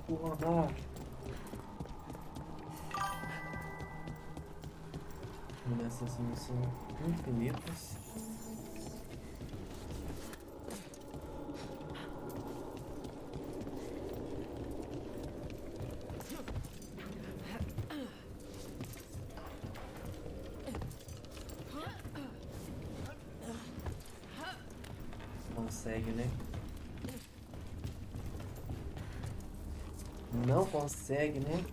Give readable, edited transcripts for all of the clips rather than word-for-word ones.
Vou andar. Nessas são infinitas. Consegue, né? Não consegue, né?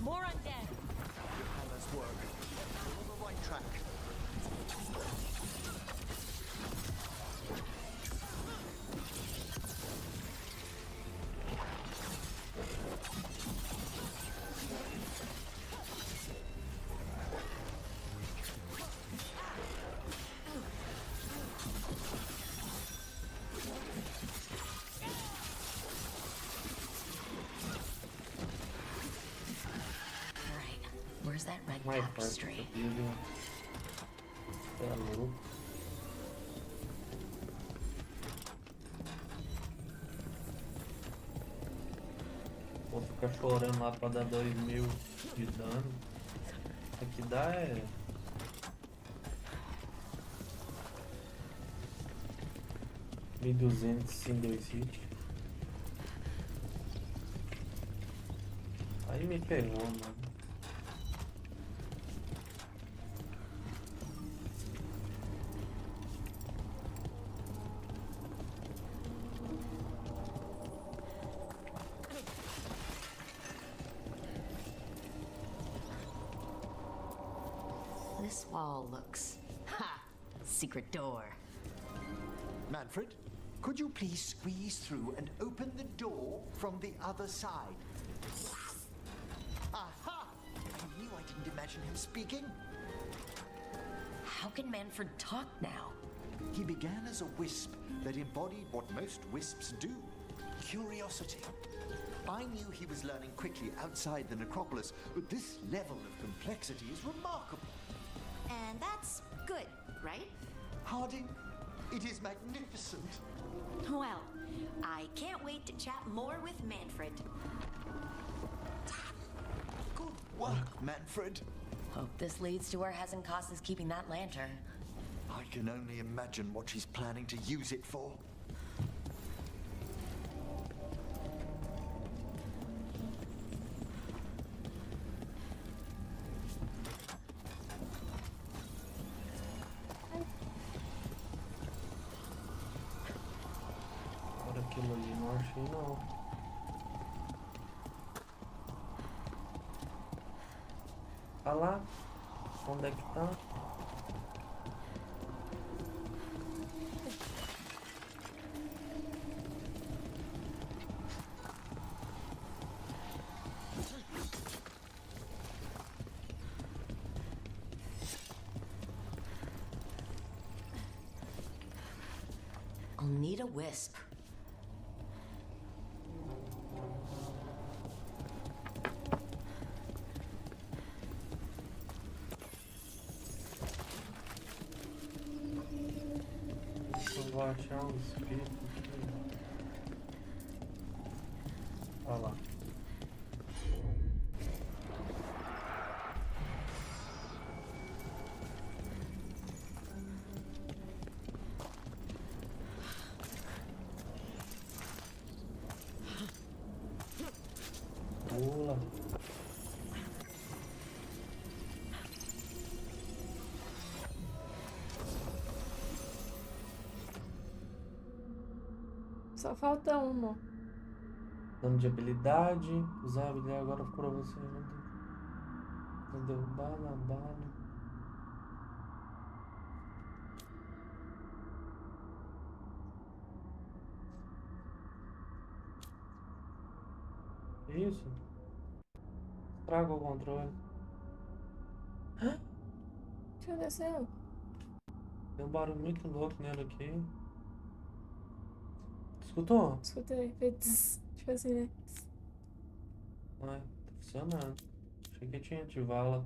More undead. Let's work. We're on the right track. Alright, where's that red Mais cap forte stray? possível. É louco. Vou ficar chorando lá pra dar 2000 de dano. Aqui dá é. Mil e 200 em 2 hits. Aí me ferrou, mano. This wall looks... Ha! Secret door. Manfred, could you please squeeze through and open the door from the other side? Aha! I knew I didn't imagine him speaking. How can Manfred talk now? He began as a wisp that embodied what most wisps do, curiosity. I knew he was learning quickly outside the necropolis, but this level of complexity is remarkable. And that's good, right? Harding, it is magnificent. Well, I can't wait to chat more with Manfred. Good work, Manfred. Hope this leads to where Hezekiah is keeping that lantern. I can only imagine what she's planning to use it for. Agora aquilo ali não achei não. Tá lá? Onde é que tá? I'll need a wisp. Eu vou achar um espírito aqui. Olha lá. Pula. Só falta uma. Dano de habilidade. Usar a habilidade agora cura você. Não derrubar na bala. Que isso? Traga o controle. O que aconteceu? Tem um barulho muito louco nele aqui. Escutou? Escutei, fez tss, tipo assim, né? Ai, tá funcionando. Achei que tinha ativá-la.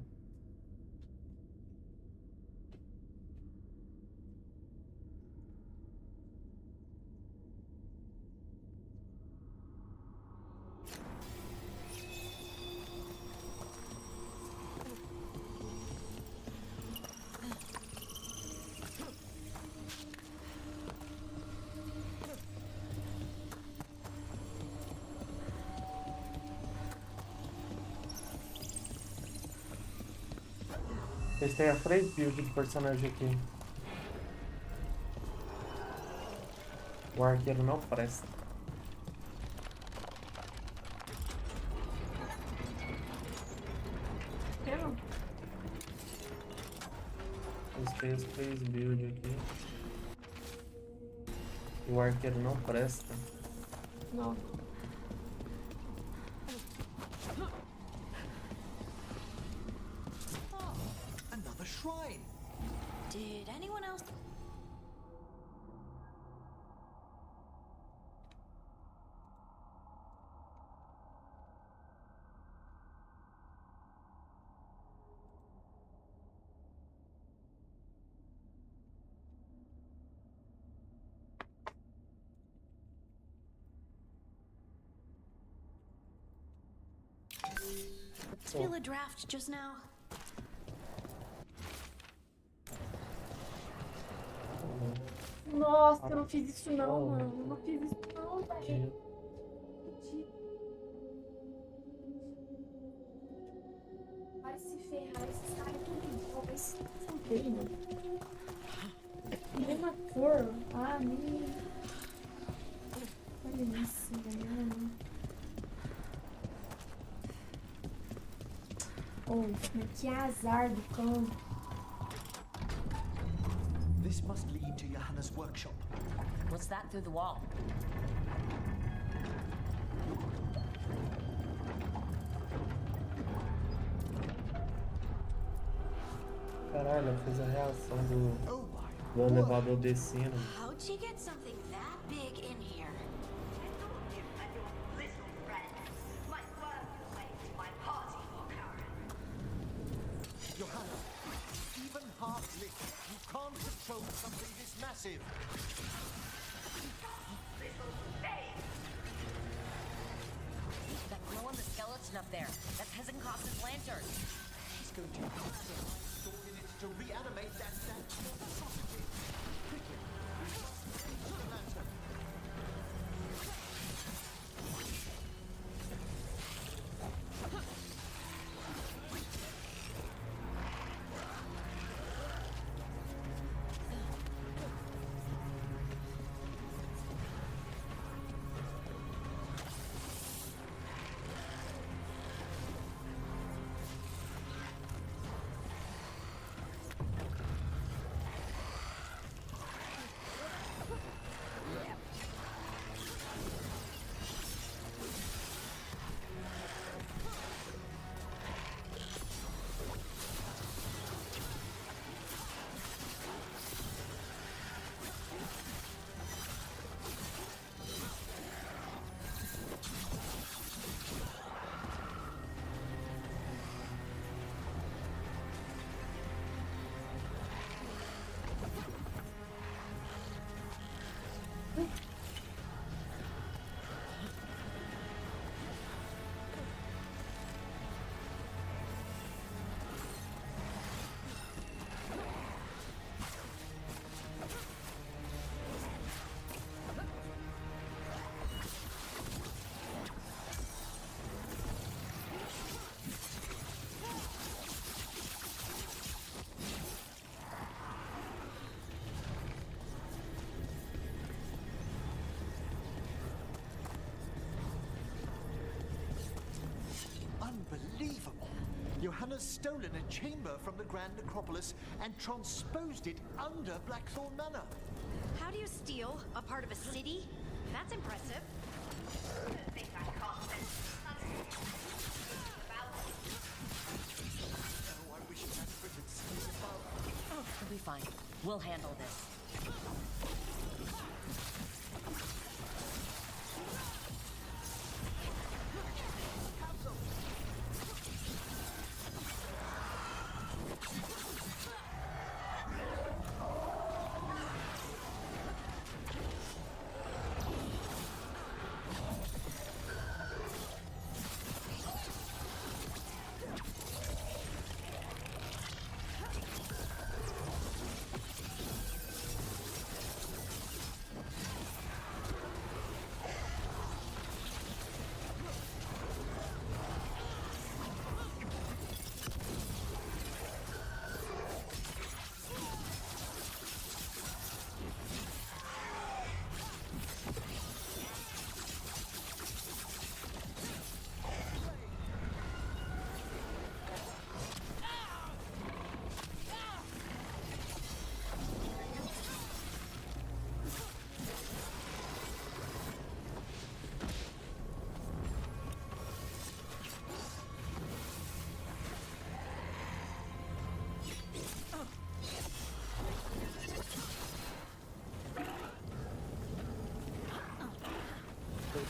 Eles têm a phrase build do personagem aqui. O arqueiro não presta. Eu? Eles têm as phrase build aqui. E o arqueiro não presta. Não. Another shrine. Did anyone else? Feel a draft just now? Nossa, eu não fiz isso não, mano. Eu não fiz isso não, velho. Vai se ferrar, esses caras tudo igual. Vai se fuder, mano. Mesma cor. Ah, nem... Olha isso, velho. Oh, que azar do cão. This must lead to Johanna's workshop. What's that through the wall? Caralho, ela fez a reação do Oh my do word. elevador descendo. How'd she get something that big in here? Johanna, even half-lit, you can't control something this massive. That glow on the skeleton up there. That's Hezekiah's lantern. She's going to use the light stored in it to reanimate that monstrosity. Quickly, to the lantern. Unbelievable! Johanna's stolen a chamber from the Grand Necropolis and transposed it under Blackthorn Manor. How do you steal a part of a city? That's impressive. Oh, I wish that had seen above. It'll be fine. We'll handle this.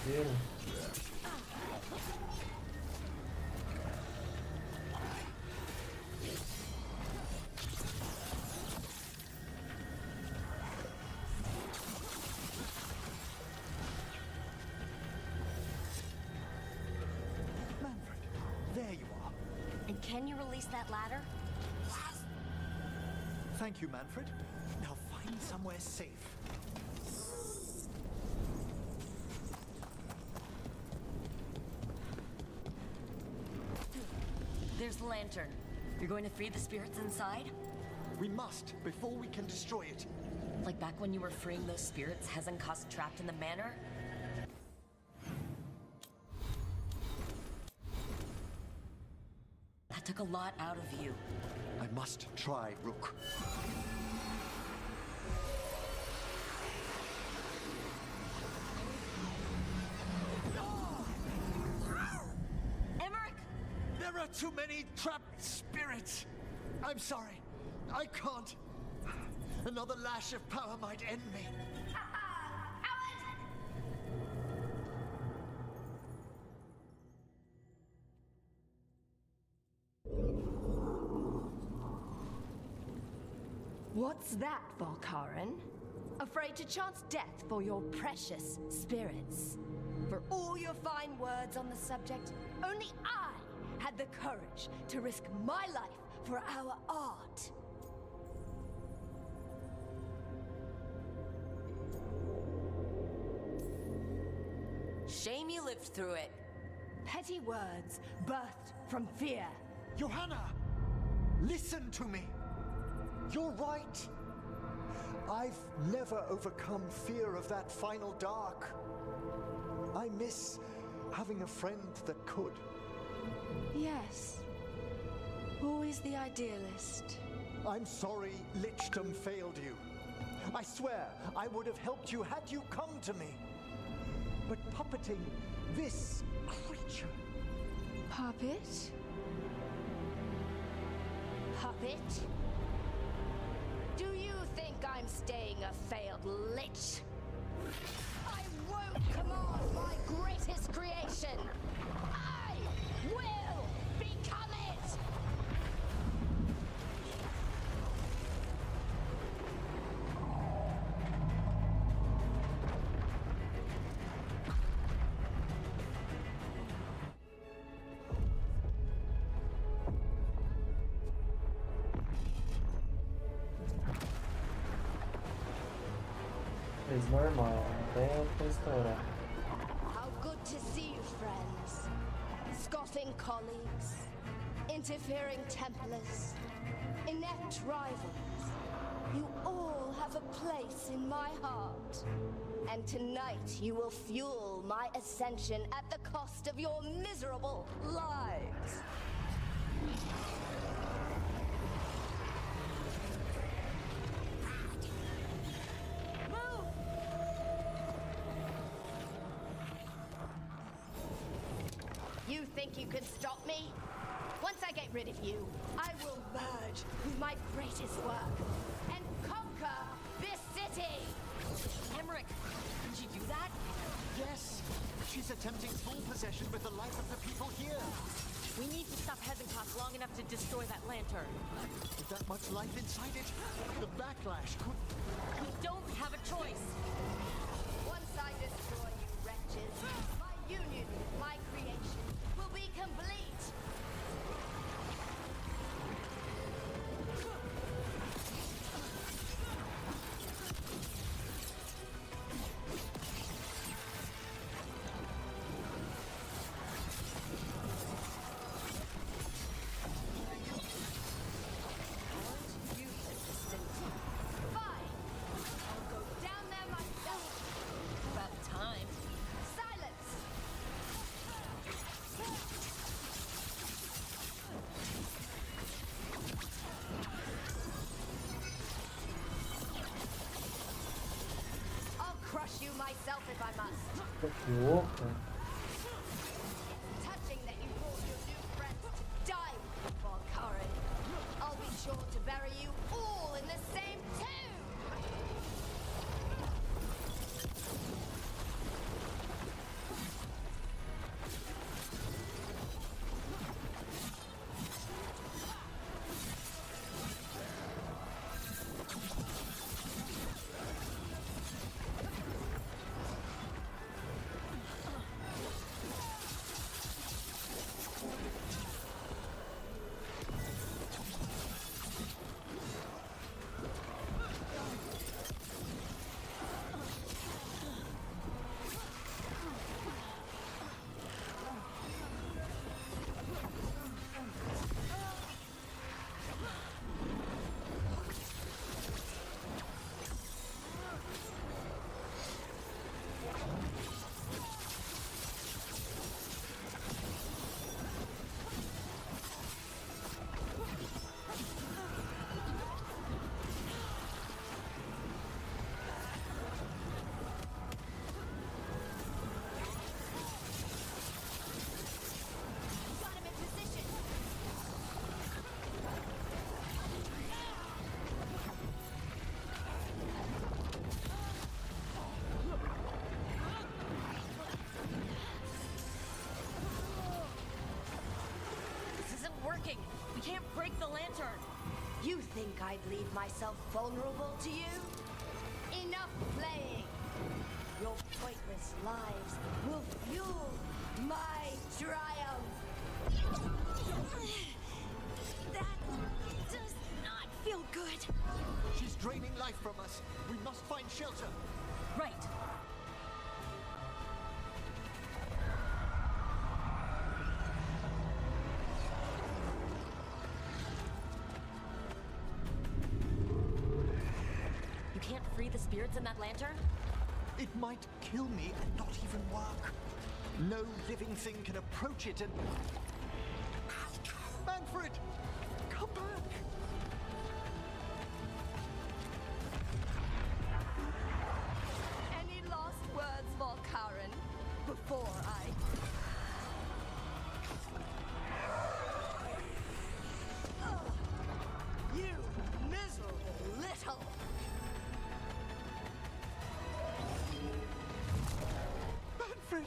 inteiro. Manfred, there you are. And can you release that ladder? Thank you, Manfred. Now find somewhere safe. There's the lantern. You're going to free the spirits inside? We must, before we can destroy it. Like back when you were freeing those spirits Hezenkos trapped in the manor? That took a lot out of you. I must try, Rook. Emmerich! There are too many trapped spirits. I'm sorry. I can't. Another lash of power might end me. What's that, Volkaren? Afraid to chance death for your precious spirits? For all your fine words on the subject, only I had the courage to risk my life for our art. Shame you lived through it. Petty words birthed from fear. Johanna! Listen to me! You're right. I've never overcome fear of that final dark. I miss having a friend that could. Yes. Always the idealist. I'm sorry Lichdom failed you. I swear I would have helped you had you come to me. But puppeting this creature... Puppet? Puppet? Do you think I'm staying a failed lich? I won't command my greatest creation! I will become it! Fez normal, até pra estourar. How good to see you, friends. Scoffing colleagues, interfering Templars, inept rivals. You all have a place in my heart. And tonight you will fuel my ascension at the cost of your miserable lives. You think you can stop me? Once I get rid of you, I will merge with my greatest work and conquer this city! Emmerich, did you do that? Yes! She's attempting full possession with the life of the people here. We need to stop Hezenkos long enough to destroy that lantern. With that much life inside it, the backlash could... We don't have a choice. Once I destroy you wretches, my union with my creation will be complete! You persistent. Fine! I'll go down there myself! About time. Silence! I'll crush you myself if I must. Que louco. Touching that you brought your new friends to die with, Volkaren. I'll be sure to bury you all in the same tomb! working. We can't break the lantern. You think I'd leave myself vulnerable to you? Enough playing! Your pointless lives will fuel my triumph! That does not feel good. She's draining life from us. We must find shelter. Right. You can't free the spirits in that lantern? It might kill me and not even work. No living thing can approach it and... Manfred! Come back! Any last words for Karen before I... Ugh. You miserable little... Manfred!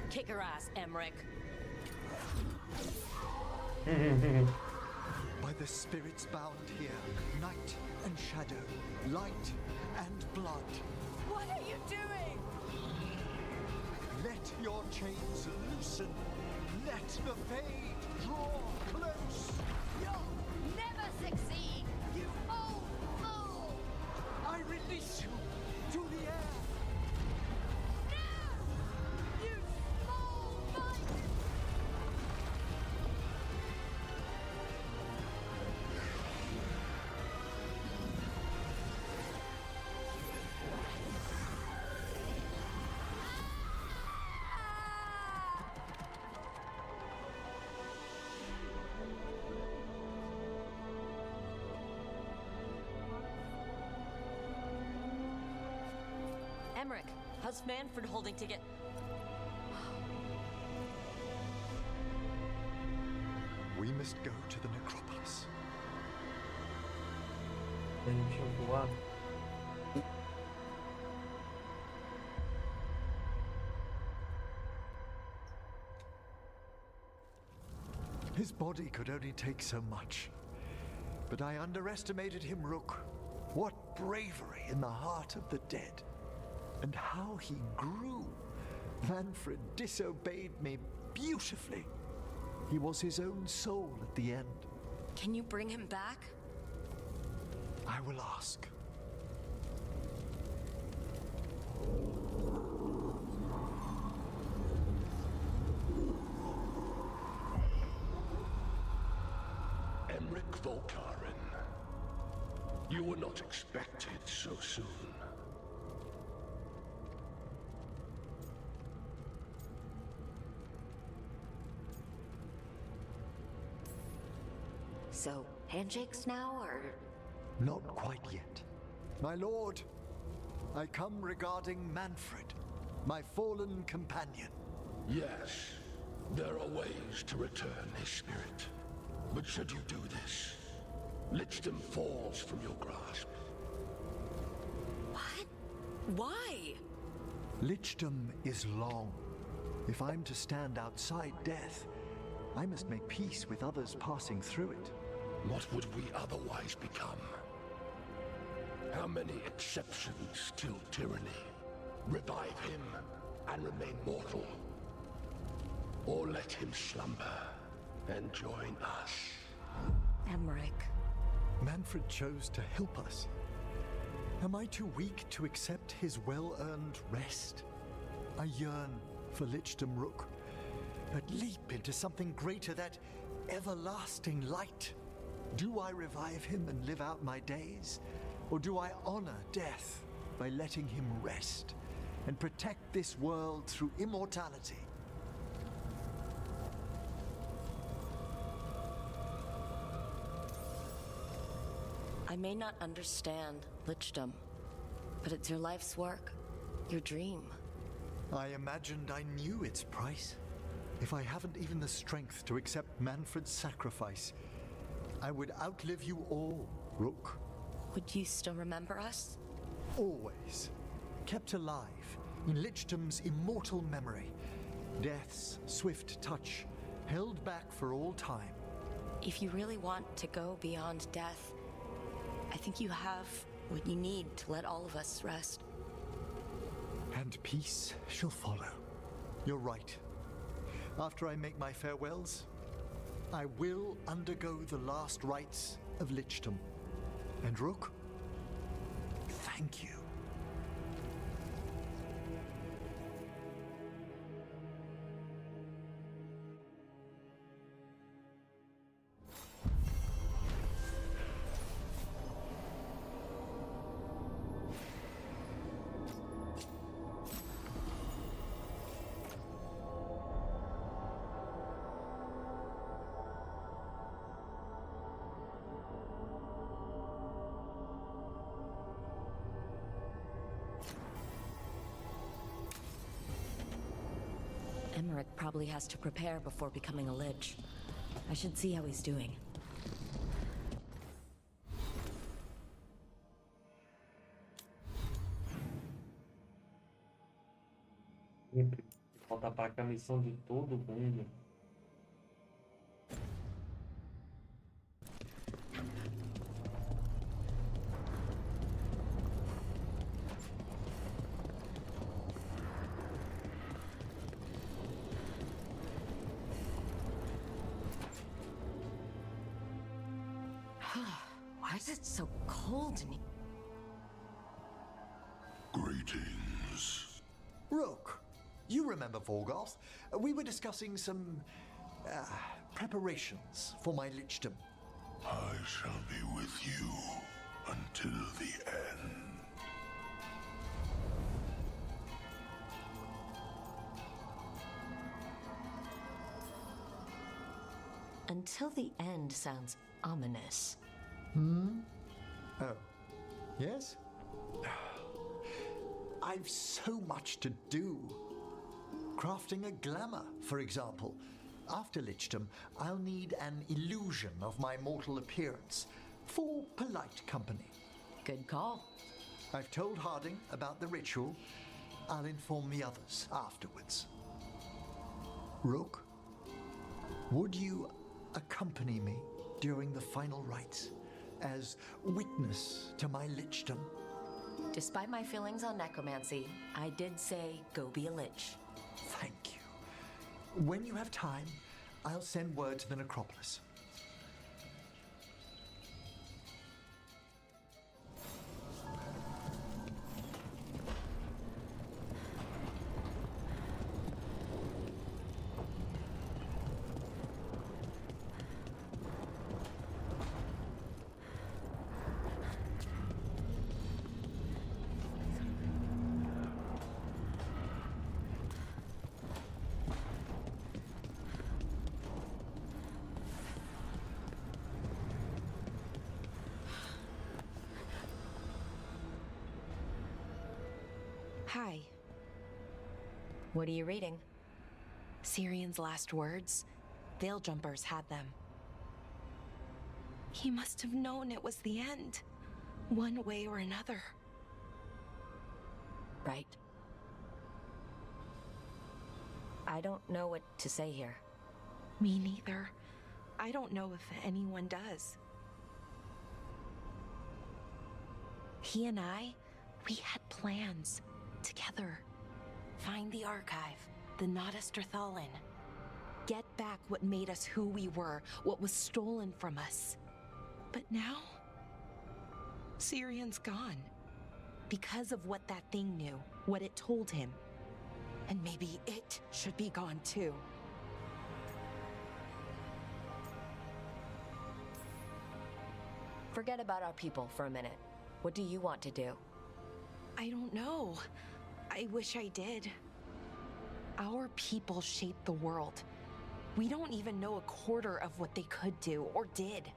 Kick her ass, Emmerich. By the spirits bound here, night and shadow, light and blood. What are you doing? Let your chains loosen. Let the fade draw close. You'll never succeed, you old fool! I release you to the air. No! You small bite! Emmerich, how's Manfred holding to get... We must go to the necropolis. Deixa eu voar. His body could only take so much. But I underestimated him, Rook. What bravery in the heart of the dead. And how he grew. Manfred disobeyed me beautifully. He was his own soul at the end. Can you bring him back? I will ask. Emmerich Volkaren. You were not expected so soon. So, handshakes now, or? Not quite yet. My lord, I come regarding Manfred, my fallen companion. Yes, there are ways to return his spirit. But should you do this, Lichdom falls from your grasp. What? Why? Lichdom is long. If I'm to stand outside death, I must make peace with others passing through it. What would we otherwise become? How many exceptions till tyranny? Revive him and remain mortal. Or let him slumber and join us. Emmerich. Manfred chose to help us. Am I too weak to accept his well-earned rest? I yearn for Lichdom, Rook, but leap into something greater, that everlasting light. Do I revive him and live out my days? Or do I honor death by letting him rest and protect this world through immortality? I may not understand Lichdom, but it's your life's work, your dream. I imagined I knew its price. If I haven't even the strength to accept Manfred's sacrifice, I would outlive you all, Rook. Would you still remember us? Always. Kept alive in Lichtam's immortal memory. Death's swift touch, held back for all time. If you really want to go beyond death, I think you have what you need to let all of us rest. And peace shall follow. You're right. After I make my farewells, I will undergo the last rites of Lichtam. And Rook, thank you. Emmerich probably has to prepare before becoming a Lich. I should see how he's doing. Falta para cá a missão de todo mundo. Why is it so cold in here? Greetings. Rook, you remember Vorgoth? We were discussing some preparations for my Lichtam. I shall be with you until the end. Until the end sounds ominous. Oh, yes? I've so much to do. Crafting a glamour, for example. After Lichtam, I'll need an illusion of my mortal appearance for polite company. Good call. I've told Harding about the ritual. I'll inform the others afterwards. Rook, would you accompany me during the final rites as witness to my Lichtam? Despite my feelings on necromancy, I did say go be a Lich. Thank you. When you have time, I'll send word to the necropolis. Hi. What are you reading? Syrian's last words? Veil Jumpers had them. He must have known it was the end, one way or another. Right. I don't know what to say here. Me neither. I don't know if anyone does. He and I, we had plans. Together. Find the archive, the Nodasterthalin. Get back what made us who we were, what was stolen from us. But now, Syrian's gone. Because of what that thing knew, what it told him. And maybe it should be gone too. Forget about our people for a minute. What do you want to do? I don't know. I wish I did. Our people shaped the world. We don't even know a quarter of what they could do or did.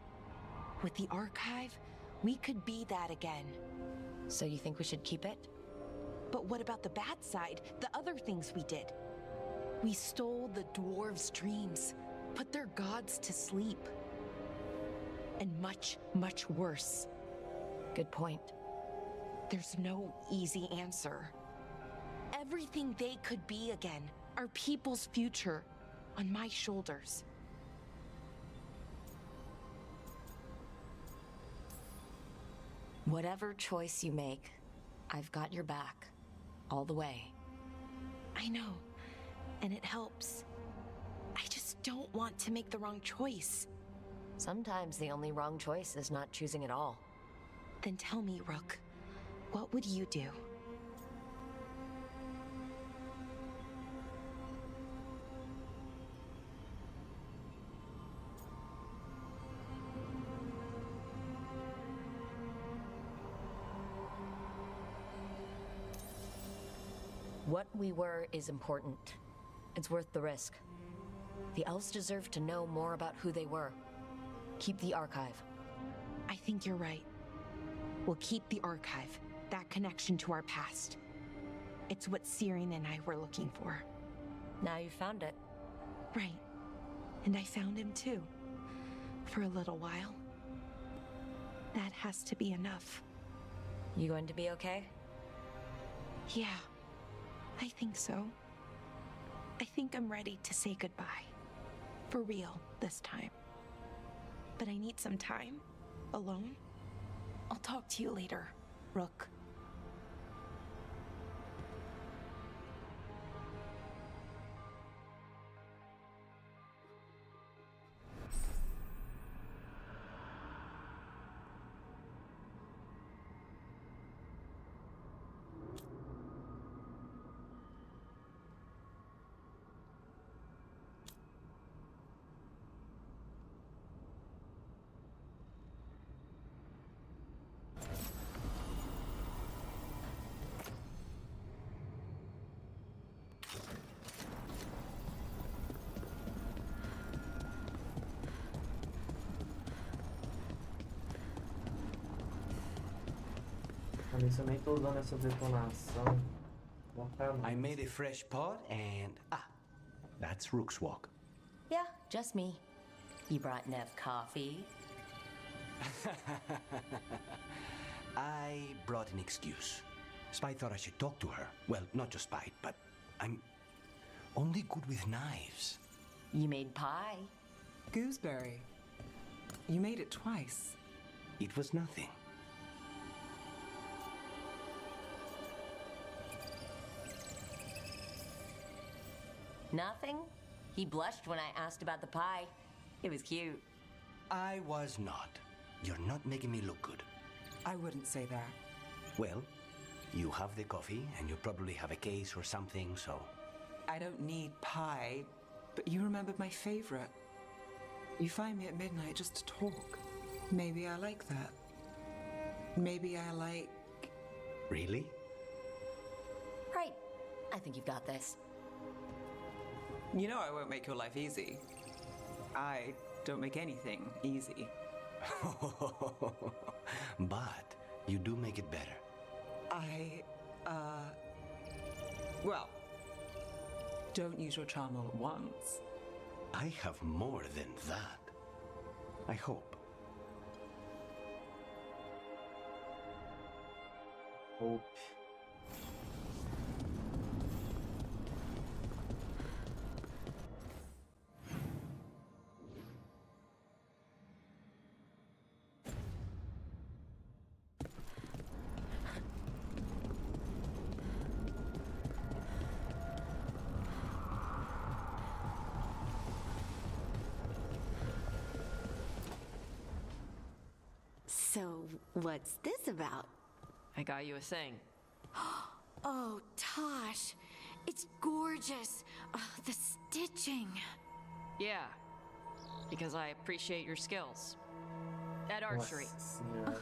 With the archive, we could be that again. So you think we should keep it? But what about the bad side, the other things we did? We stole the dwarves' dreams, put their gods to sleep. and much, much worse. Good point. There's no easy answer. Everything they could be again, our people's future, on my shoulders. Whatever choice you make, I've got your back. All the way. I know, and it helps. I just don't want to make the wrong choice. Sometimes the only wrong choice is not choosing at all. Then tell me, Rook, what would you do? What we were is important. It's worth the risk. The elves deserve to know more about who they were. Keep the archive. I think you're right. We'll keep the archive, that connection to our past. It's what Syrian and I were looking for. Now you found it. Right. And I found him too. For a little while. That has to be enough. You going to be okay? Yeah, I think so. I think I'm ready to say goodbye. For real, this time. But I need some time. Alone. I'll talk to you later, Rook. Nisso eu nem tô usando essa detonação. I made a fresh pot and... that's Rook's walk. Yeah, just me. You brought Nev coffee? I brought an excuse. Spite thought I should talk to her. Well, not just Spite, but I'm only good with knives. You made pie. Gooseberry. You made it twice. It was nothing. Nothing? He blushed when I asked about the pie. It was cute. I was not. You're not making me look good. I wouldn't say that. Well, you have the coffee, and you probably have a case or something, so... I don't need pie, but you remembered my favorite. You find me at midnight just to talk. Maybe I like that. Maybe I like... Really? Right. I think you've got this. You know I won't make your life easy. I don't make anything easy. But you do make it better. Well, don't use your charm all at once. I have more than that. I hope. Coop. So, what's this about? I got you a thing. Oh, Tosh, it's gorgeous. The stitching. Yeah, because I appreciate your skills. At archery. Senhora.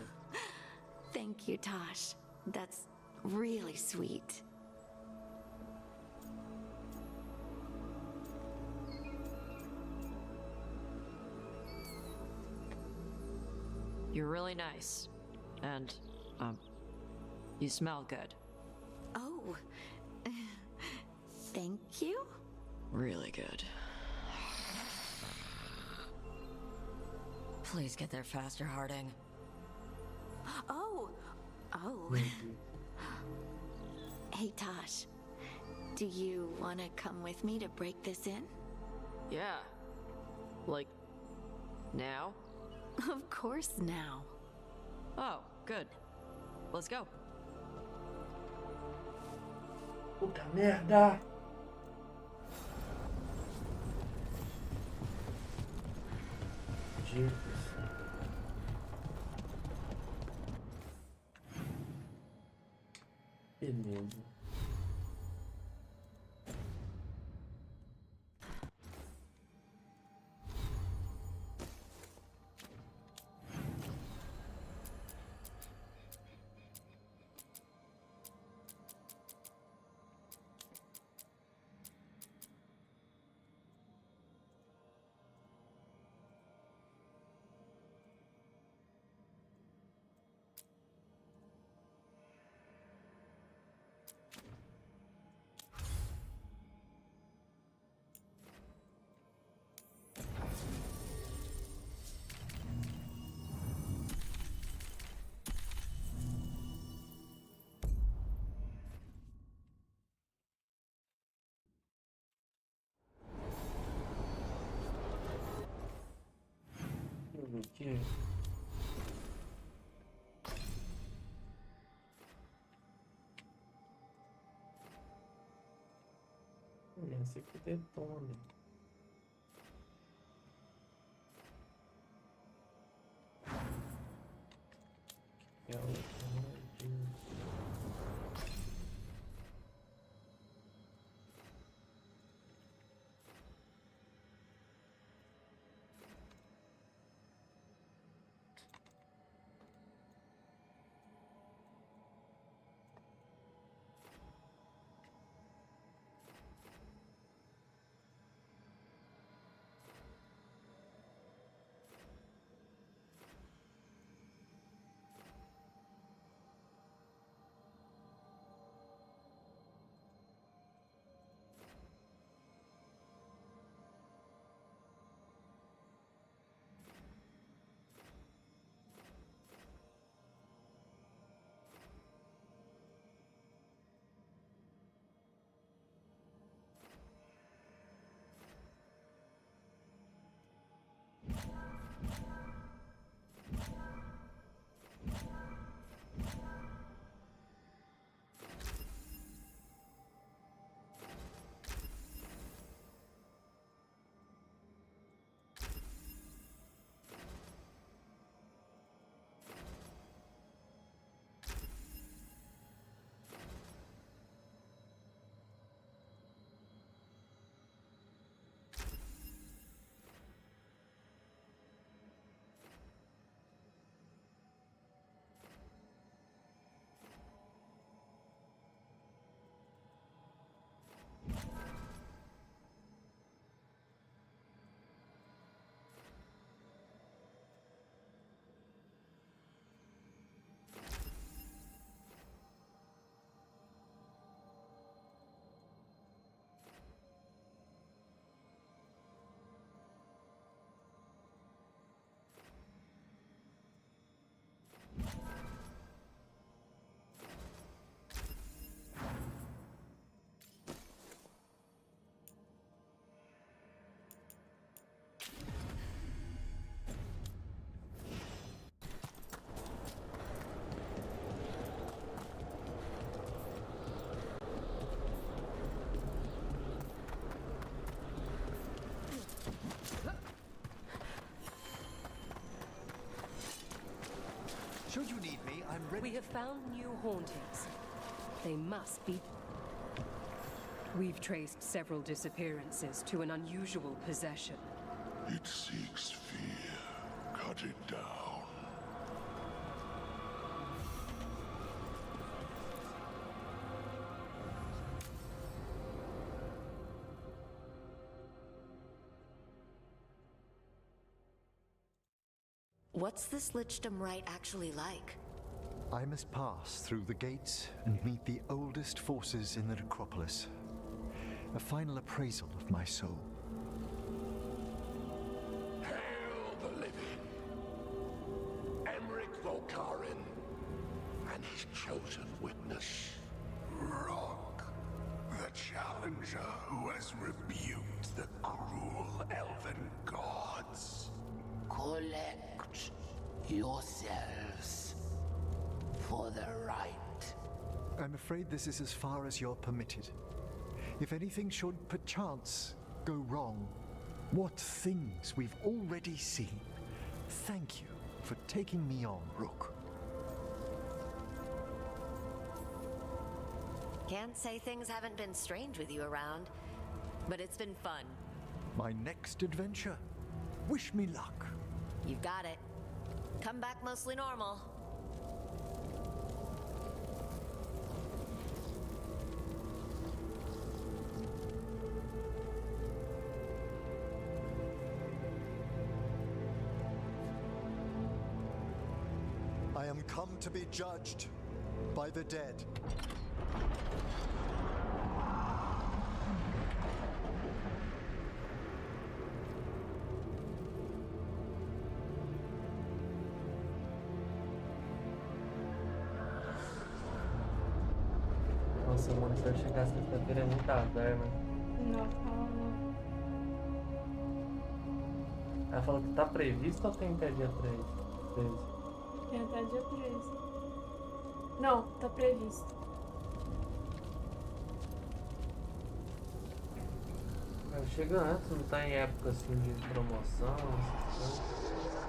Thank you, Tosh. That's really sweet. You're really nice. And, you smell good. Oh, thank you? Really good. Please get there faster, Harding. Oh. Hey, Tosh. Do you want to come with me to break this in? Yeah. Like, now? Of course now. Oh, good. Let's go. Puta merda! Jesus. Beleza. Aqui. Esse aqui detona. É o Should you need me, I'm ready. We have found new hauntings. They must be... We've traced several disappearances to an unusual possession. It seeks fear. Cut it down. What's this Lichdom rite actually like? I must pass through the gates and meet the oldest forces in the necropolis. A final appraisal of my soul. Hail the living! Voltarin and his chosen witness. Rock, the challenger who has rebuked the cruel elven gods. Collect yourselves for the right. I'm afraid this is as far as you're permitted. If anything should perchance go wrong, what things we've already seen. Thank you for taking me on, Rook. Can't say things haven't been strange with you around, but it's been fun. My next adventure. Wish me luck. You've got it. Come back mostly normal. I am come to be judged by the dead. Nossa, mano, se eu chegar sexta-feira é muito azar, mano. Não, fala não. Ela falou que tá previsto ou tem até dia 3? Tem até dia 13. Não, tá previsto. Chega antes, não tá em época assim de promoção, essas coisas.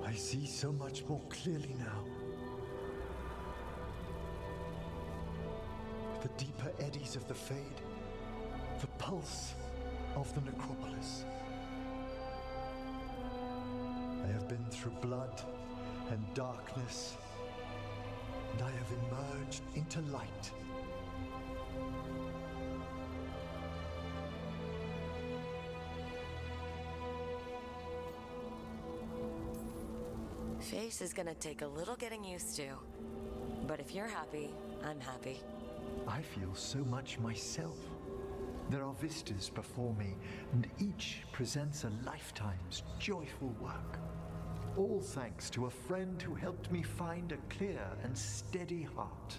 I see so much more clearly now. The deeper eddies of the Fade, the pulse of the necropolis. I have been through blood and darkness, and I have emerged into light. Face is gonna take a little getting used to. But if you're happy, I'm happy. I feel so much myself. There are vistas before me, and each presents a lifetime's joyful work. All thanks to a friend who helped me find a clear and steady heart.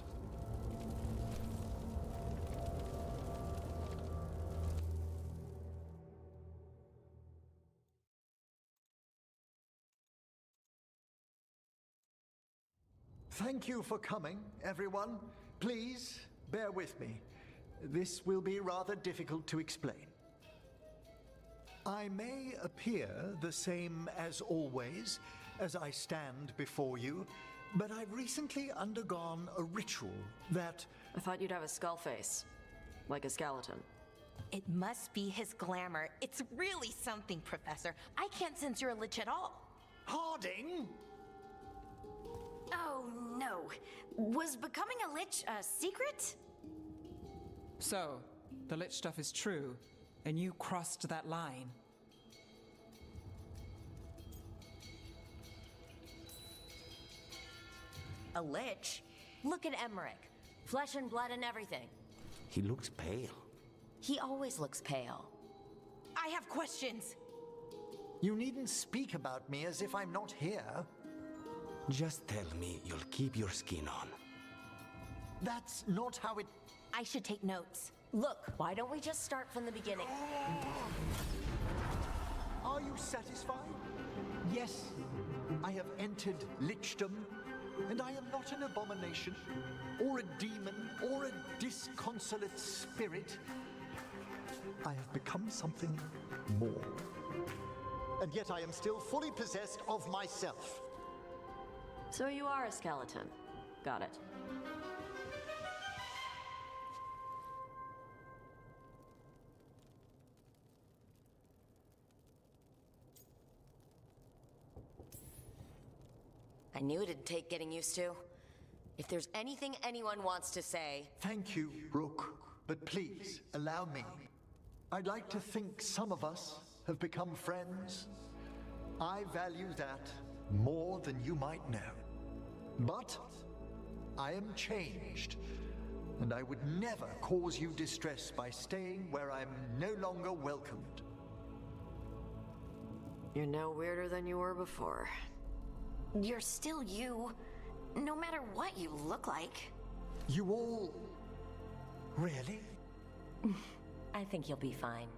Thank you for coming, everyone. Please, bear with me. This will be rather difficult to explain. I may appear the same as always, as I stand before you, but I've recently undergone a ritual that... I thought you'd have a skull face. Like a skeleton. It must be his glamour. It's really something, Professor. I can't sense you're a lich at all. Harding! Oh, no. Was becoming a lich a secret? So, the lich stuff is true, and you crossed that line. A lich? Look at Emmerich. Flesh and blood and everything. He looks pale. He always looks pale. I have questions. You needn't speak about me as if I'm not here. Just tell me you'll keep your skin on. That's not how it... I should take notes. Look, why don't we just start from the beginning? Are you satisfied? Yes, I have entered lichdom, and I am not an abomination, or a demon, or a disconsolate spirit. I have become something more. And yet I am still fully possessed of myself. So you are a skeleton. Got it. I knew it'd take getting used to. If there's anything anyone wants to say... Thank you, Rook. But please, allow me. I'd like to think some of us have become friends. I value that more than you might know. But I am changed, and I would never cause you distress by staying where I'm no longer welcomed. You're no weirder than you were before. You're still you, no matter what you look like. You all... really? I think you'll be fine.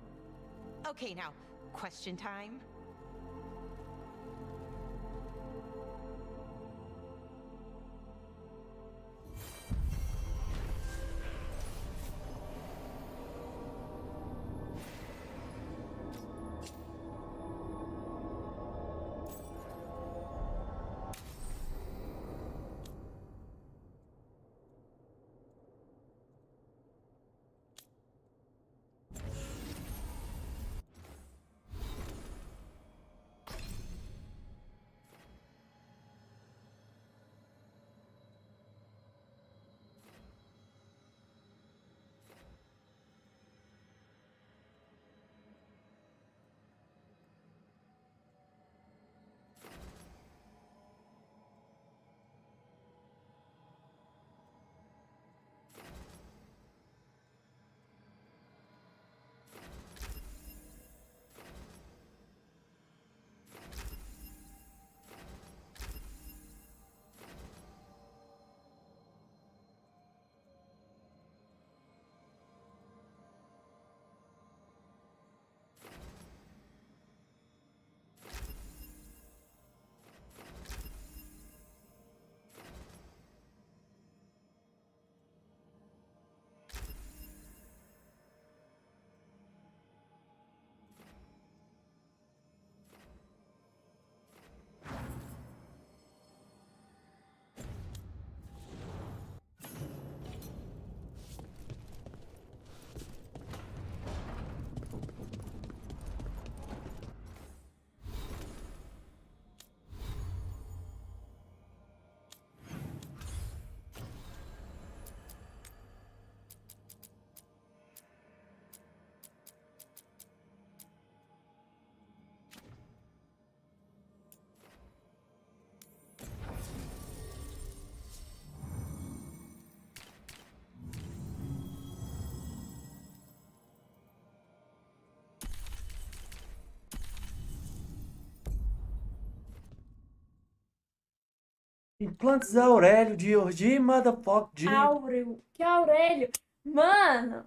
Okay, now, question time. Implantes Aurélio de Orgi, motherfucker, de... Áureo. Que Aurélio? Mano!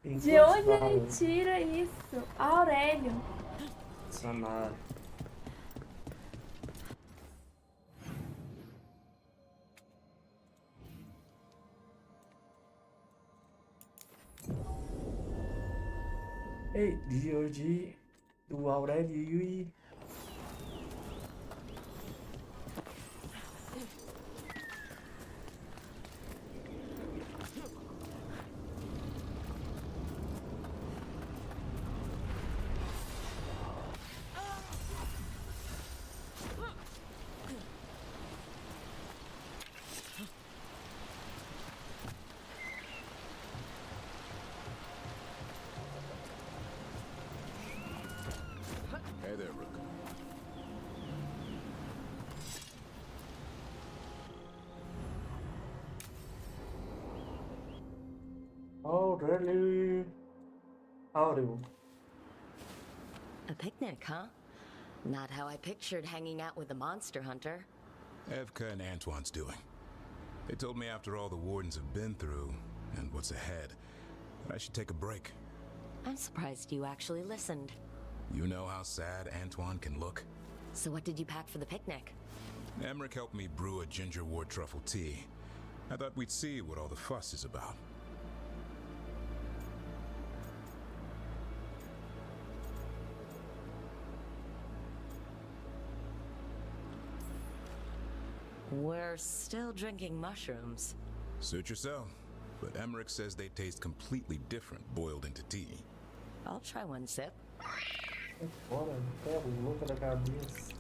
De onde ele tira isso? Aurélio. Sanário. Ei, de Orgi, do Aurélio e... Hey there, Rook. Aurélio. Aureo. A picnic, huh? Not how I pictured hanging out with a monster hunter. Evka and Antoine's doing. They told me after all the Wardens have been through, and what's ahead, that I should take a break. I'm surprised you actually listened. You know how sad Antoine can look? So what did you pack for the picnic? Emmerich helped me brew a ginger wort truffle tea. I thought we'd see what all the fuss is about. We're still drinking mushrooms. Suit yourself. But Emmerich says they taste completely different boiled into tea. I'll try one sip. Fora, pega louca da cabeça.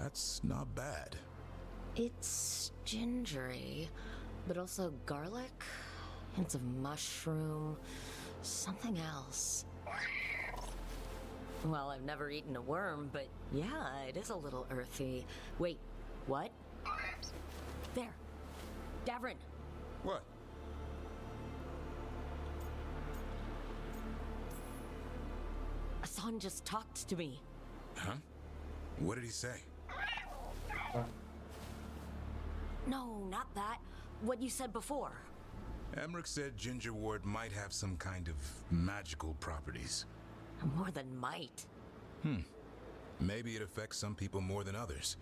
That's not bad. It's gingery, but also garlic, hints of mushroom, something else. Well, I've never eaten a worm, but yeah, it is a little earthy. Wait, what? There. Davrin. What? Hassan just talked to me. Huh? What did he say? No, not that. What you said before. Emmerich said Ginger Ward might have some kind of magical properties. More than might. Maybe it affects some people more than others.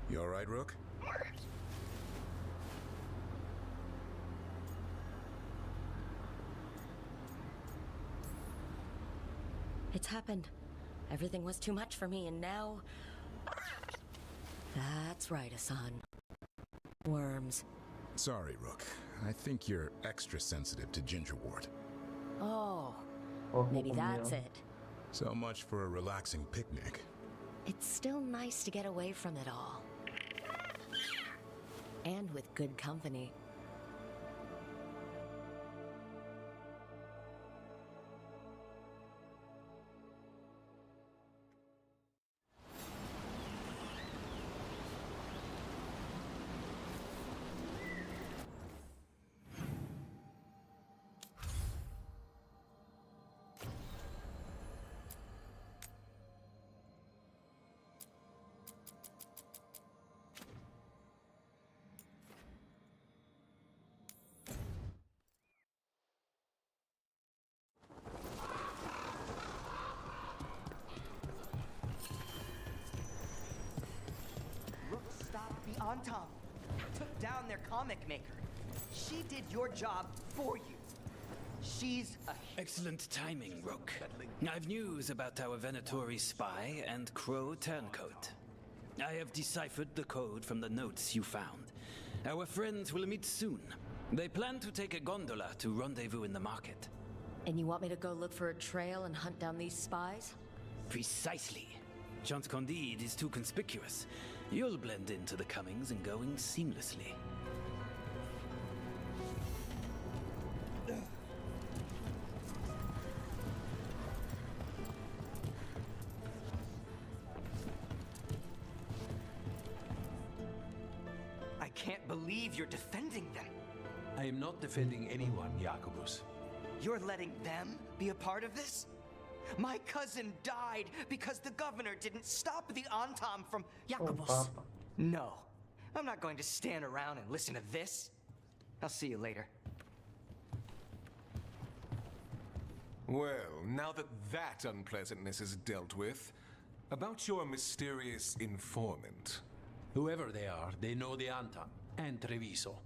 You all right, Rook? It's happened. Everything was too much for me, and now... That's right, Hassan. Worms. Sorry, Rook. I think you're extra sensitive to Ginger Ward. Oh, maybe that's it. So much for a relaxing picnic. It's still nice to get away from it all. And with good company. Antam took down their comic maker. She did your job for you. She's a... Excellent timing, Rook. I've news about our Venatori spy and Crow turncoat. I have deciphered the code from the notes you found. Our friends will meet soon. They plan to take a gondola to rendezvous in the market. And you want me to go look for a trail and hunt down these spies? Precisely. Chance Candide is too conspicuous. You'll blend into the comings and goings seamlessly. I can't believe you're defending them. I am not defending anyone, Jacobus. You're letting them be a part of this? My cousin died because the governor didn't stop the Antam from Jacobus. No, I'm not going to stand around and listen to this. I'll see you later. Well, now that that unpleasantness is dealt with, about your mysterious informant. Whoever they are, they know the Antam and Treviso.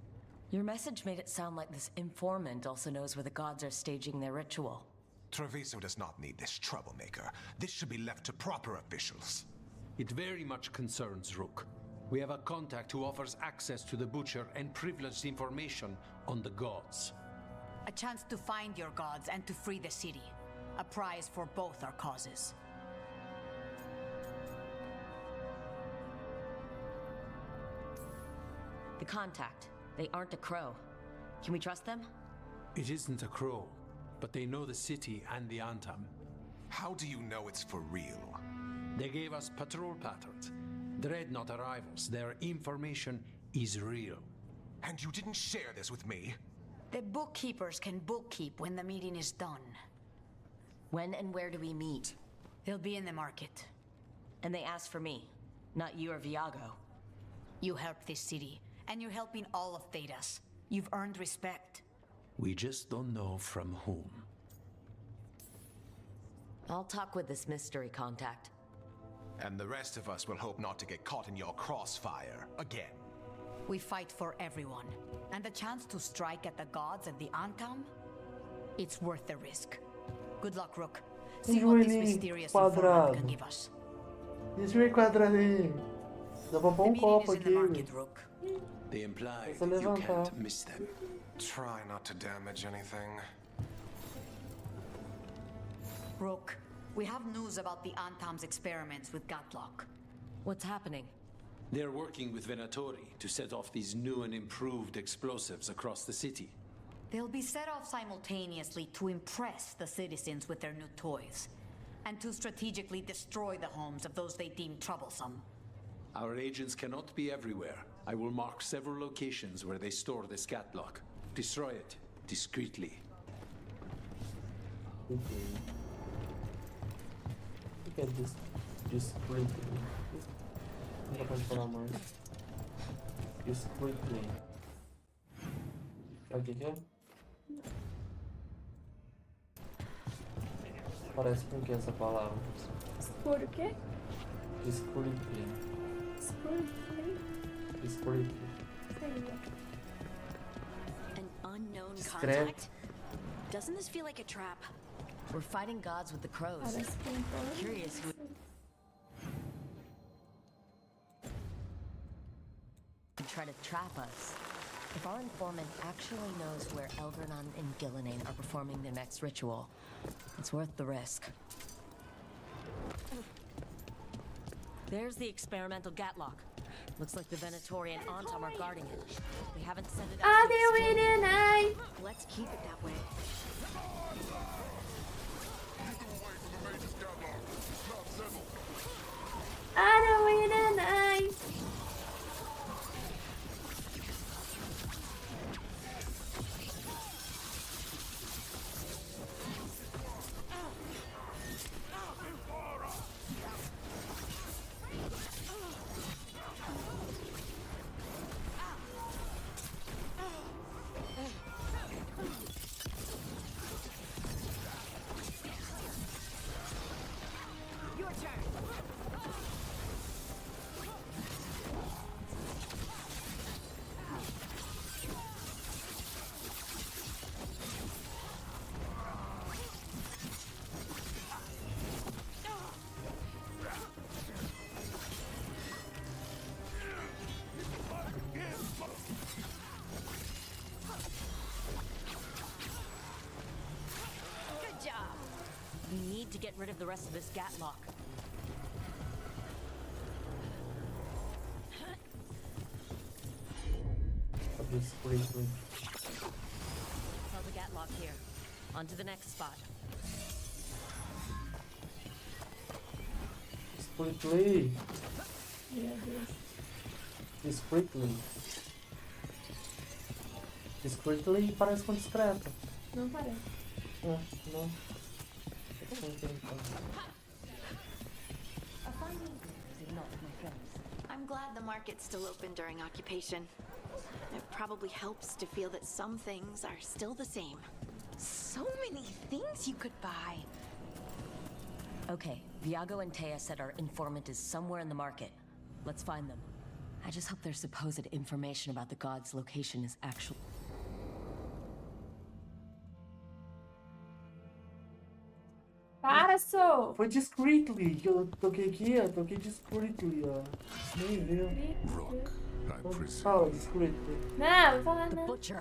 Your message made it sound like this informant also knows where the gods are staging their ritual. Treviso does not need this troublemaker. This should be left to proper officials. It very much concerns Rook. We have a contact who offers access to the butcher and privileged information on the gods. A chance to find your gods and to free the city. A prize for both our causes. The contact. They aren't a crow. Can we trust them? It isn't a crow, but they know the city and the Antam. How do you know it's for real? They gave us patrol patterns. Dreadnought arrivals. Their information is real. And you didn't share this with me? The bookkeepers can bookkeep when the meeting is done. When and where do we meet? They'll be in the market. And they asked for me, not you or Viago. You helped this city, and you're helping all of Thedas. You've earned respect. We just don't know from whom. I'll talk with this mystery contact. And the rest of us will hope not to get caught in your crossfire again. We fight for everyone, and the chance to strike at the gods and the Antam? It's worth the risk. Good luck, Rook. See what this mysterious informant can give us. Isso é quadradinho. Dá pra pôr copo aqui. They imply Essa you levantar. can't miss them. Try not to damage anything. Rook, we have news about the Antam's experiments with Gatlock. What's happening? They're working with Venatori to set off these new and improved explosives across the city. They'll be set off simultaneously to impress the citizens with their new toys, and to strategically destroy the homes of those they deem troublesome. Our agents cannot be everywhere. I will mark several locations where they store the scatlock. Destroy it discreetly. Okay. Look at this discreetly. Não dá pra falar mais. Discreetly. Sabe o que é? Parece com o que essa palavra? Por o quê? Discreetly. Discreetly. An unknown Discreet. contact? Doesn't this feel like a trap? We're fighting gods with the crows. Curious who would try to trap us. If our informant actually knows where Elvernon and Gillenane are performing their next ritual, it's worth the risk. There's the experimental Gatlock. Looks like the Venatori and Antom are guarding it. They haven't set it up. Let's keep it that way. We need to get rid of the rest of this Gatlock. Discreetly. Tell the Gatlock here. On to the next spot. Discreetly. Discreetly. Discreetly parece com discreto. Não parece. Não. I'm glad the market's still open during occupation. It probably helps to feel that some things are still the same. So many things you could buy. Okay, Viago and Taya said our informant is somewhere in the market. Let's find them. I just hope their supposed information about the god's location is actual. Para, Sou! Foi discreetly que eu toquei aqui, ó. Toquei discreetly, ó. Nem viu. Fala discreetly. Não, fala não. Você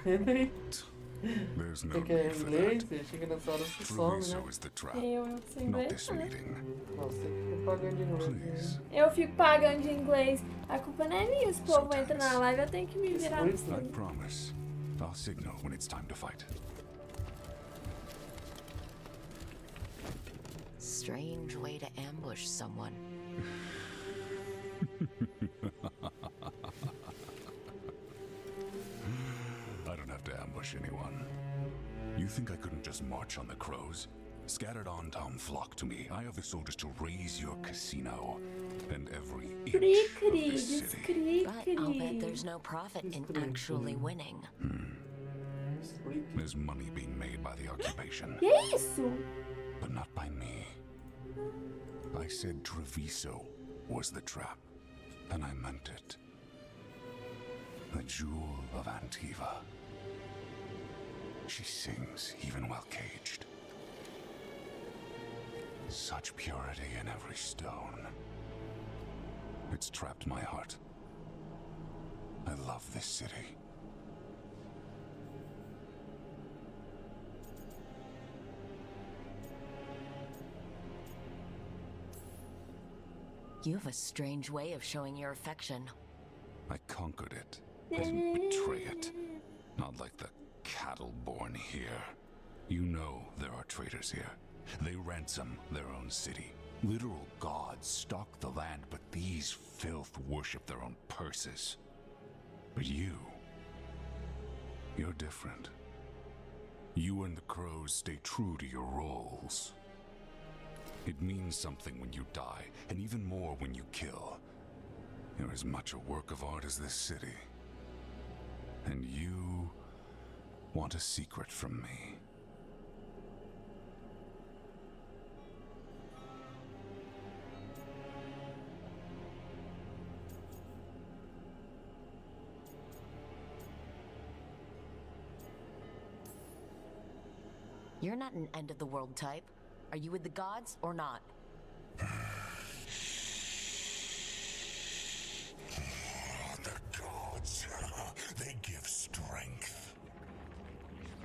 quer inglês? Você chega nessa hora você some, né? Eu sei inglês, né? Nossa, você fica pagando de inglês. Eu fico pagando de inglês. A culpa não é minha, os povos entram na live, eu tenho que me virar. I promise. I'll signal when it's time to fight. Strange way to ambush someone. I don't have to ambush anyone. You think I couldn't just march on the crows? Scattered on town flock to me. I have the soldiers to raise your casino and every inch of this city. But I'll bet there's no profit in actually winning. There's money being made by the occupation. Que isso? But not by me. I said Treviso was the trap, and I meant it. The jewel of Antiva. She sings even while caged. Such purity in every stone. It's trapped my heart. I love this city. You have a strange way of showing your affection. I conquered it. I didn't betray it. Not like the cattle born here. You know there are traitors here. They ransom their own city. Literal gods stalk the land, but these filth worship their own purses. But you're different. You and the crows stay true to your roles. It means something when you die, and even more when you kill. You're as much a work of art as this city. And you want a secret from me. You're not an end-of-the-world type. Are you with the gods or not? The gods, they give strength.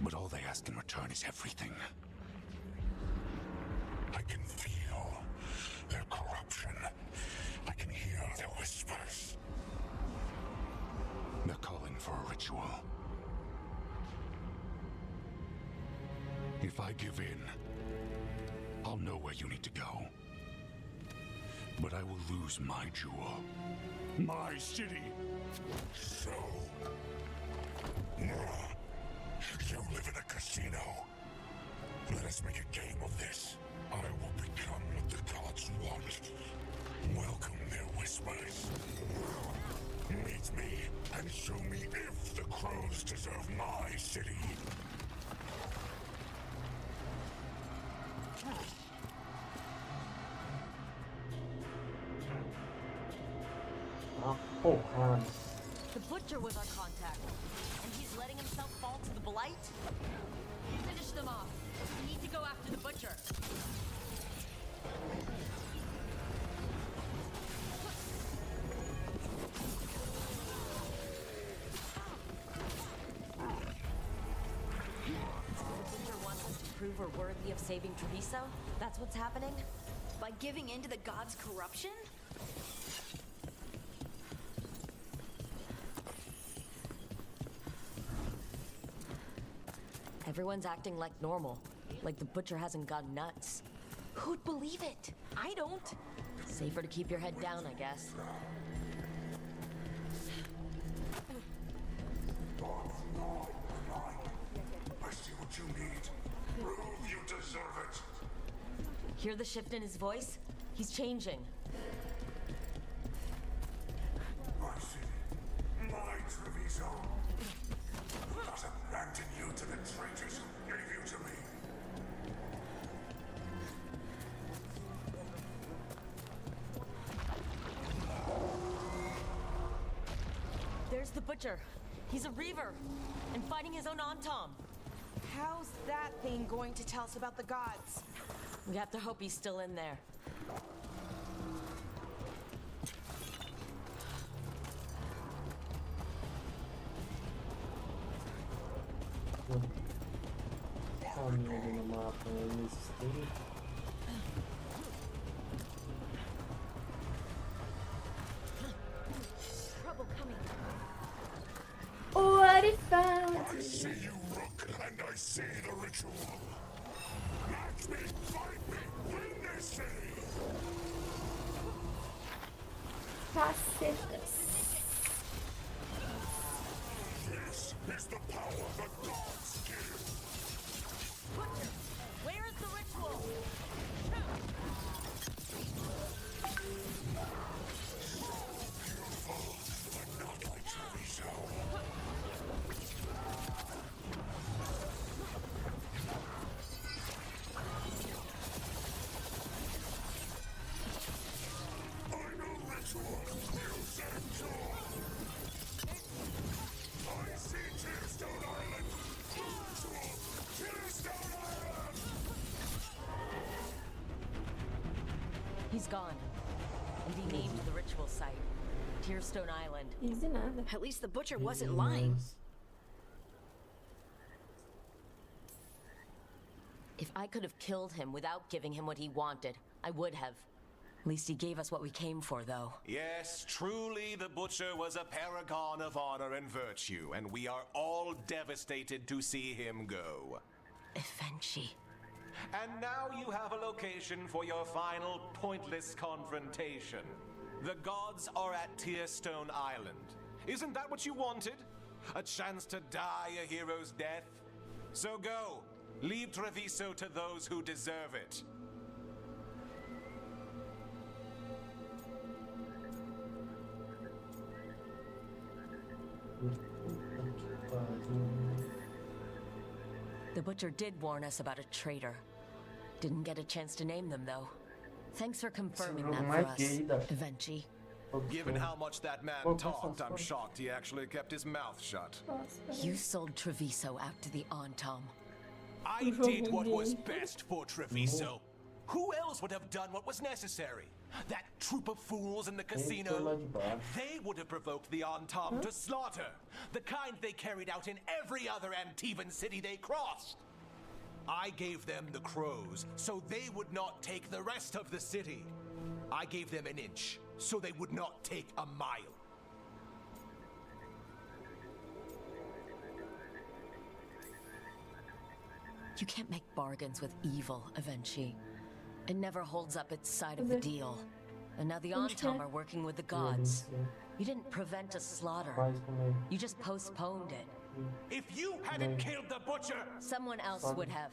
But all they ask in return is everything. I can feel their corruption. I can hear their whispers. They're calling for a ritual. If I give in, I'll know where you need to go. But I will lose my jewel. My city! So... you live in a casino. Let us make a game of this. I will become what the gods want. Welcome their whispers. Meet me and show me if the crows deserve my city. Porra. The butcher was our contact, and he's letting himself fall to the blight? Finish them off. We need to go after the butcher. The butcher wants us to prove we're worthy of saving Treviso? That's what's happening? By giving in to the gods' corruption? Everyone's acting like normal, like the butcher hasn't gone nuts. Who'd believe it? I don't. Safer to keep your head down, I guess. I see what you need. Prove you deserve it. Hear the shift in his voice? He's changing. My city, my Treviso. Does abandon you to the traitors who gave you to me. There's the butcher. He's a reaver and fighting his own Antom. How's that thing going to tell us about the gods? We have to hope he's still in there. Caminho no mapa existir. Trouble coming. What if I see you, Rook, and I see the ritual. Match me, fight me, win this city. Cacetas. This is the power the gods give. Butcher, where is the ritual? Beautiful, but not like Treviso. I know ritual. You said sure. I see Tearstone Island. Ritual, Tearstone Island. He's gone. And he named the ritual site. Tearstone Island. Easy nada. At least the butcher wasn't lying. If I could have killed him without giving him what he wanted, I would have. least he gave us what we came for, though. Yes, truly the Butcher was a paragon of honor and virtue, and we are all devastated to see him go. Eventually. And now you have a location for your final pointless confrontation. The gods are at Tearstone Island. Isn't that what you wanted? A chance to die a hero's death? So go. Leave Treviso to those who deserve it. The Butcher did warn us about a traitor. Didn't get a chance to name them, though. Thanks for confirming that for us, Eventually. Given how much that man talked, I'm shocked he actually kept his mouth shut. You sold Treviso out to the Antom. I did what was best for Treviso. Who else would have done what was necessary? That troop of fools in the casino? They would have provoked the Antom to slaughter, the kind they carried out in every other Antivan city they crossed. I gave them the crows, so they would not take the rest of the city. I gave them an inch, so they would not take a mile. You can't make bargains with evil, Eventually. It never holds up its side of the deal. And now the Antom are working with the gods. You didn't prevent a slaughter. You just postponed it. If you hadn't killed the Butcher, someone else would have.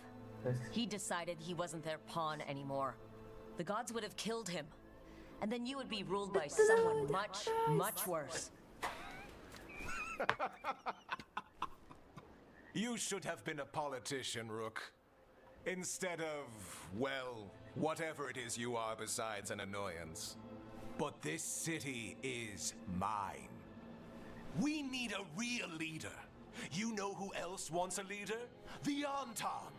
He decided he wasn't their pawn anymore. The gods would have killed him. And then you would be ruled by someone much, much worse. You should have been a politician, Rook. Instead of, well, whatever it is you are besides an annoyance. But this city is mine. We need a real leader. You know who else wants a leader? The Antom.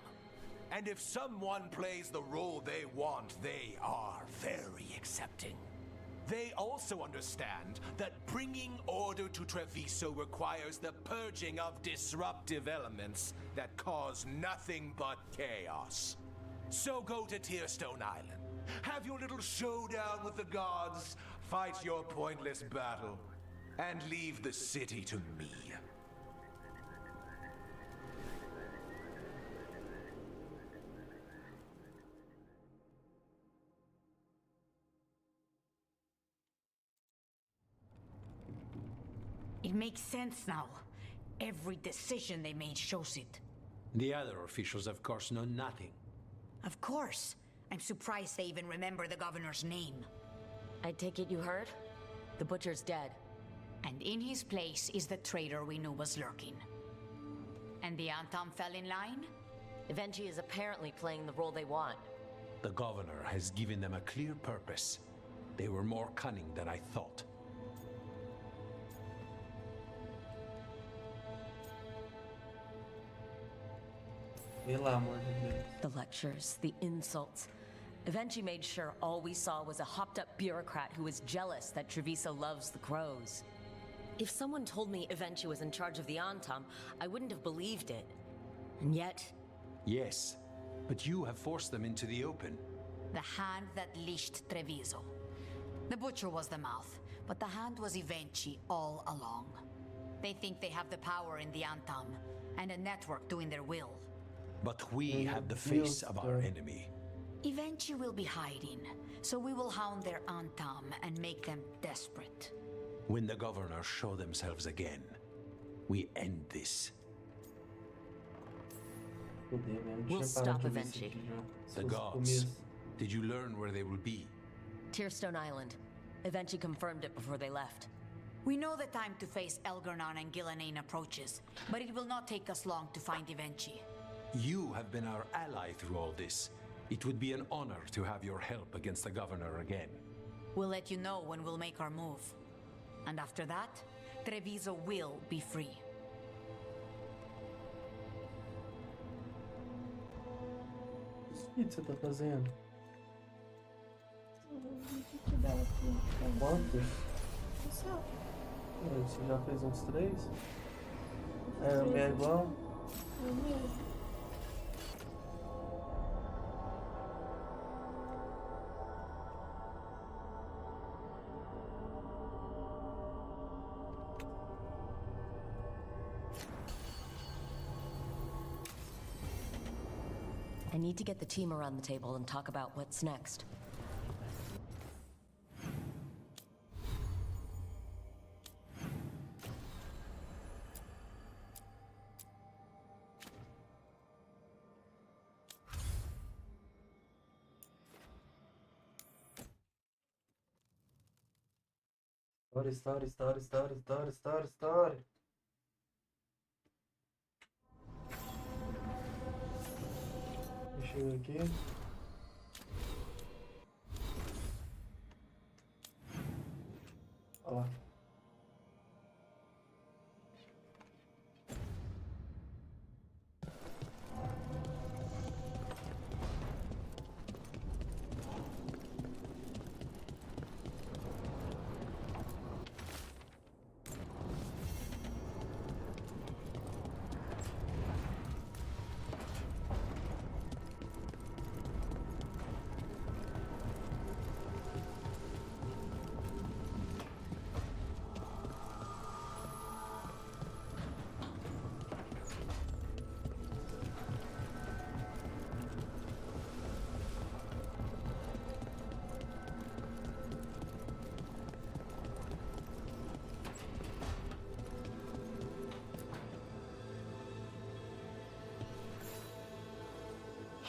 And if someone plays the role they want, they are very accepting. They also understand that bringing order to Treviso requires the purging of disruptive elements that cause nothing but chaos. So go to Tearstone Island, have your little showdown with the gods, fight your pointless battle, and leave the city to me. It makes sense now. Every decision they made shows it. The other officials, of course, know nothing. Of course. I'm surprised they even remember the governor's name. I take it you heard? The Butcher's dead. And in his place is the traitor we knew was lurking. And the Antom fell in line? Eventually is apparently playing the role they want. The governor has given them a clear purpose. They were more cunning than I thought. The lectures, the insults. Eventually made sure all we saw was a hopped-up bureaucrat who was jealous that Treviso loves the crows. If someone told me Eventually was in charge of the Antom, I wouldn't have believed it. And yet... Yes, but you have forced them into the open. The hand that leashed Treviso. The Butcher was the mouth, but the hand was Eventually all along. They think they have the power in the Antom, and a network doing their will. But we have the face of our enemy. Eventually we'll be hiding, so we will hound their Antom and make them desperate. When the governors show themselves again, we end this. We'll stop Eventually. The gods. Did you learn where they will be? Tearstone Island. Eventually confirmed it before they left. We know the time to face Elgarnon and Gillanane approaches, but it will not take us long to find Eventually. You have been our ally through all this. It would be an honor to have your help against the governor again. We'll let you know when we'll make our move. And after that, Treviso will be free. O que você tá fazendo? Quantos? Você já fez uns 3? É, o meu é igual? I need to get the team around the table and talk about what's next. Story. Deixa eu ver aqui. Ó.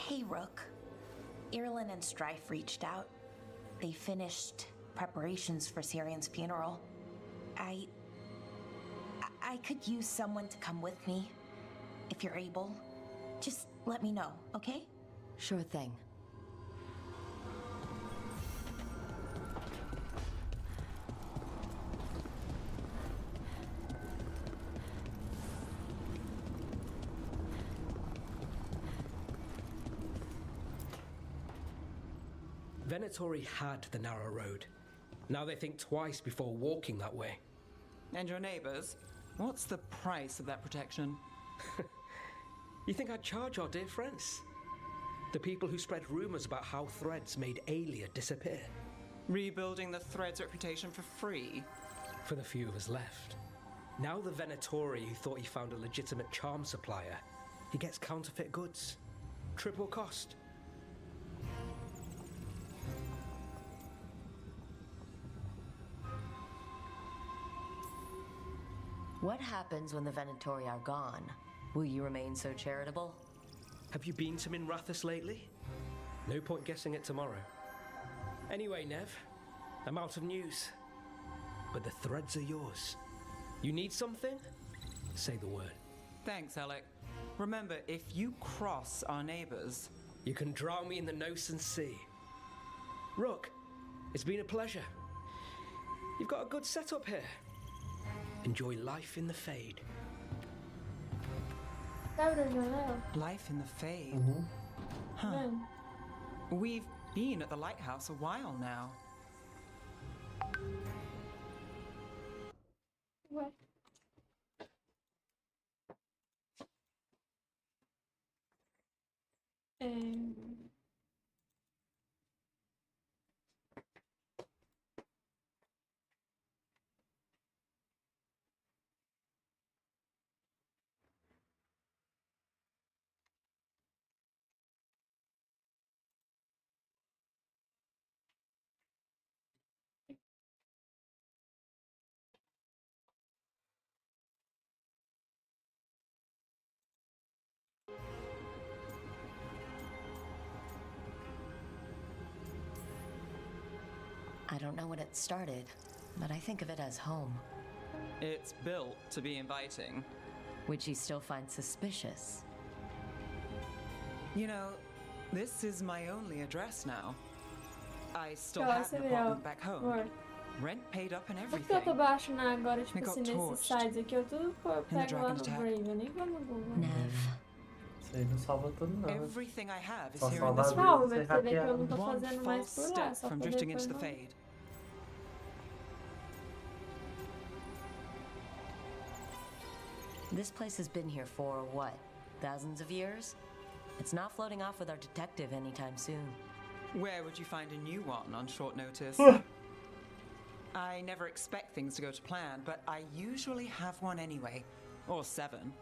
Hey, Rook. Irulan and Strife reached out. They finished preparations for Syrian's funeral. I could use someone to come with me, if you're able. Just let me know, okay? Sure thing. Venatori had the narrow road. Now they think twice before walking that way. And your neighbors? What's the price of that protection? You think I'd charge our dear friends? The people who spread rumors about how Threads made ELA disappear. Rebuilding the Threads' reputation for free? For the few of us left. Now the Venatori who thought he found a legitimate charm supplier, he gets counterfeit goods. Triple cost. What happens when the Venatori are gone? Will you remain so charitable? Have you been to Minrathous lately? No point guessing it tomorrow. Anyway, Nev, I'm out of news. But the Threads are yours. You need something? Say the word. Thanks, Alec. Remember, if you cross our neighbors... You can drown me in the Nosen Sea. Rook, it's been a pleasure. You've got a good setup here. Enjoy life in the Fade. Life in the Fade? Mm-hmm. Huh. We've been at the lighthouse a while now. What? I don't know when it started, but I think of it as home. It's built to be inviting. Which you still find suspicious. You know, this is my only address now. I still Ó, have você an vê, ó. apartment back home. Amor, Rent paid up and por que eu tô everything. baixando agora, tipo It got assim, nesses torched. sites aqui, eu tudo pego lá no Brave, eu nem vou no Google. Isso aí não salva tudo não. Everything I have is Só here in salva this a Salva, vida, mas você você vê que eu hackear. não tô One fazendo mais false por lá, step só from por drifting depois into the não. Fade. This place has been here for, what, thousands of years? It's not floating off with our detective anytime soon. Where would you find a new one on short notice? I never expect things to go to plan, but I usually have one anyway. Or 7.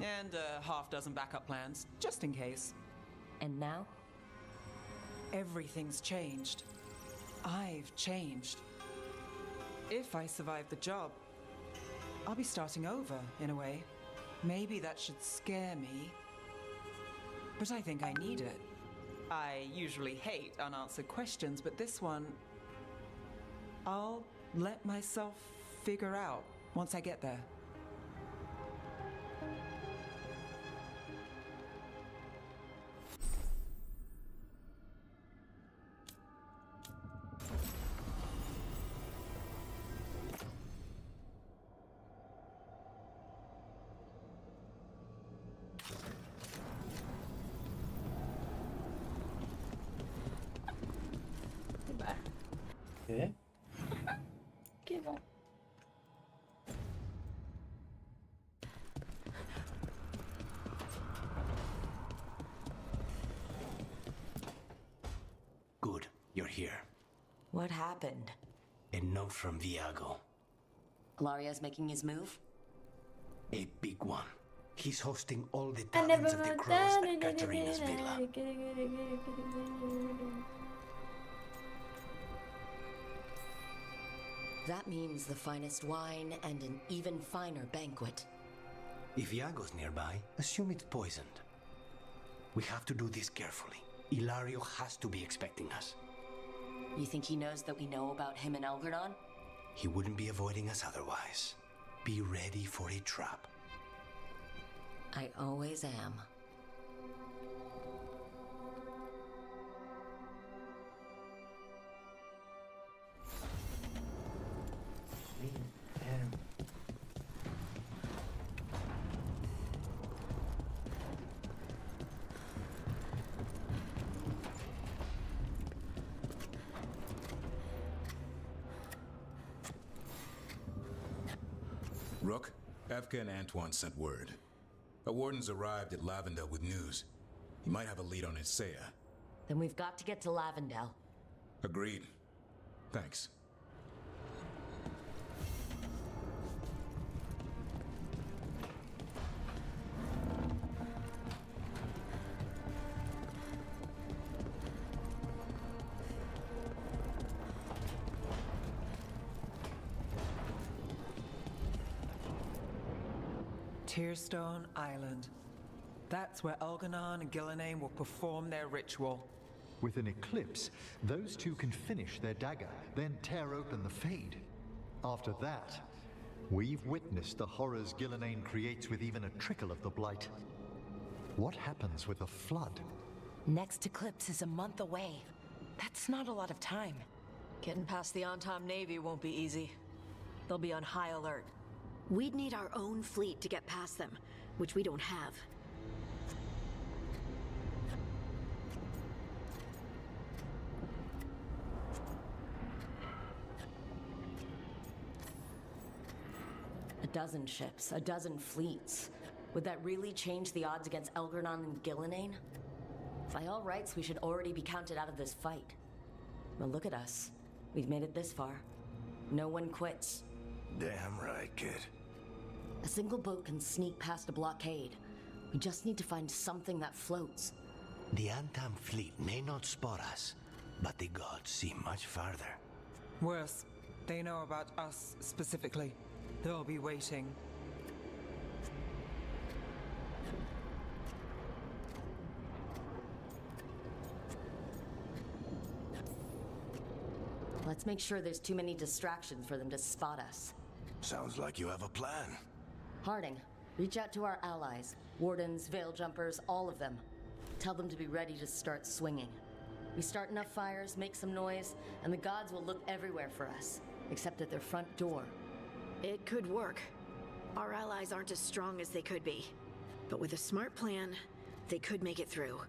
And a half dozen backup plans, just in case. And now? Everything's changed. I've changed. If I survive the job, I'll be starting over, in a way. Maybe that should scare me. But I think I need it. I usually hate unanswered questions, but this one, I'll let myself figure out once I get there. ¿Qué? ¿Qué va? Good, you're here. What happened? A note from Viago. Ilaria's making his move? A big one. He's hosting all the I never talents of the want crows that. at Katarina's villa. That means the finest wine and an even finer banquet. If Iago's nearby, assume it's poisoned. We have to do this carefully. Ilario has to be expecting us. You think he knows that we know about him and Elgardon? He wouldn't be avoiding us otherwise. Be ready for a trap. I always am. Rook, Evka and Antoine sent word. A warden's arrived at Lavendel with news. He might have a lead on Isaiah. Then we've got to get to Lavendel. Agreed. Thanks. Tearstone Island. That's where Elganon and Gillenane will perform their ritual. With an eclipse, those two can finish their dagger, then tear open the Fade. After that, we've witnessed the horrors Gillenane creates with even a trickle of the Blight. What happens with a flood? Next eclipse is a month away. That's not a lot of time. Getting past the Antom Navy won't be easy. They'll be on high alert. We'd need our own fleet to get past them, which we don't have. A dozen ships, a dozen fleets. Would that really change the odds against Elgardon and Gillenane? By all rights, we should already be counted out of this fight. But look at us. We've made it this far. No one quits. Damn right, kid. A single boat can sneak past a blockade. We just need to find something that floats. The Antam fleet may not spot us, but the gods see much farther. Worse, they know about us specifically. They'll be waiting. Let's make sure there's too many distractions for them to spot us. Sounds like you have a plan. Harding, reach out to our allies. Wardens, Veil Jumpers, all of them. Tell them to be ready to start swinging. We start enough fires, make some noise, and the gods will look everywhere for us, except at their front door. It could work. Our allies aren't as strong as they could be. But with a smart plan, they could make it through.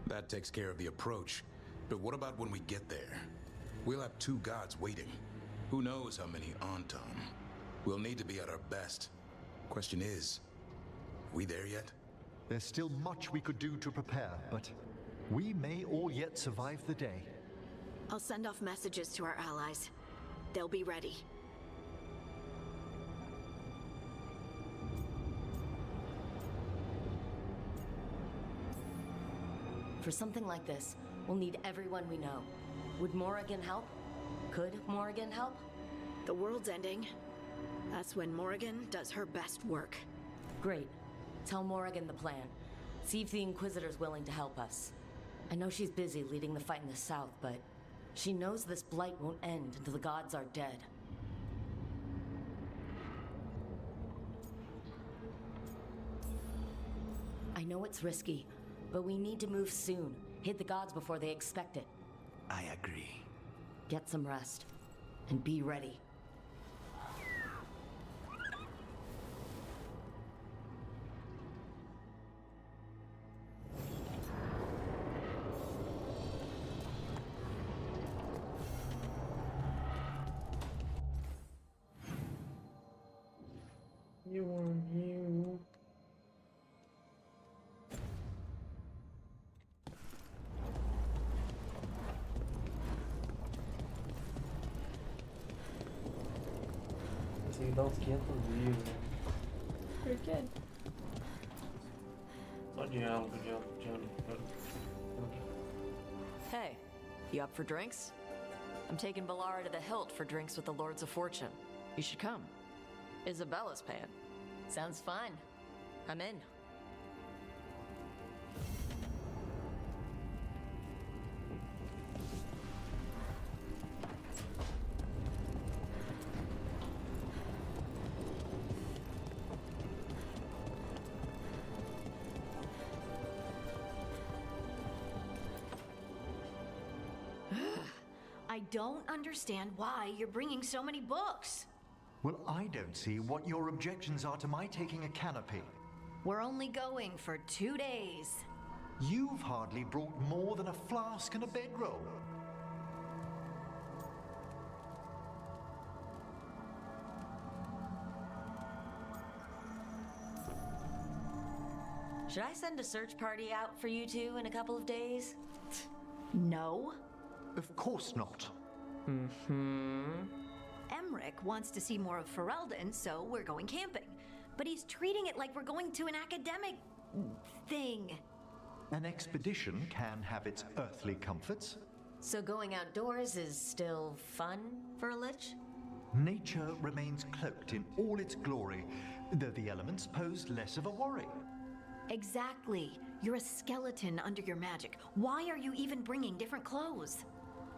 That takes care of the approach. But what about when we get there? We'll have two gods waiting. Who knows how many Antom? We'll need to be at our best. Question is, are we there yet? There's still much we could do to prepare, but we may all yet survive the day. I'll send off messages to our allies. They'll be ready. For something like this, we'll need everyone we know. Would Morrigan help? Could Morrigan help? The world's ending. That's when Morrigan does her best work. Great. Tell Morrigan the plan. See if the Inquisitor's willing to help us. I know she's busy leading the fight in the south, but she knows this blight won't end until the gods are dead. I know it's risky, but we need to move soon. Hit the gods before they expect it. I agree. Get some rest. And be ready. You. Consegui dar uns 500 views, né? Por quê? Só diálogo. Hey, you up for drinks? I'm taking Bellara to the Hilt for drinks with the Lords of Fortune. You should come. Isabella's paying. Sounds fun. I'm in. I don't understand why you're bringing so many books. Well, I don't see what your objections are to my taking a canopy. We're only going for 2 days. You've hardly brought more than a flask and a bedroll. Should I send a search party out for you two in a couple of days? No. Of course not. Emmerich wants to see more of Ferelden, so we're going camping. But he's treating it like we're going to an academic thing. An expedition can have its earthly comforts. So going outdoors is still fun for a lich? Nature remains cloaked in all its glory, though the elements pose less of a worry. Exactly. You're a skeleton under your magic. Why are you even bringing different clothes?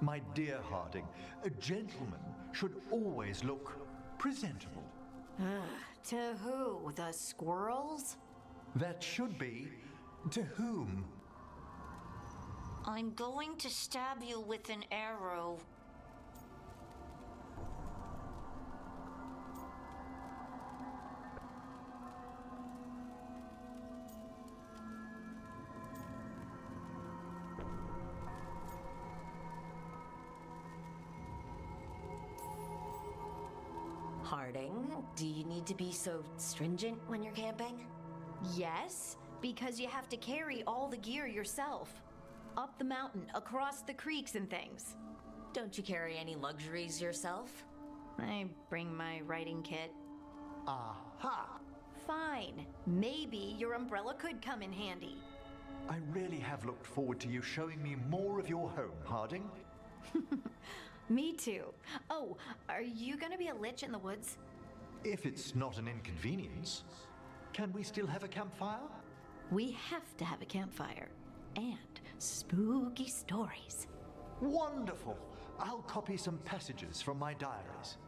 My dear Harding, a gentleman should always look presentable. To who? The squirrels? That should be to whom? I'm going to stab you with an arrow. Harding, do you need to be so stringent when you're camping? Yes, because you have to carry all the gear yourself. Up the mountain, across the creeks and things. Don't you carry any luxuries yourself? I bring my writing kit. Aha! Fine. Maybe your umbrella could come in handy. I really have looked forward to you showing me more of your home, Harding. Me too. Oh, are you gonna be a lich in the woods? If it's not an inconvenience, can we still have a campfire? We have to have a campfire. And spooky stories. Wonderful! I'll copy some passages from my diaries.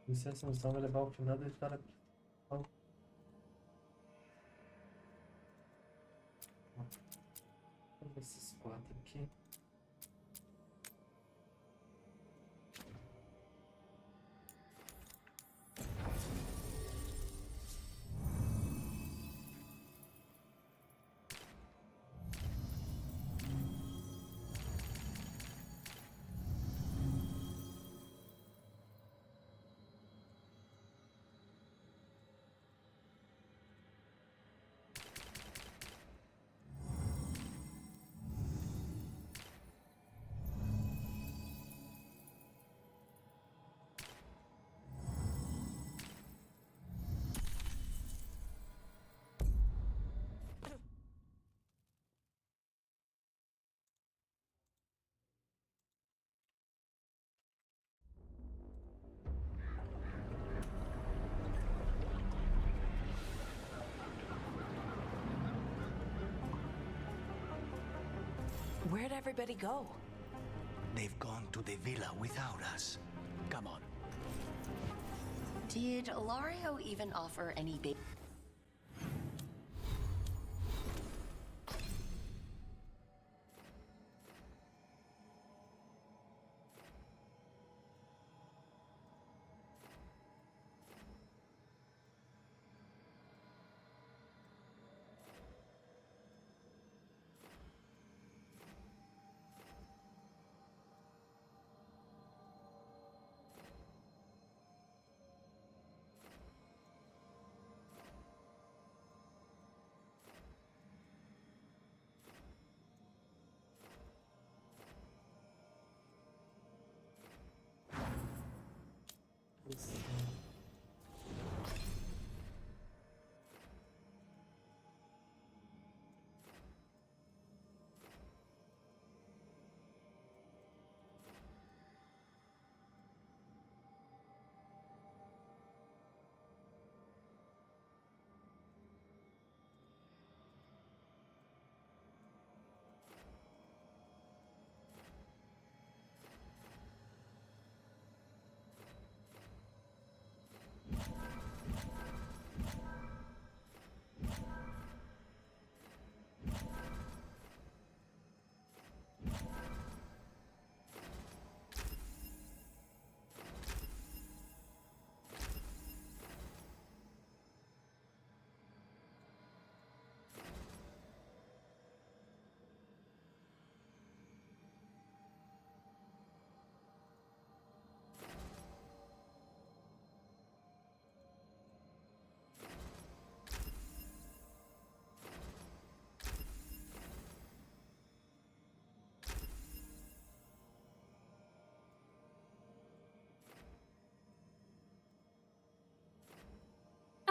Licença não vai levar ao final da história principal. Vamos ver esses 4 aqui. Where'd everybody go? They've gone to the villa without us. Come on. Did Ilario even offer any bait?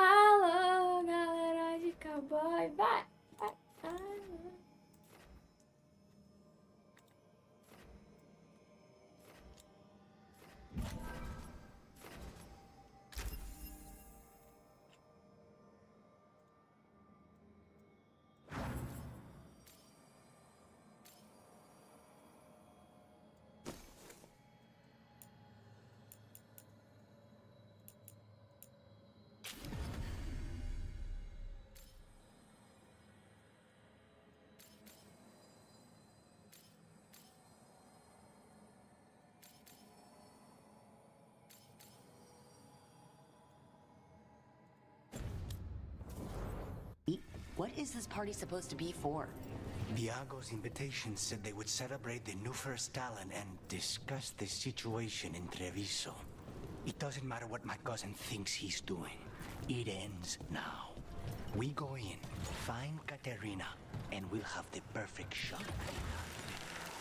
Alô, galera de cowboy, vai, vai, alô. What is this party supposed to be for? Viago's invitation said they would celebrate the new first talent and discuss the situation in Treviso. It doesn't matter what my cousin thinks he's doing. It ends now. We go in, find Katerina, and we'll have the perfect shot.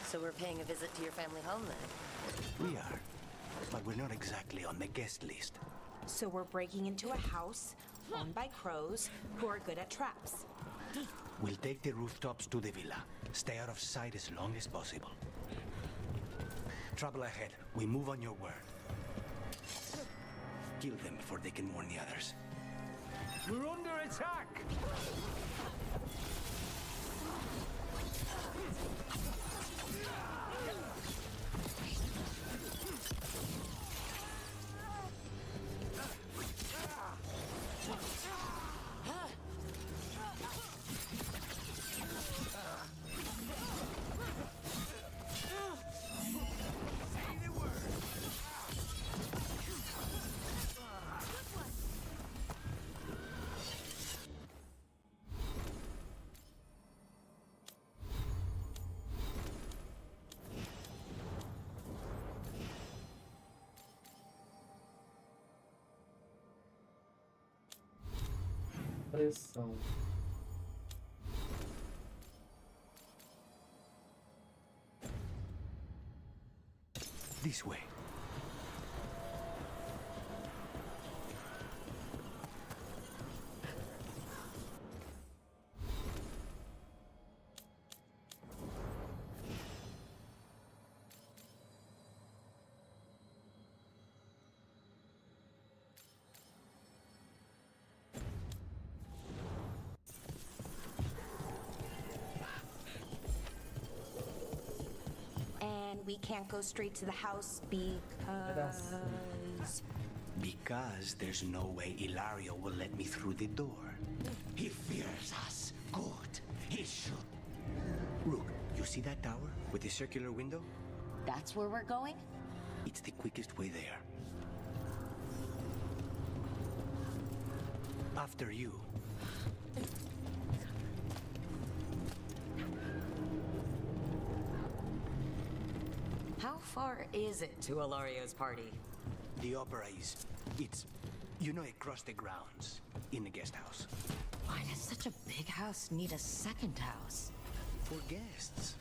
So we're paying a visit to your family home then? We are, but we're not exactly on the guest list. So we're breaking into a house owned by crows who are good at traps. We'll take the rooftops to the villa. Stay out of sight as long as possible. Trouble ahead. We move on your word. Kill them before they can warn the others. We're under attack! Pressão. This way. we can't go straight to the house because... Because there's no way Ilario will let me through the door. He fears us. Good. He should. Rook, you see that tower with the circular window? That's where we're going? It's the quickest way there. After you. How far is it to Ilario's party? The opera is... It's... You know, across the grounds. In the guest house. Why does such a big house need a second house? For guests.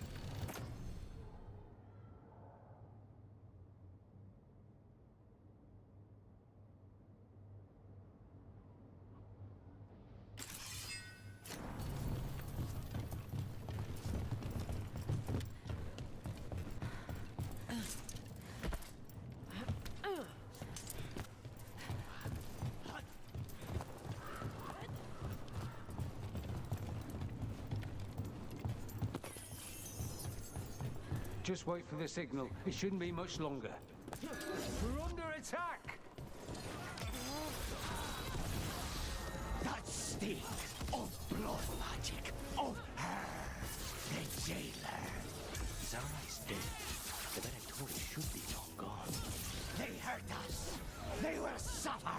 Just wait for the signal. It shouldn't be much longer. We're under attack! That stink of blood magic of her, the jailer. Zara is dead. The Venatori should be long gone. They hurt us. They will suffer.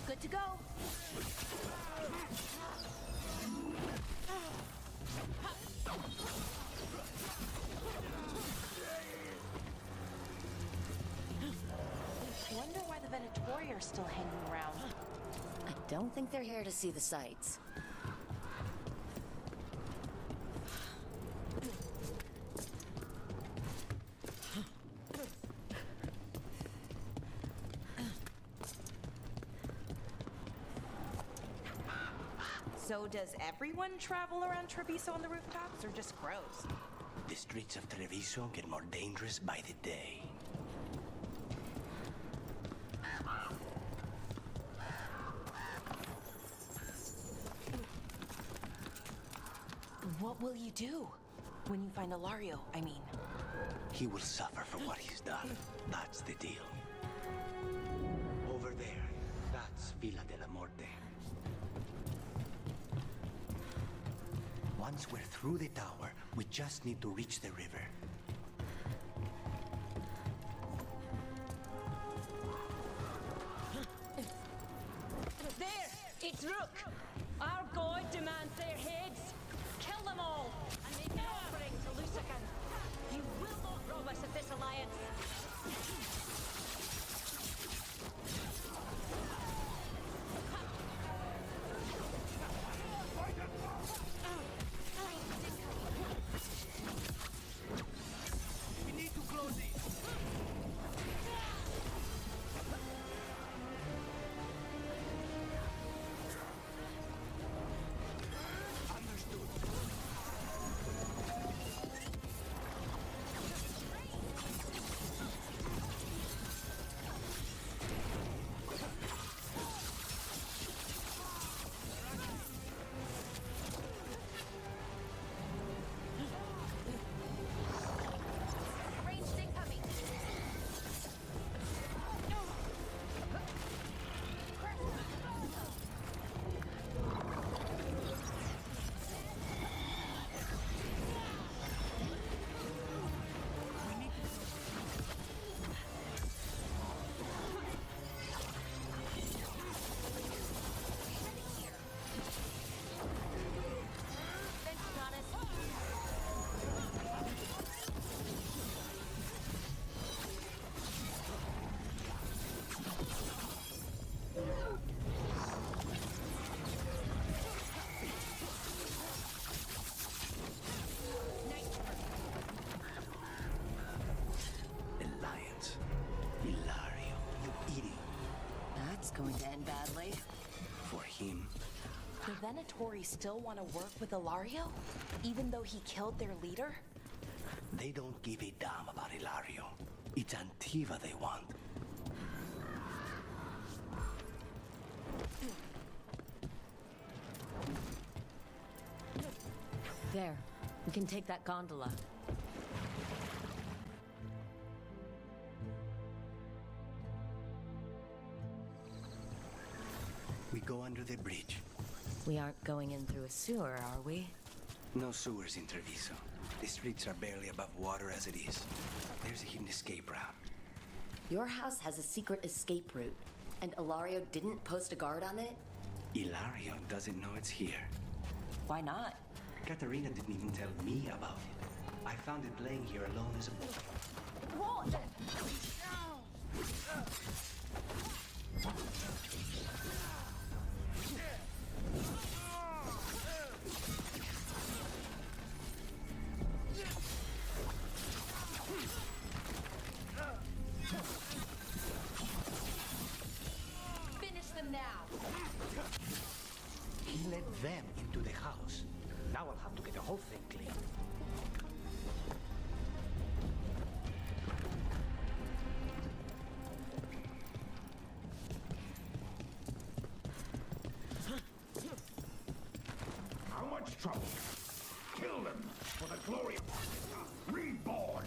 Good to go. Wonder why the Venatori are still hanging around. I don't think they're here to see the sights. So does everyone travel around Treviso on the rooftops, or just crows? The streets of Treviso get more dangerous by the day. What will you do? When you find Ilario, I mean. He will suffer for what he's done. That's the deal. Over there, that's Villa de la Morte. Once we're through the tower, we just need to reach the river. There! It's Rook! Our god demands their heads! Kill them all! And make an offering to Lucican! You will not rob us of this alliance! The Venatori still want to work with Ilario? Even though he killed their leader? They don't give a damn about Ilario. It's Antiva they want. There. We can take that gondola. We go under the bridge. We aren't going in through a sewer, are we? No sewers in Treviso. The streets are barely above water as it is. There's a hidden escape route. Your house has a secret escape route, and Ilario didn't post a guard on it? Ilario doesn't know it's here. Why not? Katerina didn't even tell me about it. I found it laying here alone as a book. What? Finish them now. He led them into the house. Now I'll have to get the whole thing clean. How much trouble? Kill them for the glory of reborn.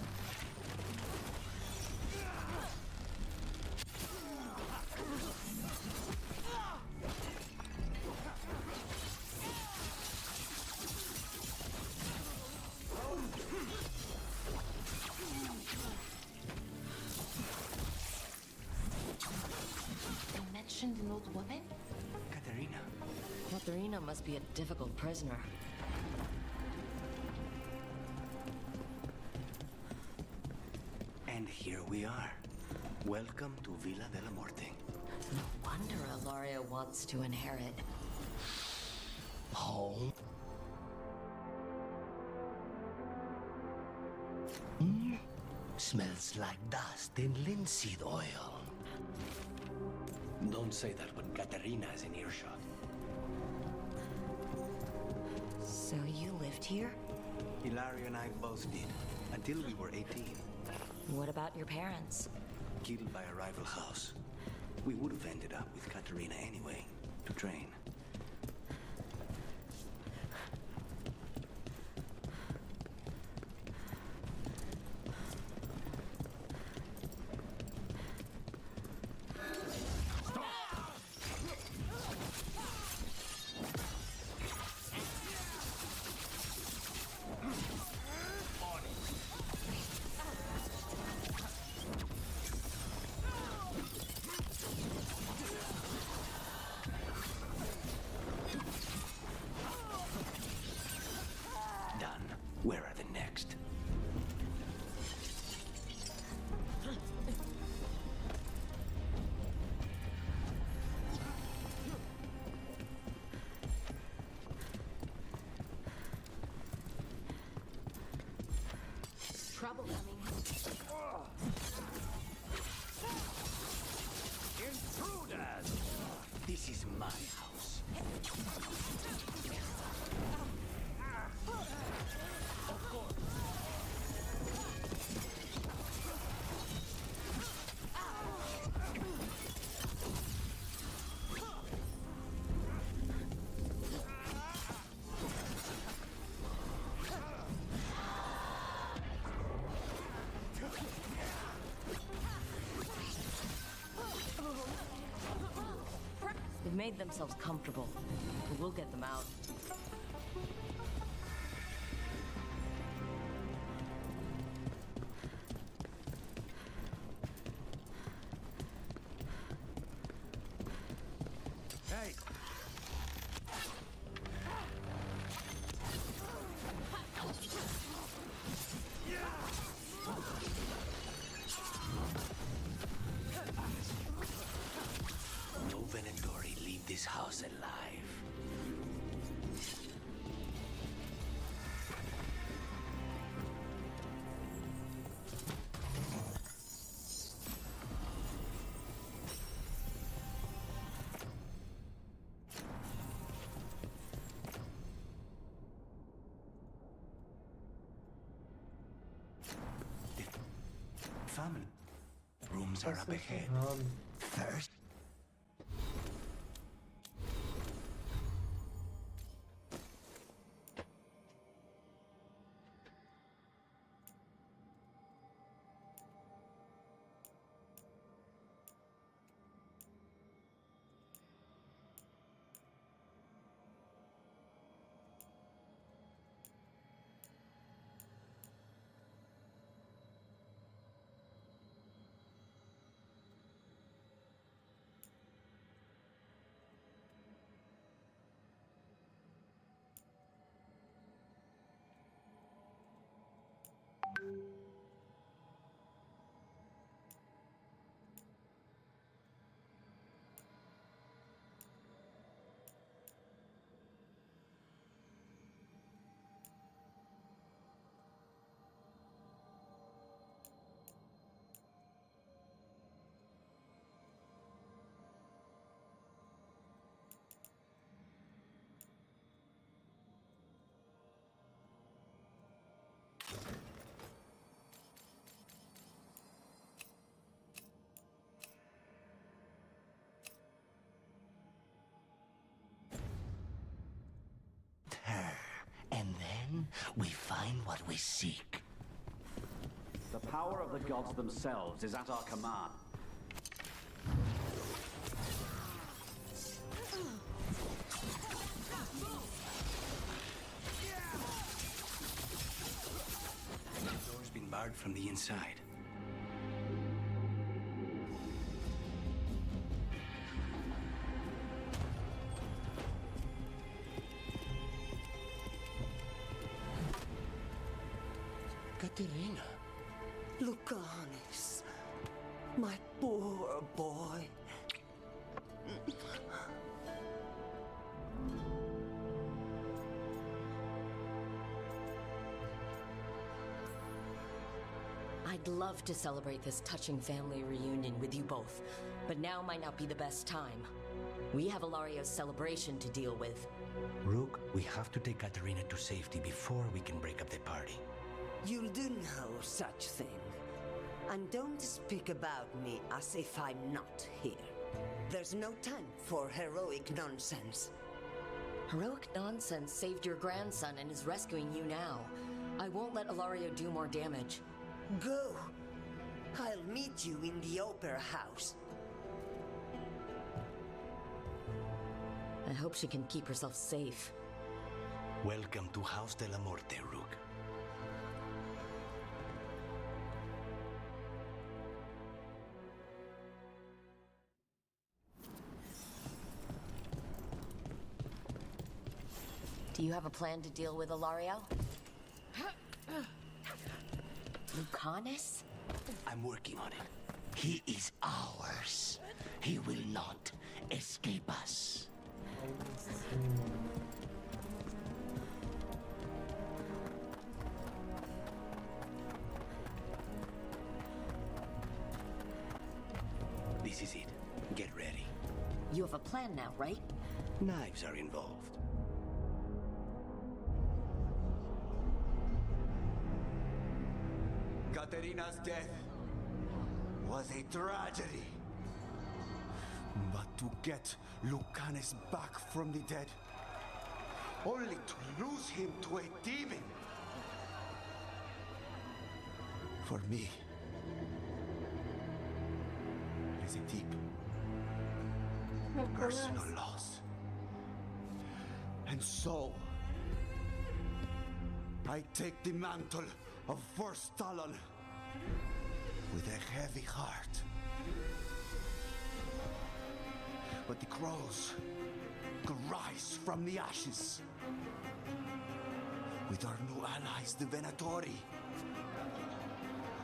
You mentioned an old woman? Katerina. Katerina must be a difficult prisoner. And here we are. Welcome to Villa della Morte. No wonder Ilario wants to inherit. Home? Smells like dust and linseed oil. Don't say that when Katerina is in earshot. So you lived here? Ilario and I both did, until we were 18. What about your parents? Killed by a rival house. We would have ended up with Katerina anyway, to train. Where are the next? Trouble coming. Intruders! This is my house. Of course. They've made themselves comfortable, but we'll get them out. Hey! No Venatori leave this house alive. family. Rooms are up ahead. First. And then we find what we seek. The power of the gods themselves is at our command. The door's been barred from the inside. Katerina. Lucanis. My poor boy. I'd love to celebrate this touching family reunion with you both, but now might not be the best time. We have Ilario's celebration to deal with. Rook, we have to take Katerina to safety before we can break up the party. You'll do no such thing. And don't speak about me as if I'm not here. There's no time for heroic nonsense. Heroic nonsense saved your grandson and is rescuing you now. I won't let Ilario do more damage. Go. I'll meet you in the opera house. I hope she can keep herself safe. Welcome to House de la Morte, Rook. Do you have a plan to deal with Ilario? Lucanis? I'm working on it. He is ours. He will not escape us. This is it. Get ready. You have a plan now, right? Knives are involved. Katerina's death was a tragedy. But to get Lucanis back from the dead, only to lose him to a demon. For me, it is a deep, personal loss. And so, I take the mantle of First Talon with a heavy heart. But the crows could rise from the ashes. With our new allies, the Venatori,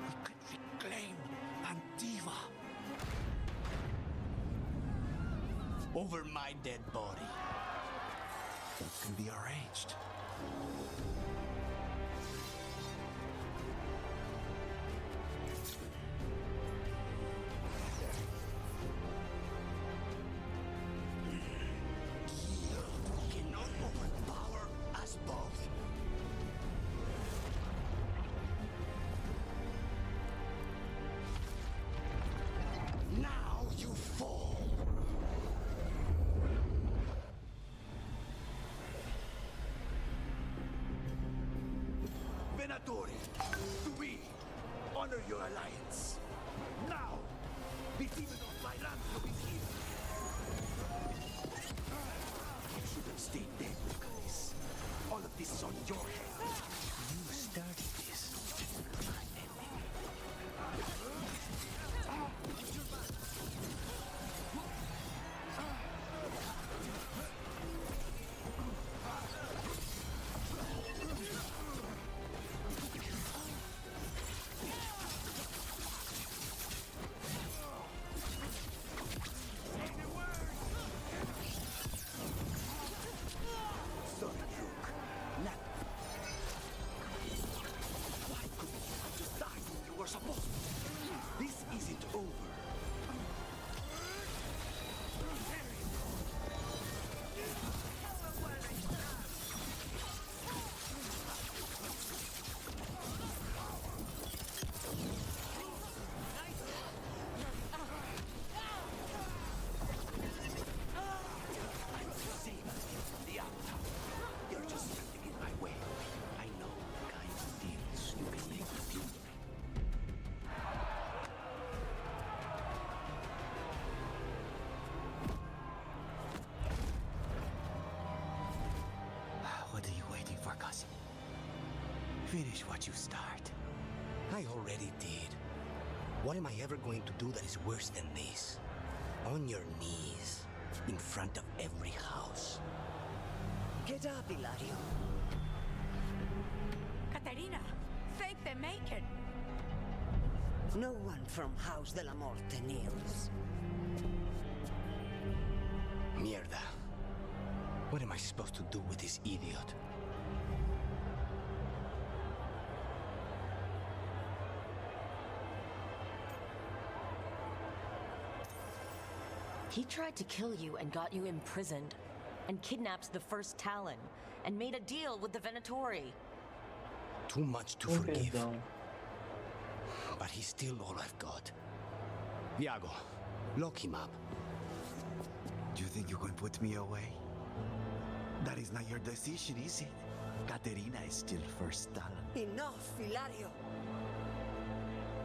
we could reclaim Antiva. Over my dead body. That can be arranged. Cannot overpower us both. Venatori, to we honor your alliance. Now, the demon of my Rancho is here. You should have stayed dead, Nicholas. All of this is on your head. You started this. Sorry, Luke. Not... Why couldn't you have just died when you were supposed to? This isn't over. You're just standing in my way. I know the kind of deals you can make with you. What are you waiting for, cousin? Finish what you start. I already did. What am I ever going to do that is worse than this? On your knees, in front of every house. Get up, Ilario. Katerina, thank the Macon. No one from House de la Morte kneels. Mierda. What am I supposed to do with this idiot? He tried to kill you and got you imprisoned, and kidnapped the first Talon, and made a deal with the Venatori. Too much to forgive. But he's still all I've got. Iago, lock him up. Do you think you can put me away? That is not your decision, is it? Caterina is still first Talon. Enough, Ilario.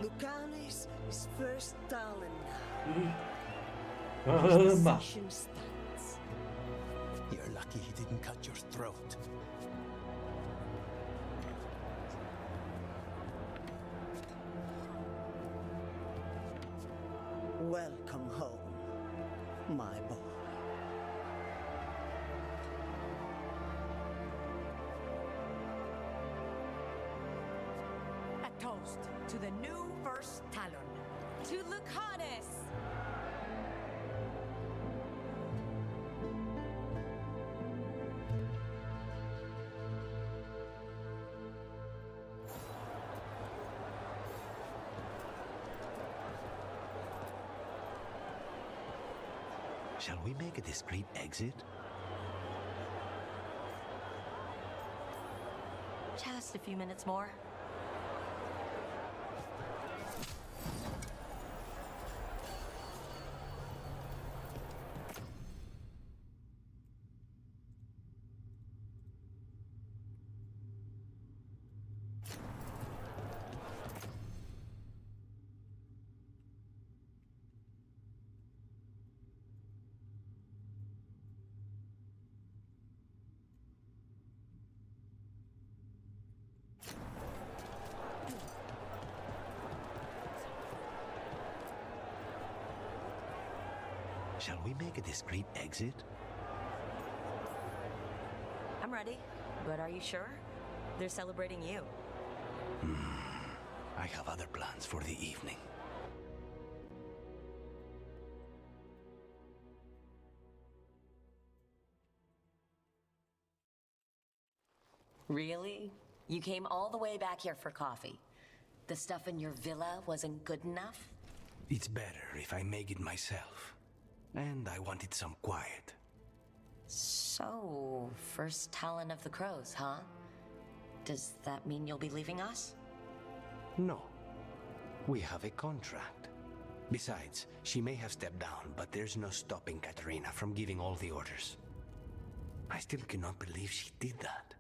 Lucanes is first Talon now. His decision stands. You're lucky he didn't cut your throat. Welcome home, my boy. A toast to the new first Talon. To Lucanus! Shall we make a discreet exit? Just a few minutes more. Shall we make a discreet exit? I'm ready, but are you sure? They're celebrating you. I have other plans for the evening. Really? You came all the way back here for coffee. The stuff in your villa wasn't good enough? It's better if I make it myself. And I wanted some quiet. So, first Talon of the Crows, huh? Does that mean you'll be leaving us? No. We have a contract. Besides, she may have stepped down, but there's no stopping Katerina from giving all the orders. I still cannot believe she did that.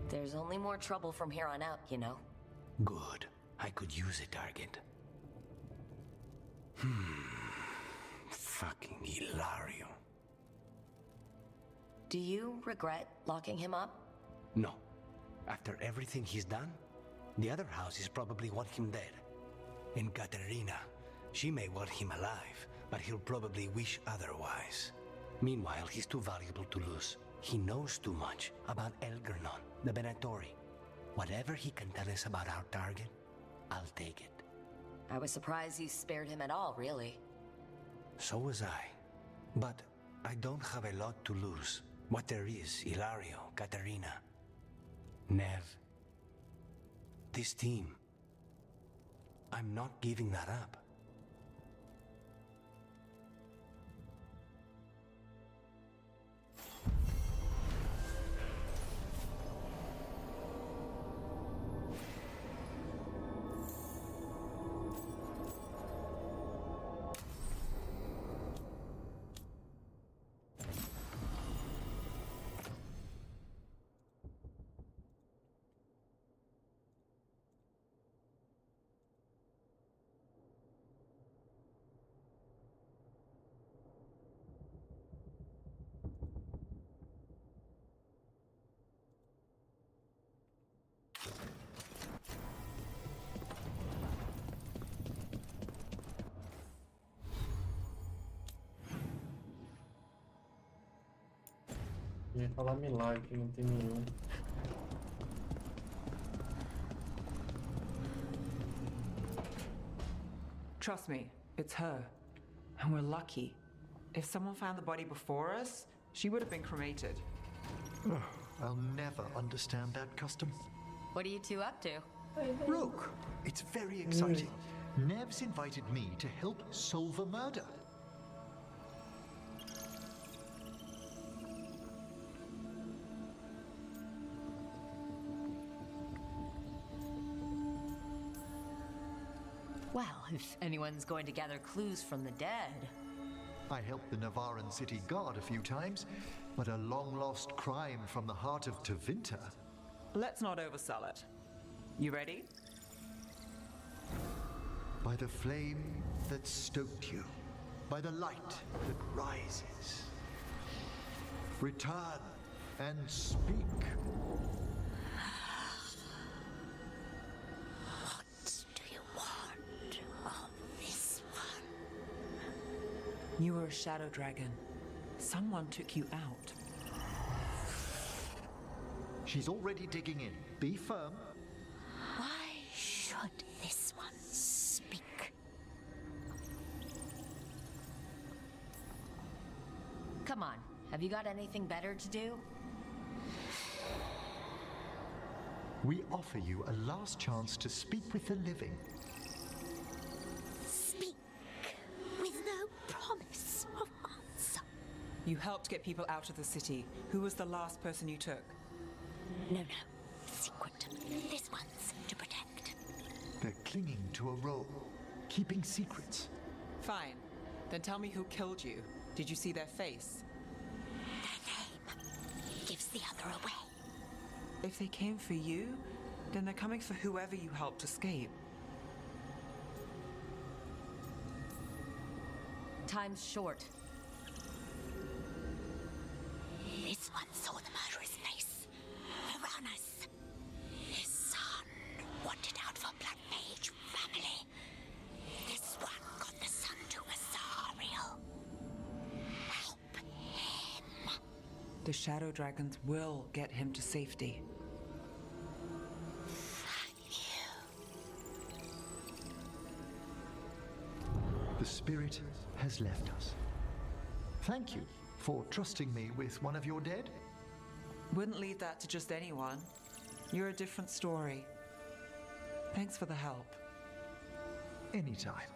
There's only more trouble from here on out, you know. Good. I could use a target. Fucking Hilario. Do you regret locking him up? No. After everything he's done, the other houses probably want him dead. And Katerina, she may want him alive, but he'll probably wish otherwise. Meanwhile, he's too valuable to lose. He knows too much about Elgernon, the Benatori. Whatever he can tell us about our target, I'll take it. I was surprised you spared him at all, really. So was I. But I don't have a lot to lose. What there is, Hilario, Katerina, Nev. This team. I'm not giving that up. Eu ia falar milagre, não tem nenhum. Trust me, it's her. And we're lucky. If someone found the body before us, she would have been cremated. I'll never understand that custom. What are you two up to? Look, it's very exciting. Nev's invited me to help solve a murder. Well, if anyone's going to gather clues from the dead. I helped the Navaran city guard a few times, but a long-lost crime from the heart of Tevinter. Let's not oversell it. You ready? By the flame that stoked you, by the light that rises. Return and speak. You were a shadow dragon. Someone took you out. She's already digging in. Be firm. Why should this one speak? Come on, have you got anything better to do? We offer you a last chance to speak with the living. Speak with no promise of answer. You helped get people out of the city. Who was the last person you took? No. Secret. This one's to protect. They're clinging to a role, keeping secrets. Fine. Then tell me who killed you. Did you see their face? Their name gives the other away. If they came for you, then they're coming for whoever you helped escape. Time's short. This one saw the murderer's face. Piranhas. His son wanted out for Blood Mage family. This one got the son to Asariel. Help him. The shadow dragons will get him to safety. The spirit has left us. Thank you for trusting me with one of your dead. Wouldn't leave that to just anyone. You're a different story. Thanks for the help. Anytime.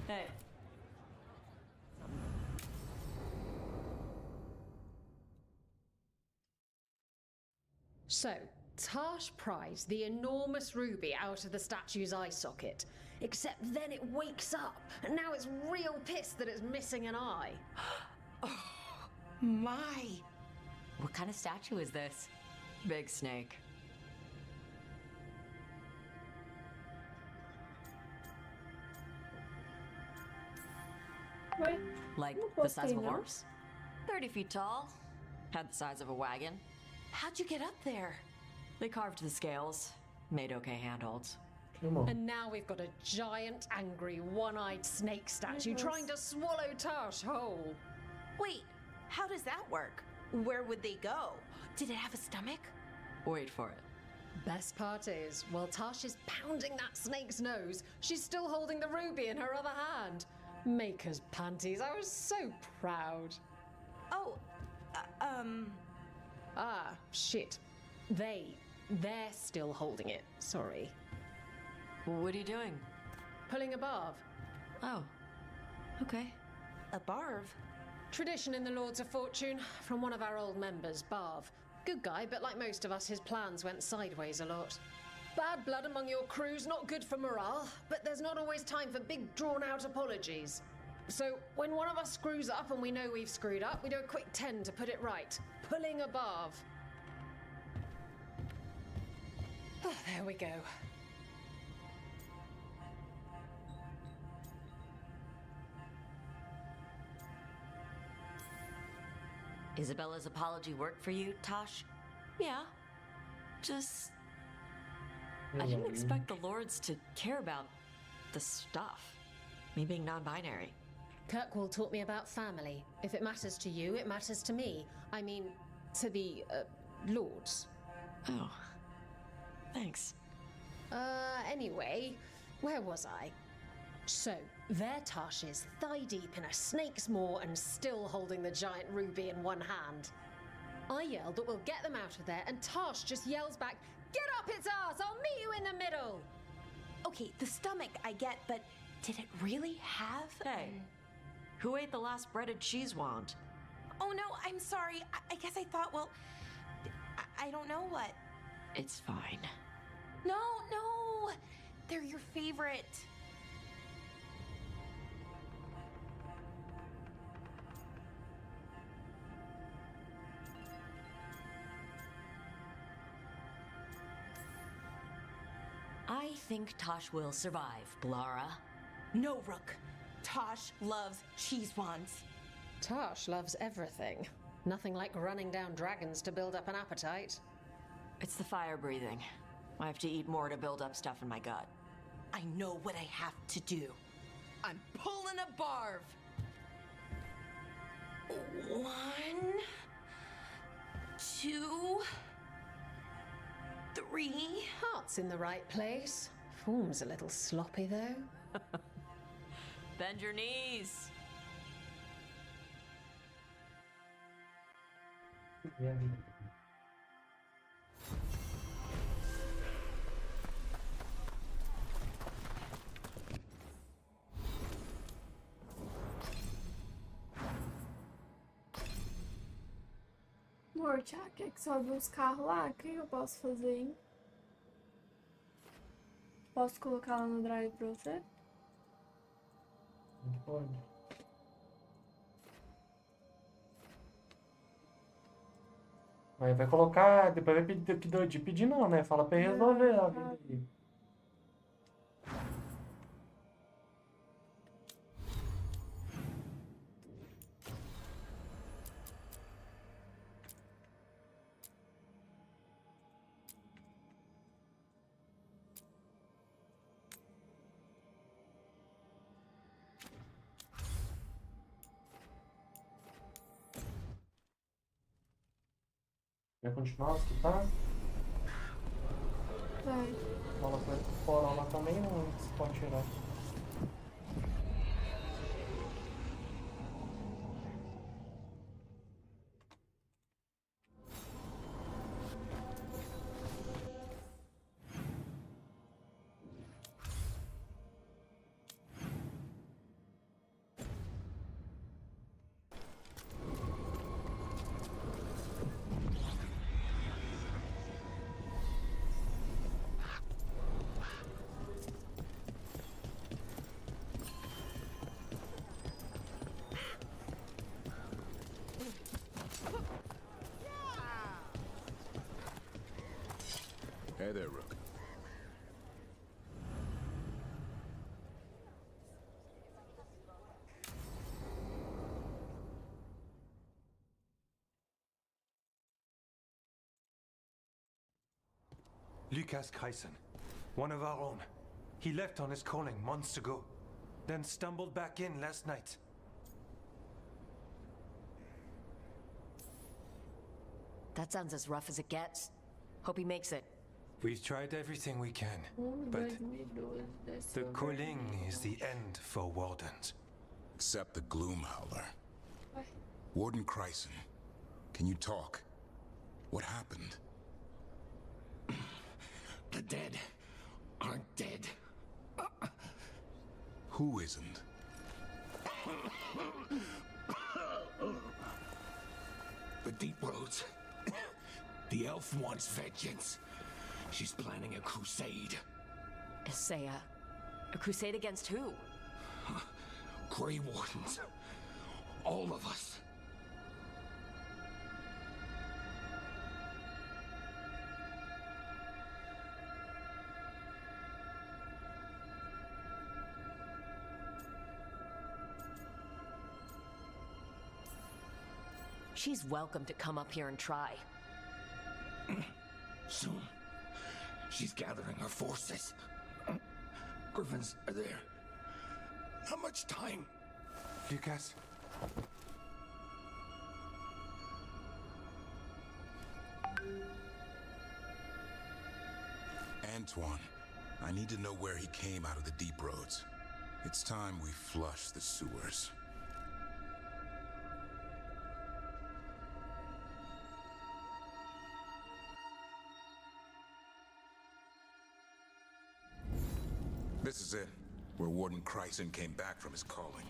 Hey. So, Tash pries the enormous ruby out of the statue's eye socket. Except then it wakes up, and now it's real pissed that it's missing an eye. Oh, my. What kind of statue is this? Big snake. Wait. Like the size of a horse? 30 feet tall. Had the size of a wagon. How'd you get up there? They carved the scales. Made okay handholds. And now we've got a giant, angry, one-eyed snake statue trying to swallow Tash whole. Wait, how does that work? Where would they go? Did it have a stomach? Wait for it. Best part is, while Tash is pounding that snake's nose, she's still holding the ruby in her other hand. Maker's panties, I was so proud. Oh, Ah, shit. They're still holding it, sorry. What are you doing? Pulling a barv. Oh, okay. A barv? Tradition in the Lords of Fortune, from one of our old members, Barv. Good guy, but like most of us, his plans went sideways a lot. Bad blood among your crew's not good for morale, but there's not always time for big, drawn-out apologies. So, when one of us screws up and we know we've screwed up, we do a quick 10 to put it right. Pulling a barv. Oh, there we go. Isabella's apology worked for you, Tosh? Yeah. Just... I didn't expect the Lords to care about the stuff. Me being non-binary. Kirkwall taught me about family. If it matters to you, it matters to me. I mean, to the, Lords. Oh. Thanks. Anyway, where was I? So, there Tash is, thigh-deep in a snake's maw and still holding the giant ruby in one hand. I yelled that we'll get them out of there, and Tash just yells back, "Get up its ass! I'll meet you in the middle!" Okay, the stomach I get, but did it really have... Hey, who ate the last breaded cheese wand? Oh no, I'm sorry. I guess I thought, well... I don't know what. It's fine. No! They're your favorite. I think Tosh will survive, Blara. No, Rook. Tosh loves cheese wands. Tash loves everything. Nothing like running down dragons to build up an appetite. It's the fire breathing. I have to eat more to build up stuff in my gut. I know what I have to do. I'm pulling a barv. 1, 2, 3. Heart's in the right place. Form's a little sloppy, though. Bend your knees. Yeah. Amor, Thiago, quer que sobe uns carros lá? O que eu posso fazer, hein? Posso colocar lá no drive pra você? Pode. Aí vai colocar, depois vai pedir não, né? Fala pra ele resolver a vida aí. Vai continuar se tu tá? Vai. Fala pra ele fora lá também, não se pode tirar. Hey there, Rook. Lucas Kreisen, one of our own. He left on his calling months ago, then stumbled back in last night. That sounds as rough as it gets. Hope he makes it. We've tried everything we can, but the calling is the end for Wardens. Except the Gloomhowler. Warden Kreisen, can you talk? What happened? The dead aren't dead. Who isn't? The Deep Roads. The elf wants vengeance. She's planning a crusade. Isaiah. A crusade against who? Grey Wardens. All of us. She's welcome to come up here and try. Soon. She's gathering her forces. Griffins are there. How much time? Lucas? Antoine, I need to know where he came out of the Deep Roads. It's time we flush the sewers. This is it, where Warden Kreisen came back from his calling.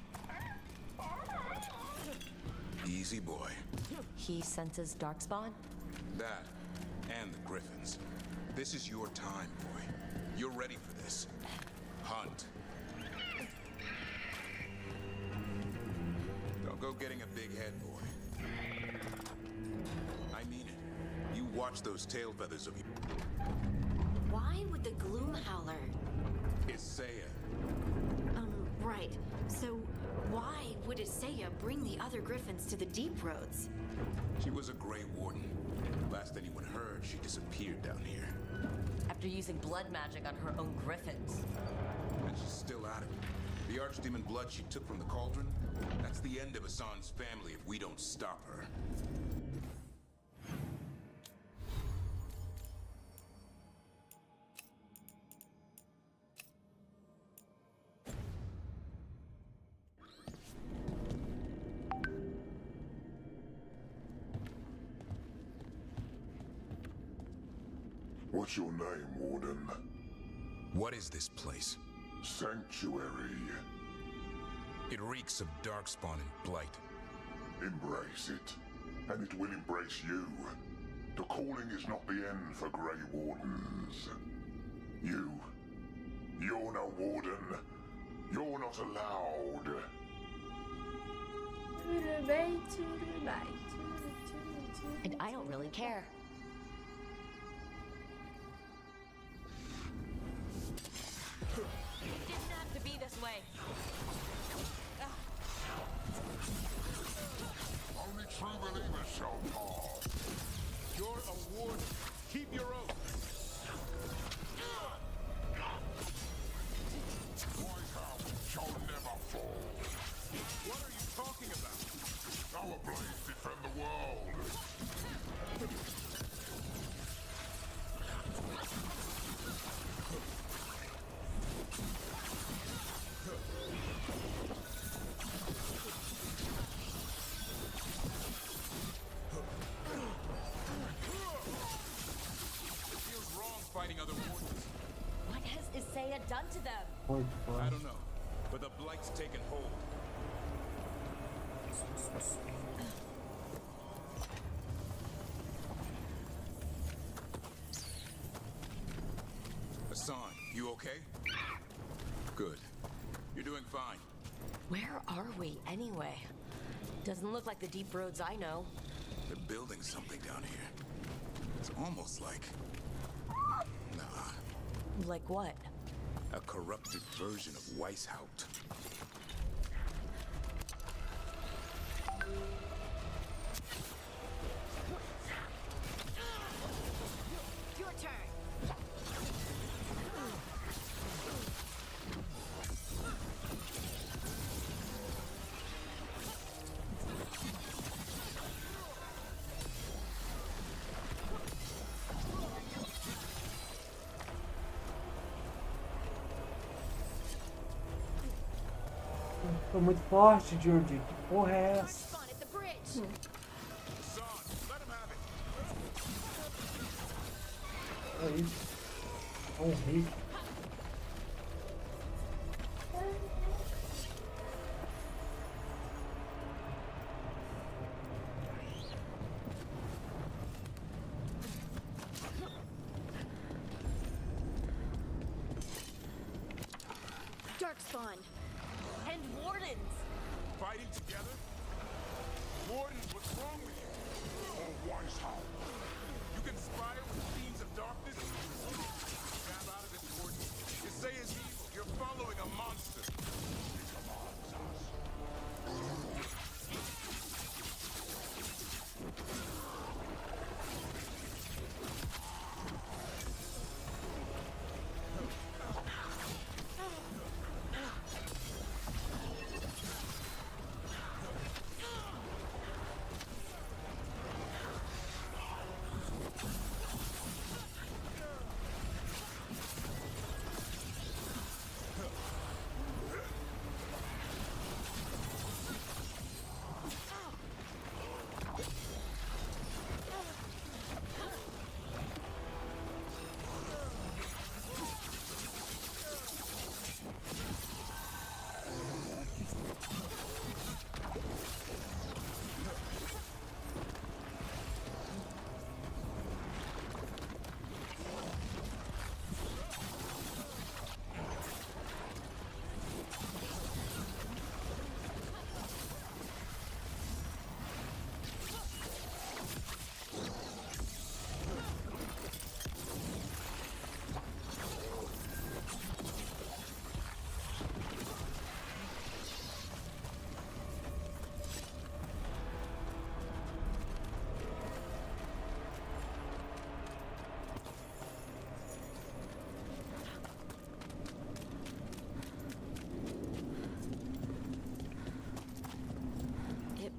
Easy, boy. He senses Darkspawn? That, and the Griffins. This is your time, boy. You're ready for this. Hunt. Don't go getting a big head, boy. I mean it. You watch those tail feathers of you. Why would the Gloomhowler? Isaiah. Right. So why would Isaiah bring the other Griffins to the Deep Roads? She was a Grey Warden. Last anyone heard, she disappeared down here. After using blood magic on her own Griffins. And she's still at it. The Archdemon blood she took from the cauldron, that's the end of Hassan's family if we don't stop her. What's your name, Warden? What is this place? Sanctuary. It reeks of Darkspawn and Blight. Embrace it, and it will embrace you. The calling is not the end for Grey Wardens. You're no Warden. You're not allowed. And I don't really care. It didn't have to be this way. Only true believers shall pass. You're a warden. Keep your oath. White House shall never fall. What are you talking about? Our blades defend the world. Fighting other wardens. What has Isaiah done to them? I don't know, but the Blight's taken hold. Hassan, you okay? Good. You're doing fine. Where are we, anyway? Doesn't look like the Deep Roads I know. They're building something down here. It's almost like Like what? A corrupted version of Weishaupt. Your turn. Tô muito forte, Jordi. Que porra é essa? Spawn at the bridge. É isso. É um hit. Darkspawn. And wardens! Fighting together? Wardens, what's wrong with you? Oh, Weishaupt. You conspire with fiends of darkness? Grab out of this, Warden. You say it's evil. You're following a monster. He commands us.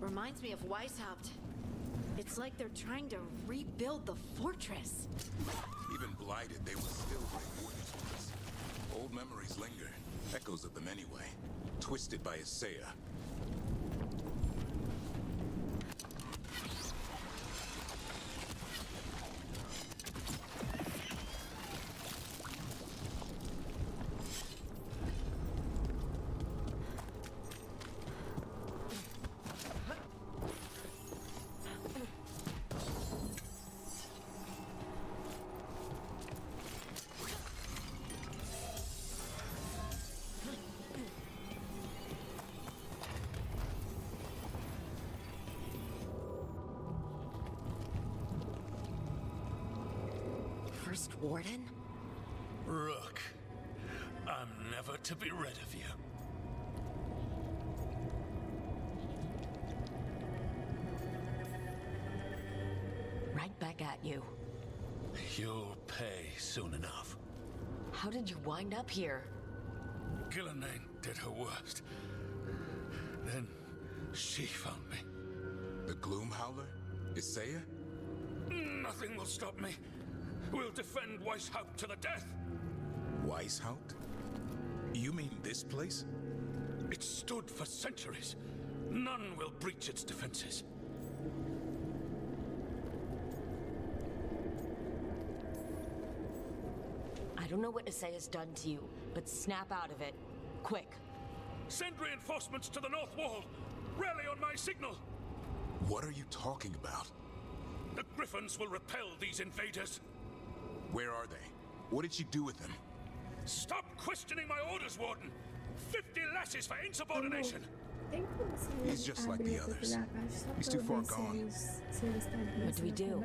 Reminds me of Weishaupt. It's like they're trying to rebuild the fortress. Even blighted, they were still great wardens for us. Old memories linger. Echoes of them anyway. Twisted by Isaiah. First Warden? Rook, I'm never to be rid of you. Right back at you. You'll pay soon enough. How did you wind up here? Gillenane did her worst. Then she found me. The Gloom Howler? Isaiah? Nothing will stop me. We'll defend Weishaupt to the death. Weishaupt? You mean this place? It stood for centuries. None will breach its defenses. I don't know what Isaiah's done to you, but snap out of it. Quick. Send reinforcements to the north wall. Rally on my signal. What are you talking about? The Griffins will repel these invaders. Where are they? What did she do with them? Stop questioning my orders, Warden! 50 lashes for insubordination! Tem como se He's just like abrir the a porta others. da caixa só He's pra too far ver se gone. eles estão What do we do?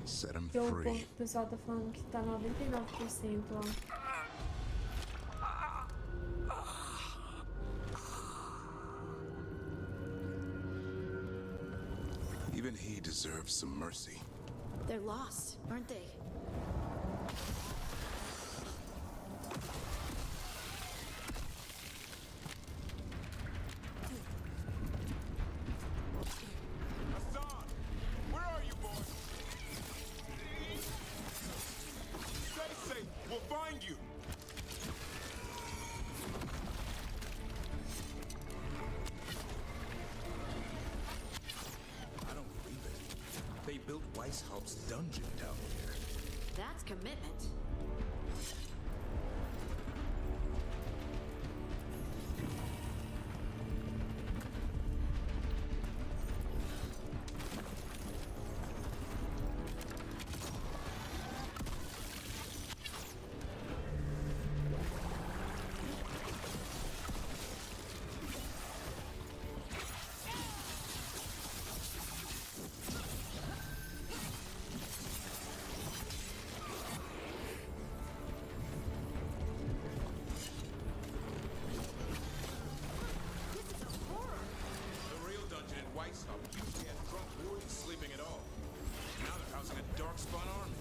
Set him Porque o free. pessoal tá falando que tá 99% lá. Even he deserves some mercy. They're lost, aren't they? Hassan! Where are you, boy? Stay safe. We'll find you. I don't believe it. They built Weishaupt's dungeon down here. That's commitment. The real dungeon in Weishaupt usually had drunk wardens sleeping at all. Now they're housing a dark-spun army.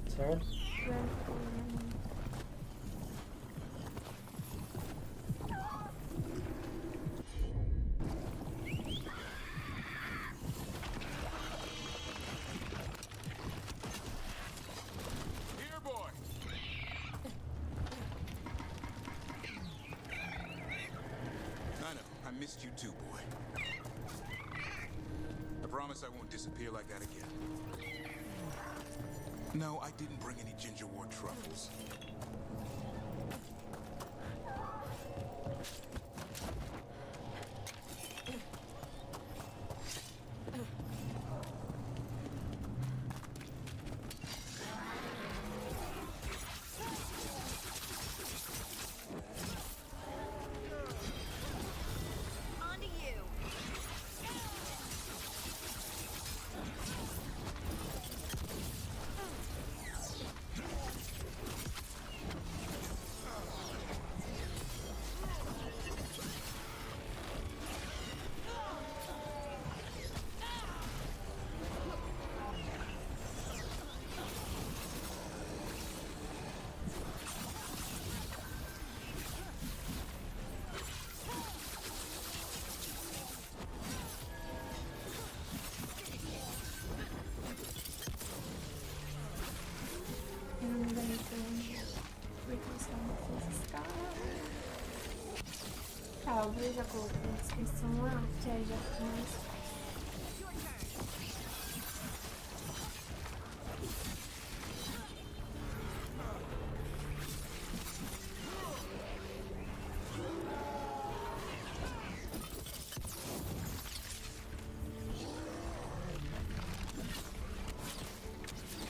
Certo? Here, boy. I know. I missed you too, boy. I promise I won't disappear like that again. No, I didn't bring any ginger wort truffles. On to you. Talvez já coloquei na descrição lá, que aí já fica mais fácil.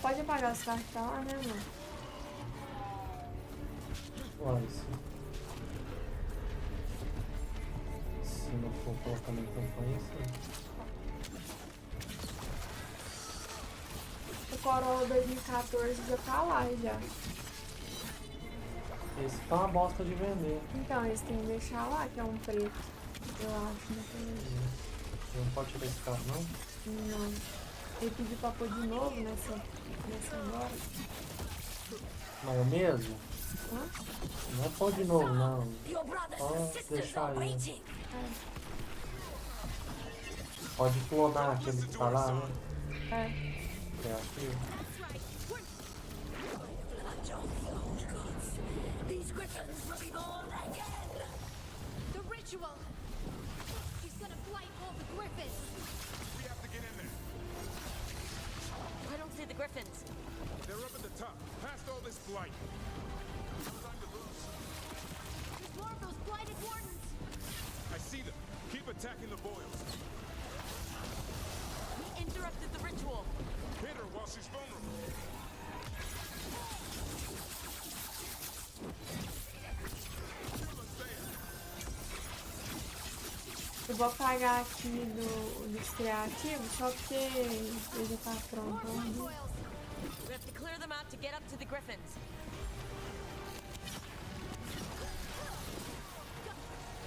Pode apagar os cartões lá, né, amor? Uai, se não for colocando em campanha, sim. O Corolla 2014 já tá lá já. Esse tá uma bosta de vender. Então, eles têm que deixar lá, que é um preto. Eu acho, não tem. Você não pode tirar esse carro, não? Não. Ele pediu pra pôr de novo nessa agora. Mas é o mesmo? Hã? Não é pôr de novo, não. Pode deixar aí. Pode clonar aquele que tá lá, né? É aqui. These griffins will be born again! The ritual! He's gonna blight all the griffins! We have to get in there. I don't see the griffins. They're up at the top, past all this blight. No time to lose. There's more of those blighted wardens! I see them. Keep attacking the boils. We interrupted the ritual. Hit her while she's vulnerable. Eu vou apagar aqui dos criativos, só porque ele já tá pronto. We have to clear them out to get up to the griffins.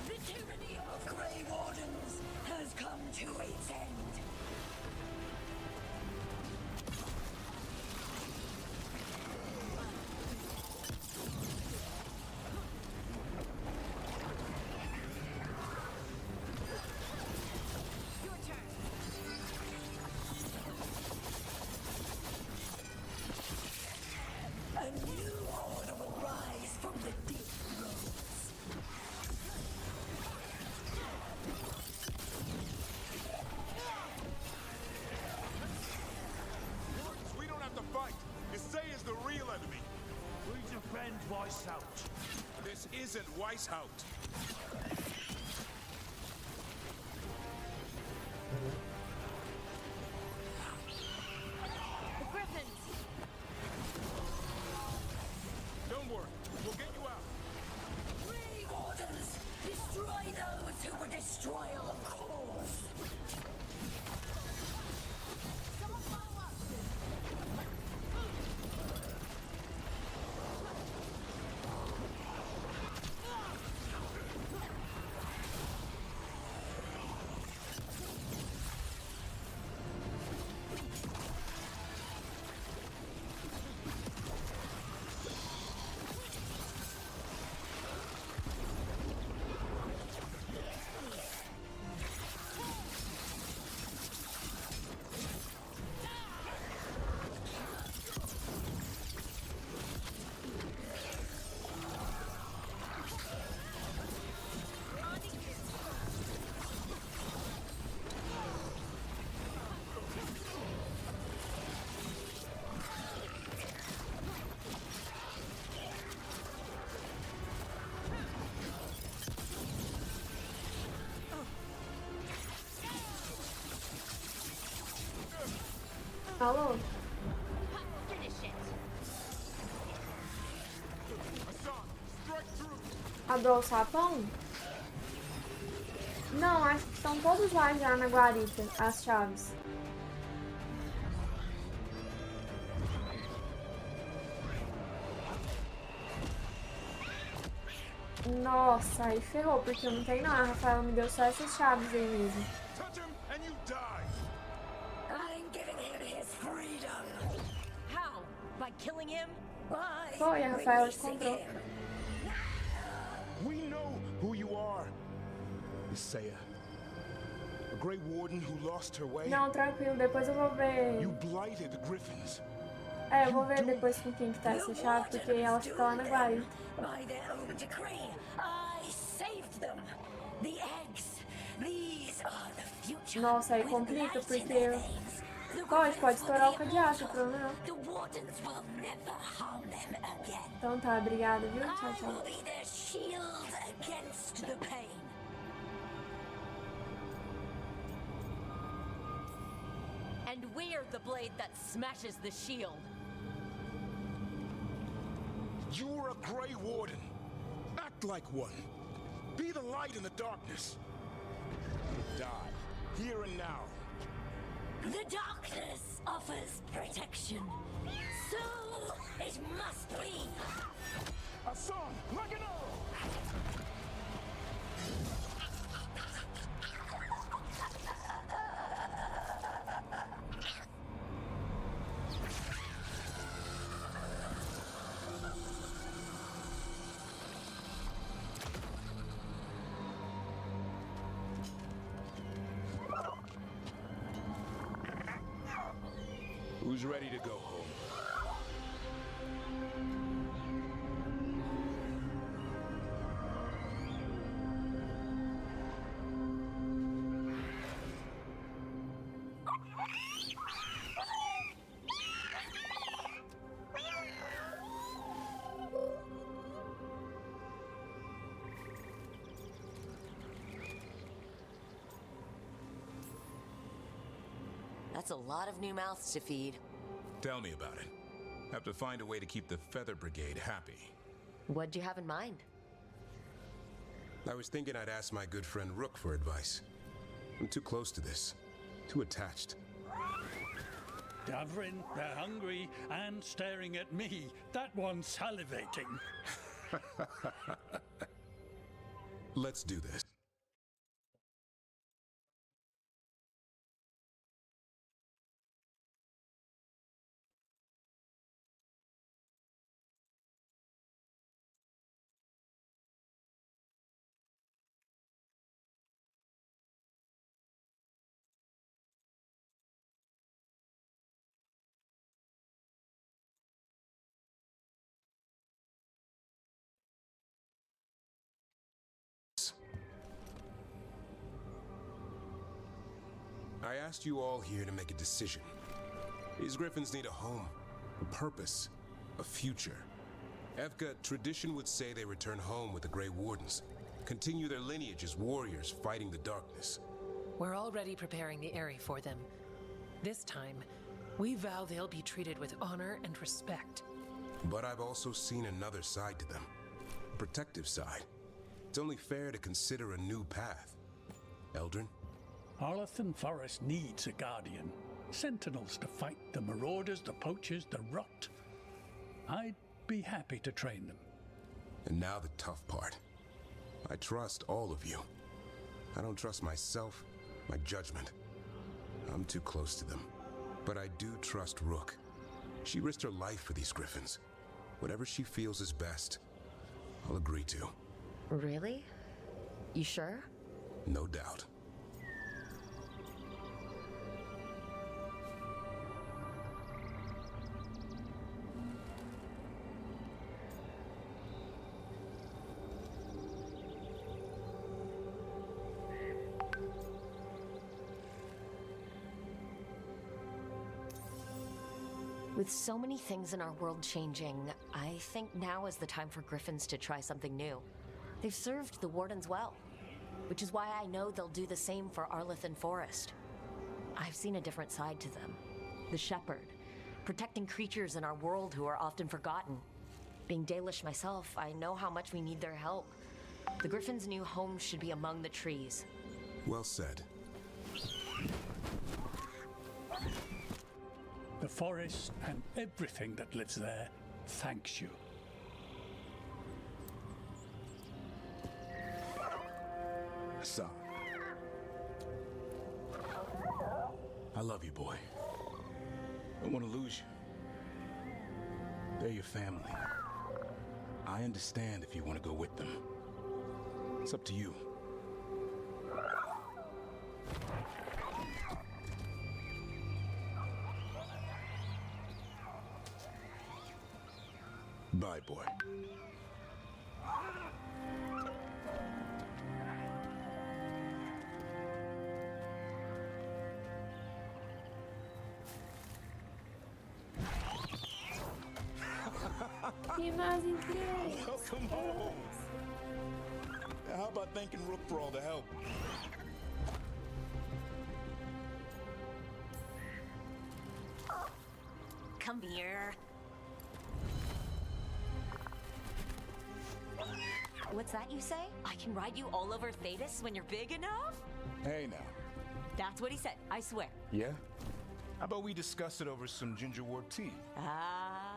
The tyranny of Grey Wardens has come to its end! A new order will rise from the deep roads. Wardens, we don't have to fight. Isaya's the real enemy. We defend Weishaupt. This isn't Weishaupt. The griffins! Don't worry, we'll get you out. Grey Wardens! Destroy those who would destroy our cause! Someone follow up! Alô? A do sapão? Não, acho que estão todos lá já na guarita, as chaves. Nossa, aí ferrou, porque eu não tenho não. A Rafaela me deu só essas chaves aí mesmo. Touch him and you die. I'm giving him his freedom! How? By killing him? By Foi, a Rafaela releasing comprou. him! We know who you are. Isaiah. A Grey Warden who lost her way. Não, tranquilo, depois eu vou ver. You blighted the Griffins. É, eu vou ver depois com quem que tá essa chave, porque ela fica lá na guarita. By their own decree, I saved them. The eggs. These are the future. Nossa, aí complica, porque pode estourar o cadeado, problema. The Wardens will never harm them again. Então tá, obrigada, viu? Tchau, I tchau. will be their shield against the pain. And we're the blade that smashes the shield. You're a Grey Warden. Act like one. Be the light in the darkness. Die, here and now. The darkness offers protection. So it must be. A song like an arrow. Who's ready to go home? That's a lot of new mouths to feed. Tell me about it. Have to find a way to keep the Feather Brigade happy. What'd you have in mind? I was thinking I'd ask my good friend Rook for advice. I'm too close to this. Too attached. Davrin, they're hungry and staring at me. That one's salivating. Let's do this. I asked you all here to make a decision. These griffins need a home, a purpose, a future. Evka, tradition would say they return home with the Grey Wardens, continue their lineage as warriors fighting the darkness. We're already preparing the area for them. This time, we vow they'll be treated with honor and respect. But I've also seen another side to them, a protective side. It's only fair to consider a new path. Eldrin? Arlathan Forest needs a guardian. Sentinels to fight the marauders, the poachers, the rot. I'd be happy to train them. And now the tough part. I trust all of you. I don't trust myself, my judgment. I'm too close to them. But I do trust Rook. She risked her life for these griffins. Whatever she feels is best, I'll agree to. Really? You sure? No doubt. With so many things in our world changing, I think now is the time for griffins to try something new. They've served the Wardens well, which is why I know they'll do the same for Arlathan Forest. I've seen a different side to them. The shepherd, protecting creatures in our world who are often forgotten. Being Dalish myself, I know how much we need their help. The griffins' new home should be among the trees. Well said. The forest and everything that lives there thanks you. Son. I love you, boy. I don't want to lose you. They're your family. I understand if you want to go with them. It's up to you. Bye, boy. Welcome home. How about thanking Rook for all the help? Come here. What's that you say? I can ride you all over Thetis when you're big enough? Hey now. That's what he said, I swear. Yeah? How about we discuss it over some ginger wort tea? Ah.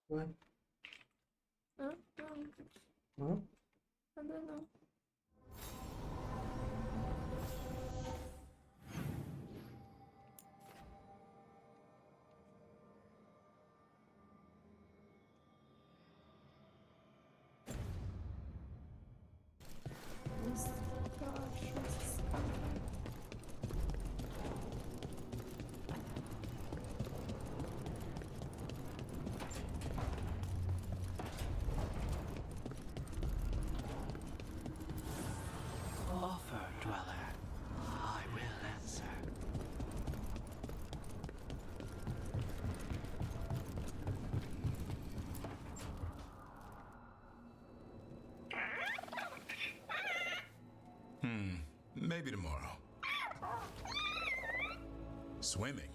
What? Hã? Não. Hã? Nada não. Nossa, eu acho esses caras. Offer, dweller. I will answer. Maybe tomorrow. Swimming?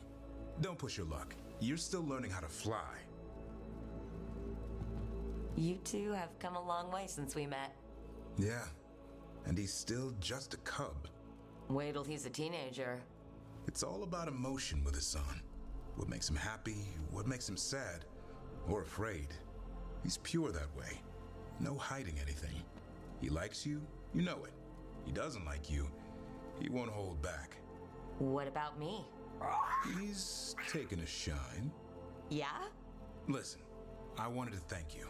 Don't push your luck. You're still learning how to fly. You two have come a long way since we met. Yeah, and he's still just a cub. Wait till he's a teenager. It's all about emotion with his son. What makes him happy, what makes him sad, or afraid. He's pure that way. No hiding anything. He likes you, you know it. He doesn't like you, he won't hold back. What about me? He's taken a shine. Yeah? Listen, I wanted to thank you.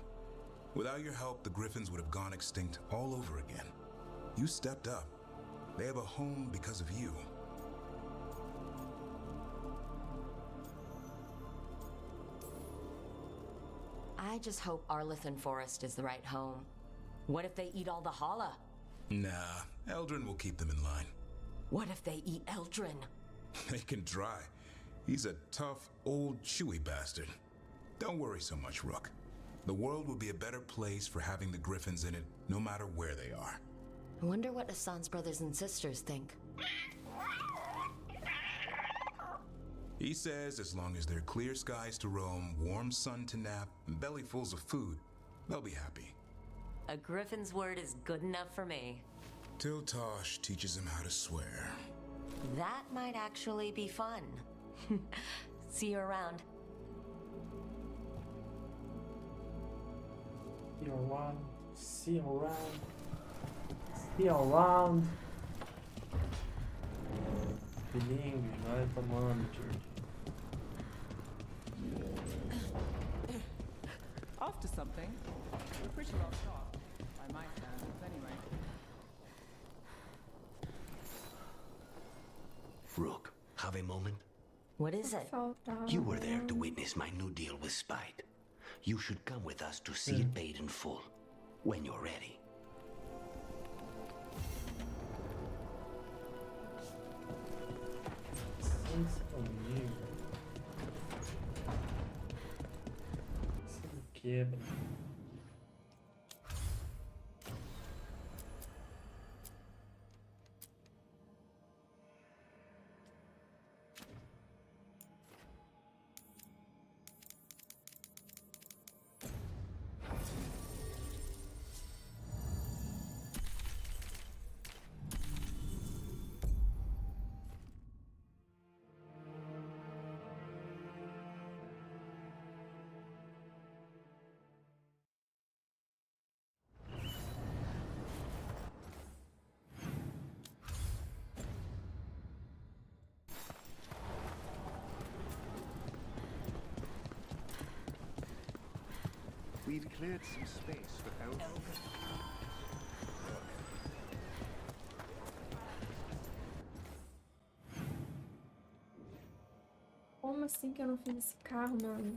Without your help, the Griffins would have gone extinct all over again. You stepped up. They have a home because of you. I just hope Arlithan Forest is the right home. What if they eat all the Hala? Nah, Eldrin will keep them in line. What if they eat Eldrin? They can try. He's a tough, old, chewy bastard. Don't worry so much, Rook. The world will be a better place for having the Griffins in it, no matter where they are. I wonder what Hassan's brothers and sisters think. He says as long as there are clear skies to roam, warm sun to nap, and bellyfuls of food, they'll be happy. A Griffin's word is good enough for me. Till Tosh teaches him how to swear. That might actually be fun. See you around. See you around. See you around. See you around. Bilingue, vai tomando, George. Off to something. We're pretty well stocked, by my standards, anyway. Rook, have a moment? What is it? You were there to witness my new deal with Spite. You should come with us to see it paid in full, when you're ready. Sense comigo. Isso me quebra. We've cleared some space for Elven. Como assim que eu não fiz esse carro, mano?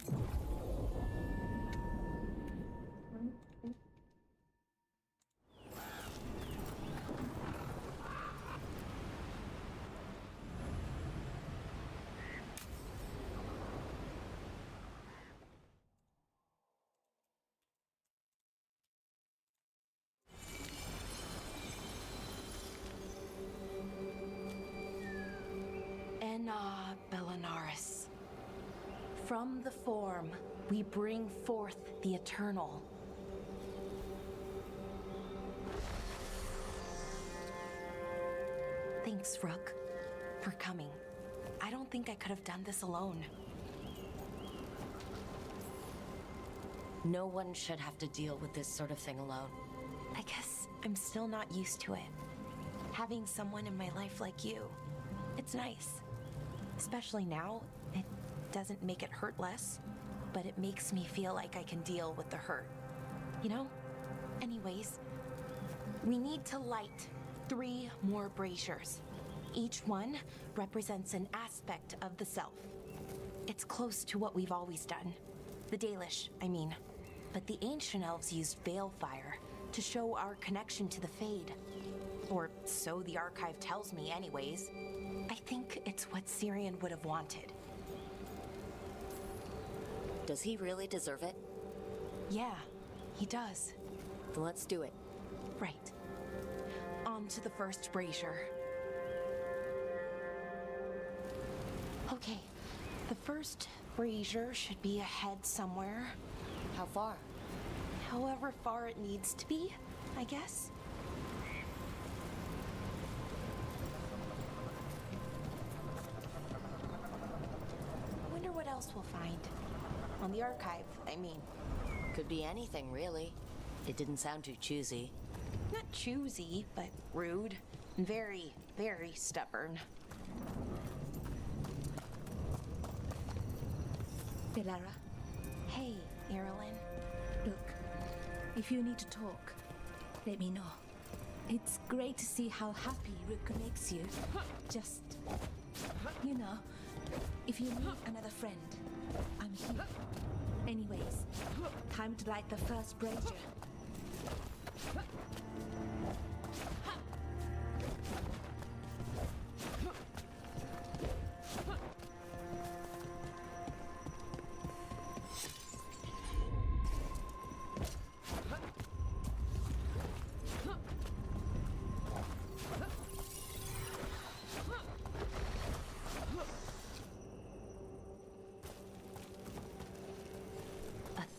Belinaris. From the form, we bring forth the eternal. Thanks, Rook, for coming. I don't think I could have done this alone. No one should have to deal with this sort of thing alone. I guess I'm still not used to it. Having someone in my life like you, it's nice. Especially now, it doesn't make it hurt less, but it makes me feel like I can deal with the hurt. You know? Anyways, we need to light 3 more braziers. Each one represents an aspect of the self. It's close to what we've always done. The Dalish, I mean. But the ancient elves used balefire to show our connection to the Fade. Or so the archive tells me anyways. I think it's what Syrian would have wanted. Does he really deserve it? Yeah, he does. Then let's do it. Right. On to the first brazier. Okay, the first brazier should be ahead somewhere. How far? However far it needs to be, I guess. Wonder what else we'll find. On the archive, I mean. Could be anything, really. It didn't sound too choosy. Not choosy, but rude. And very, very stubborn. Bellara. Hey, Irulan. Look, if you need to talk, let me know. It's great to see how happy Rook makes you. Just, you know, if you need another friend, I'm here. Anyways, time to light the first brazier.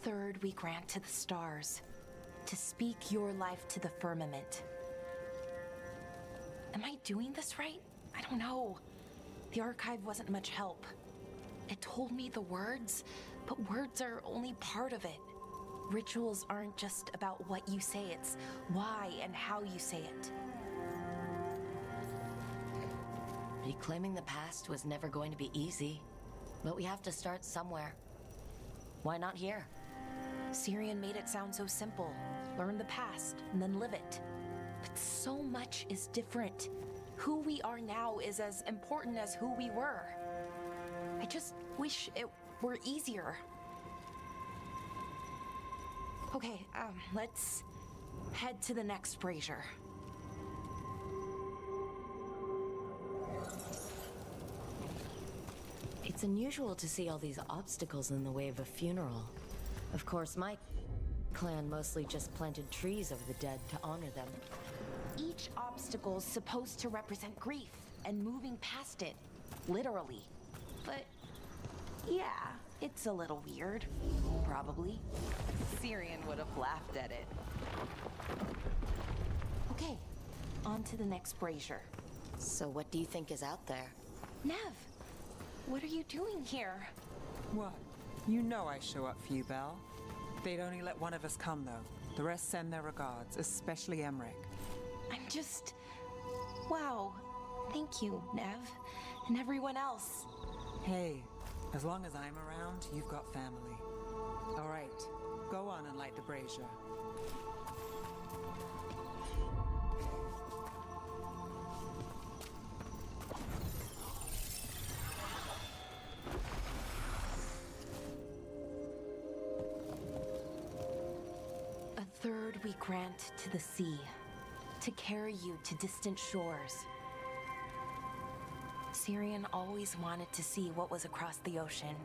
Third we grant to the stars, to speak your life to the firmament. Am I doing this right? I don't know. The archive wasn't much help. It told me the words, but words are only part of it. Rituals aren't just about what you say, it's why and how you say it. Reclaiming the past was never going to be easy, but we have to start somewhere. Why not here? Syrian made it sound so simple. Learn the past and then live it. But so much is different. Who we are now is as important as who we were. I just wish it were easier. Okay, let's head to the next brazier. It's unusual to see all these obstacles in the way of a funeral. Of course, my clan mostly just planted trees of the dead to honor them. Each obstacle's supposed to represent grief and moving past it, literally. But yeah, it's a little weird, probably. Syrian would have laughed at it. Okay, on to the next brazier. So what do you think is out there? Nev, what are you doing here? What? You know I show up for you, Belle. They'd only let one of us come, though. The rest send their regards, especially Emmerich. I'm just... Wow. Thank you, Nev. And everyone else. Hey, as long as I'm around, you've got family. All right, go on and light the brazier. Third, we grant to the sea, to carry you to distant shores. Syrian always wanted to see what was across the ocean.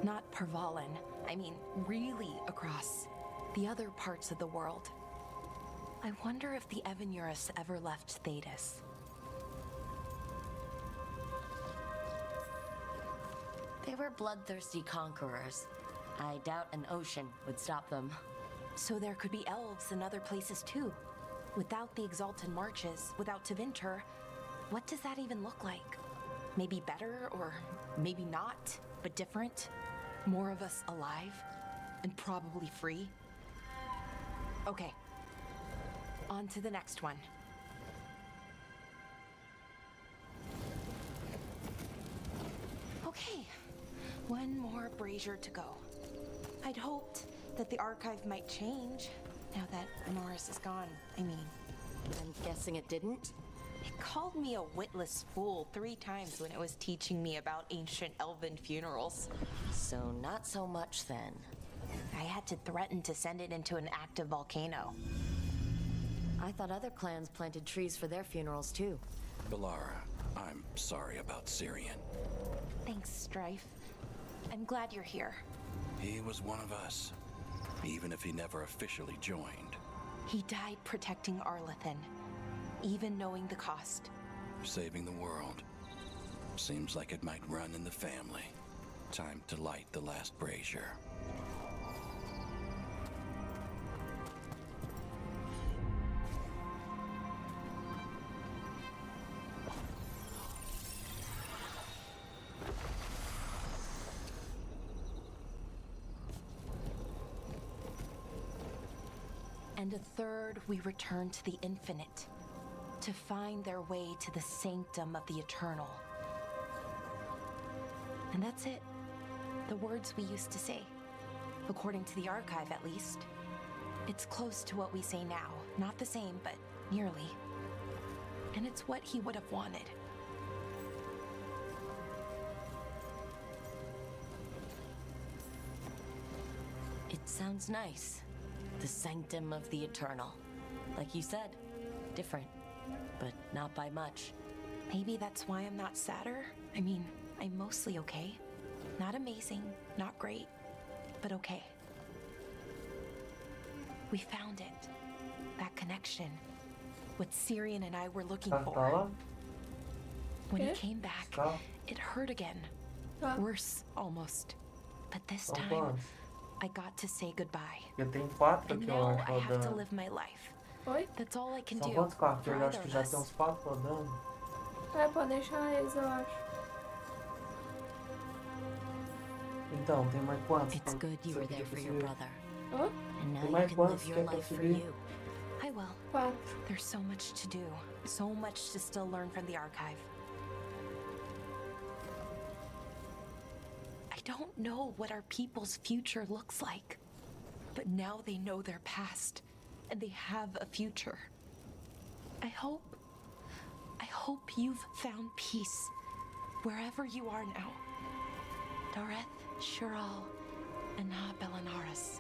Not Pervalin, I mean really across. The other parts of the world. I wonder if the Evanurus ever left Thetis. They were bloodthirsty conquerors. I doubt an ocean would stop them. So there could be elves in other places too. Without the Exalted Marches, without Tevinter, what does that even look like? Maybe better, or maybe not, but different? More of us alive, and probably free? Okay, on to the next one. Okay, one more brazier to go. I'd hoped that the archive might change, now that Norris is gone, I mean. I'm guessing it didn't? It called me a witless fool 3 times when it was teaching me about ancient elven funerals. So not so much then. I had to threaten to send it into an active volcano. I thought other clans planted trees for their funerals too. Bellara, I'm sorry about Syrian. Thanks, Strife. I'm glad you're here. He was one of us, even if he never officially joined. He died protecting Arlathan, even knowing the cost. Saving the world. Seems like it might run in the family. Time to light the last brazier. And a third, we return to the infinite, to find their way to the sanctum of the eternal. And that's it. The words we used to say. According to the archive, at least. It's close to what we say now. Not the same, but nearly. And it's what he would have wanted. It sounds nice. The sanctum of the eternal. Like you said, different, but not by much. Maybe that's why I'm not sadder. I mean, I'm mostly okay. Not amazing, not great, but okay. We found it. That connection. What Syrian and I were looking for. When he came back, it hurt again. Worse, almost. But this time, I got to say goodbye. And now I have to live my life. That's all I can do. São quantos quartos? For Eu acho que já either tem of uns us. 4 rodando. Pode deixar eles, eu acho. Então, tem mais quantos? It's good you were there for your brother. And now Tem you mais can quantos live que your é pra life for subir? you. I will. There's so much to do. So much to still learn from the archive. I don't know what our people's future looks like. But now they know their past. And they have a future. I hope you've found peace. Wherever you are now. Dareth, Shural, and Na Belanaris.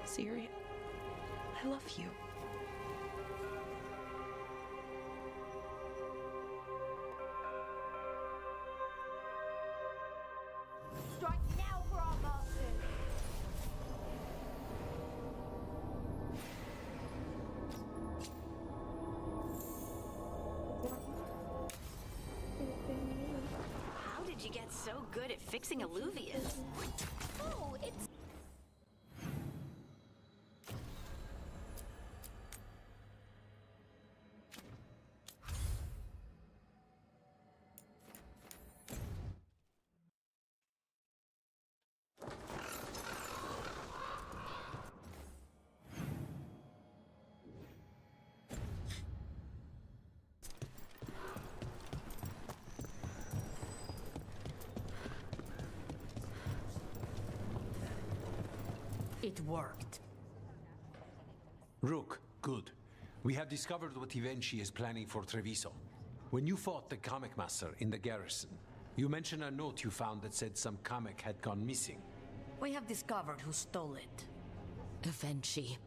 Syria, I love you. Strike now for our masters! How did you get so good at fixing alluvias? Oh, it's... It worked. Rook, good. We have discovered what Ivenchi is planning for Treviso. When you fought the comic master in the garrison, you mentioned a note you found that said some comic had gone missing. We have discovered who stole it. Ivenchi.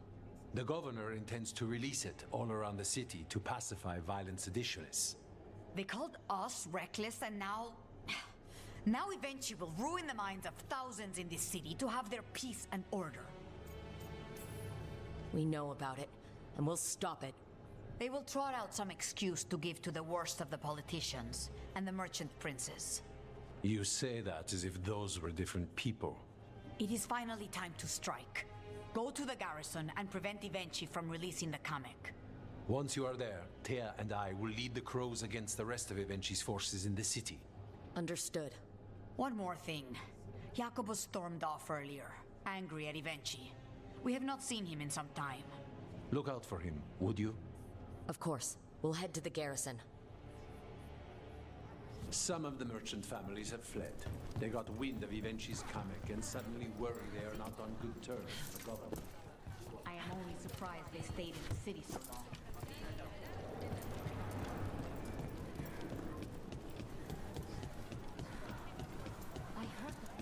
The governor intends to release it all around the city to pacify violent seditionists. They called us reckless, and now... Now Ivenchi will ruin the minds of thousands in this city to have their peace and order. We know about it, and we'll stop it. They will trot out some excuse to give to the worst of the politicians and the merchant princes. You say that as if those were different people. It is finally time to strike. Go to the garrison and prevent Ivenchi from releasing the comic. Once you are there, Thea and I will lead the crows against the rest of Ivenchi's forces in the city. Understood. One more thing. Jacobus stormed off earlier, angry at Ivenchi. We have not seen him in some time. Look out for him, would you? Of course. We'll head to the garrison. Some of the merchant families have fled. They got wind of Ivenchi's comic and suddenly worry they are not on good terms with the government. I am only surprised they stayed in the city so long. I heard them.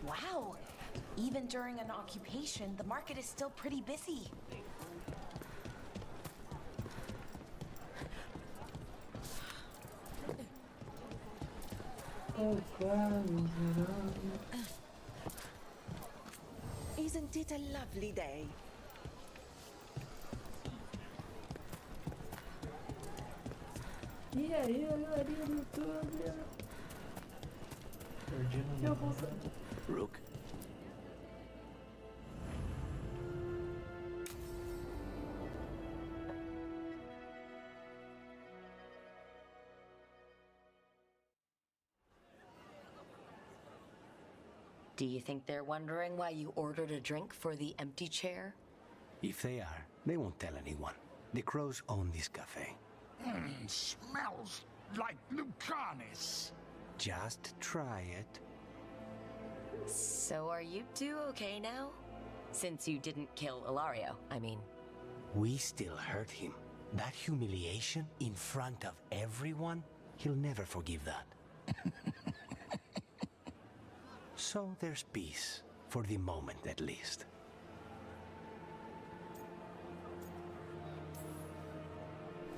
Wow! Even during an occupation, the market is still pretty busy. Isn't it a lovely day? E aí, galerinha do YouTube? Eu vou... Rook. Do you think they're wondering why you ordered a drink for the empty chair? If they are, they won't tell anyone. The crows own this cafe. Smells like Lucanis. Just try it. So are you two okay now? Since you didn't kill Ilario, I mean. We still hurt him. That humiliation in front of everyone, he'll never forgive that. So there's peace, for the moment at least.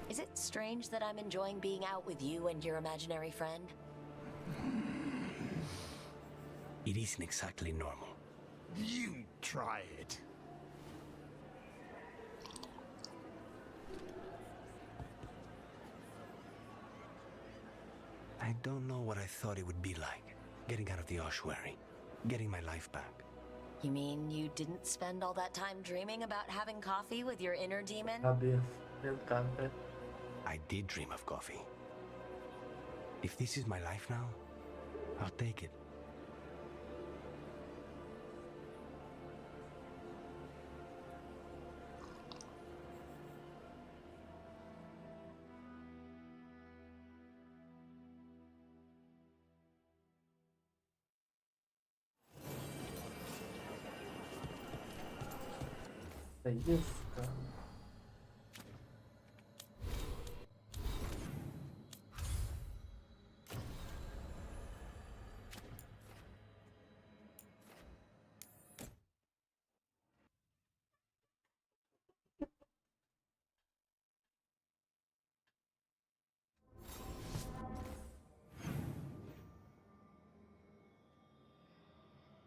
Is it strange that I'm enjoying being out with you and your imaginary friend? It isn't exactly normal. You try it. I don't know what I thought it would be like, getting out of the ossuary, getting my life back. You mean you didn't spend all that time dreaming about having coffee with your inner demon? I did dream of coffee. If this is my life now, I'll take it. É isso, cara.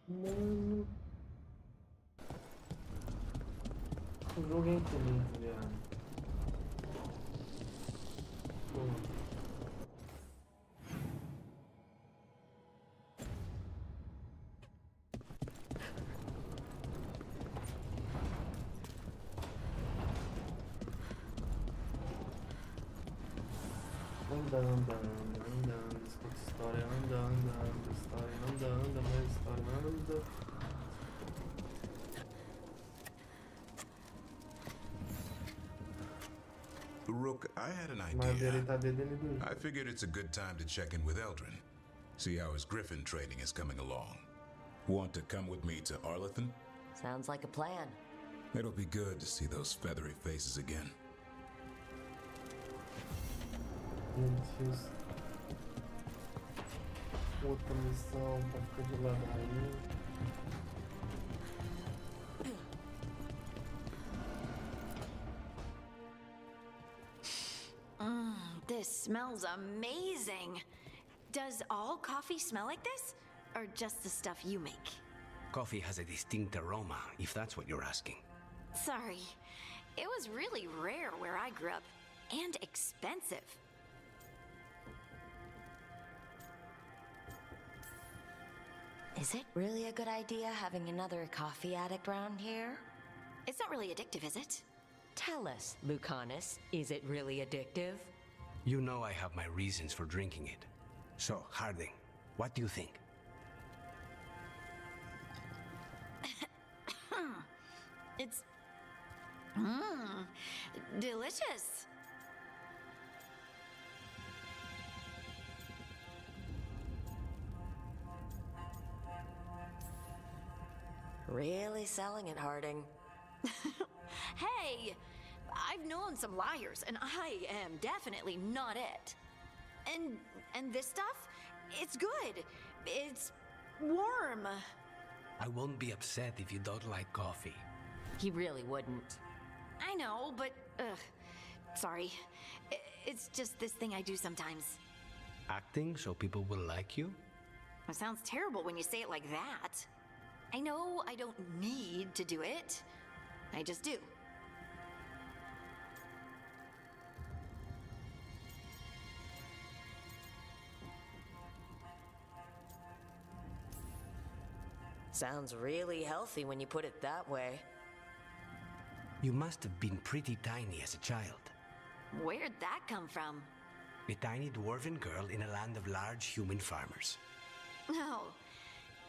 Mano. O jogo é infinito, viado. Anda, escuta história, anda, história, anda, mais história, anda. Rook, I had an idea. I figured it's a good time to check in with Eldrin. See how his Griffin training is coming along. Want to come with me to Arlethan? Sounds like a plan. It'll be good to see those feathery faces again. Outra missão pra ficar de lado aí. This smells amazing. Does all coffee smell like this? Or just the stuff you make? Coffee has a distinct aroma, if that's what you're asking. Sorry. It was really rare where I grew up. And expensive. Is it really a good idea having another coffee addict around here? It's not really addictive, is it? Tell us, Lucanis, is it really addictive? You know I have my reasons for drinking it. So, Harding, what do you think? It's... delicious. Really selling it, Harding. Hey! I've known some liars, and I am definitely not it. And this stuff? It's good. It's warm. I won't be upset if you don't like coffee. He really wouldn't. I know, but, sorry. It's just this thing I do sometimes. Acting so people will like you? It sounds terrible when you say it like that. I know I don't need to do it. I just do. Sounds really healthy when you put it that way. You must have been pretty tiny as a child. Where'd that come from? A tiny dwarven girl in a land of large human farmers. Oh,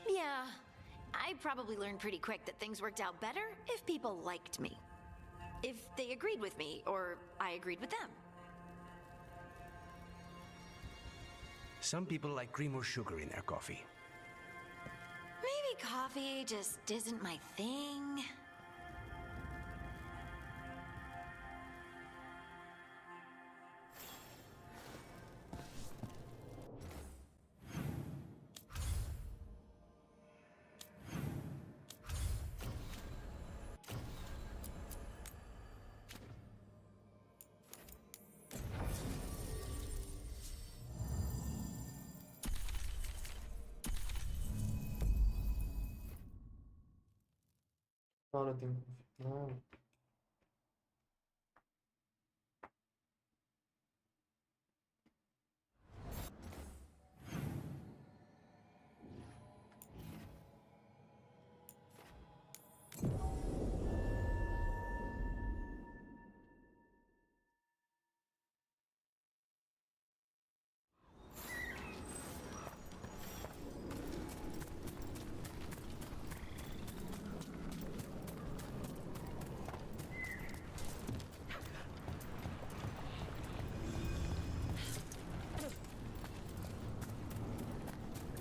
yeah. I'd probably learn pretty quick that things worked out better if people liked me. If they agreed with me, or I agreed with them. Some people like cream or sugar in their coffee. Maybe coffee just isn't my thing. Agora eu tenho que confirmar.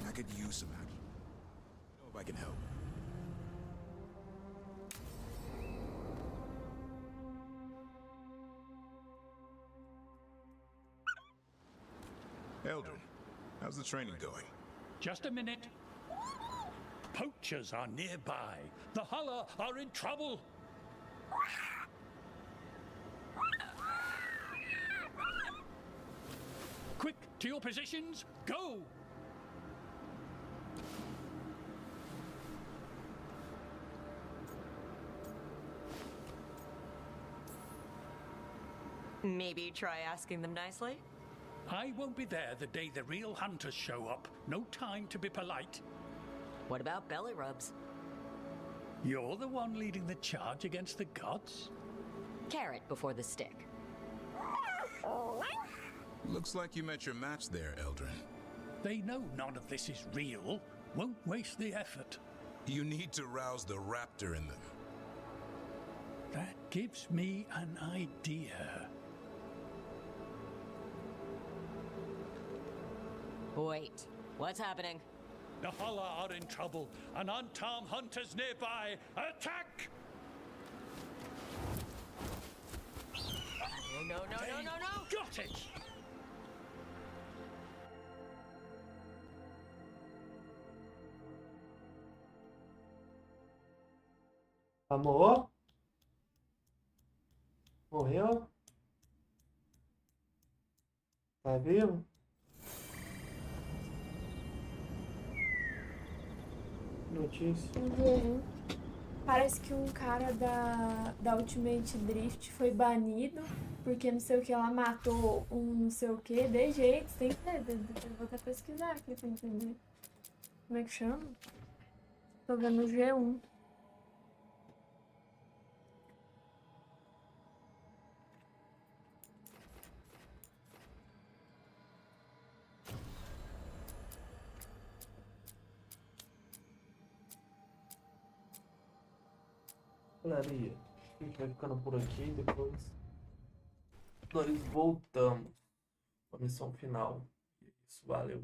I could use some action. I know if I can help. Eldrin, how's the training going? Just a minute. Poachers are nearby. The Hulla are in trouble. Quick, to your positions. Go! Maybe try asking them nicely? I won't be there the day the real hunters show up. No time to be polite. What about belly rubs? You're the one leading the charge against the gods? Carrot before the stick. Looks like you met your match there, Eldrin. They know none of this is real. Won't waste the effort. You need to rouse the raptor in them. That gives me an idea. Wait, what's happening? The Hulla are in trouble, and unarmed hunters nearby. Attack! No. Got it! Amor? Morreu? Tá vivo? Notícia. Parece que um cara da Ultimate Drift foi banido porque não sei o que ela matou um não sei o que. De jeito, tem que ver. Vou até pesquisar aqui pra entender. Como é que chama? Tô vendo o G1. Galerinha, a gente vai ficando por aqui. Depois nós voltamos com a missão final. Isso, valeu.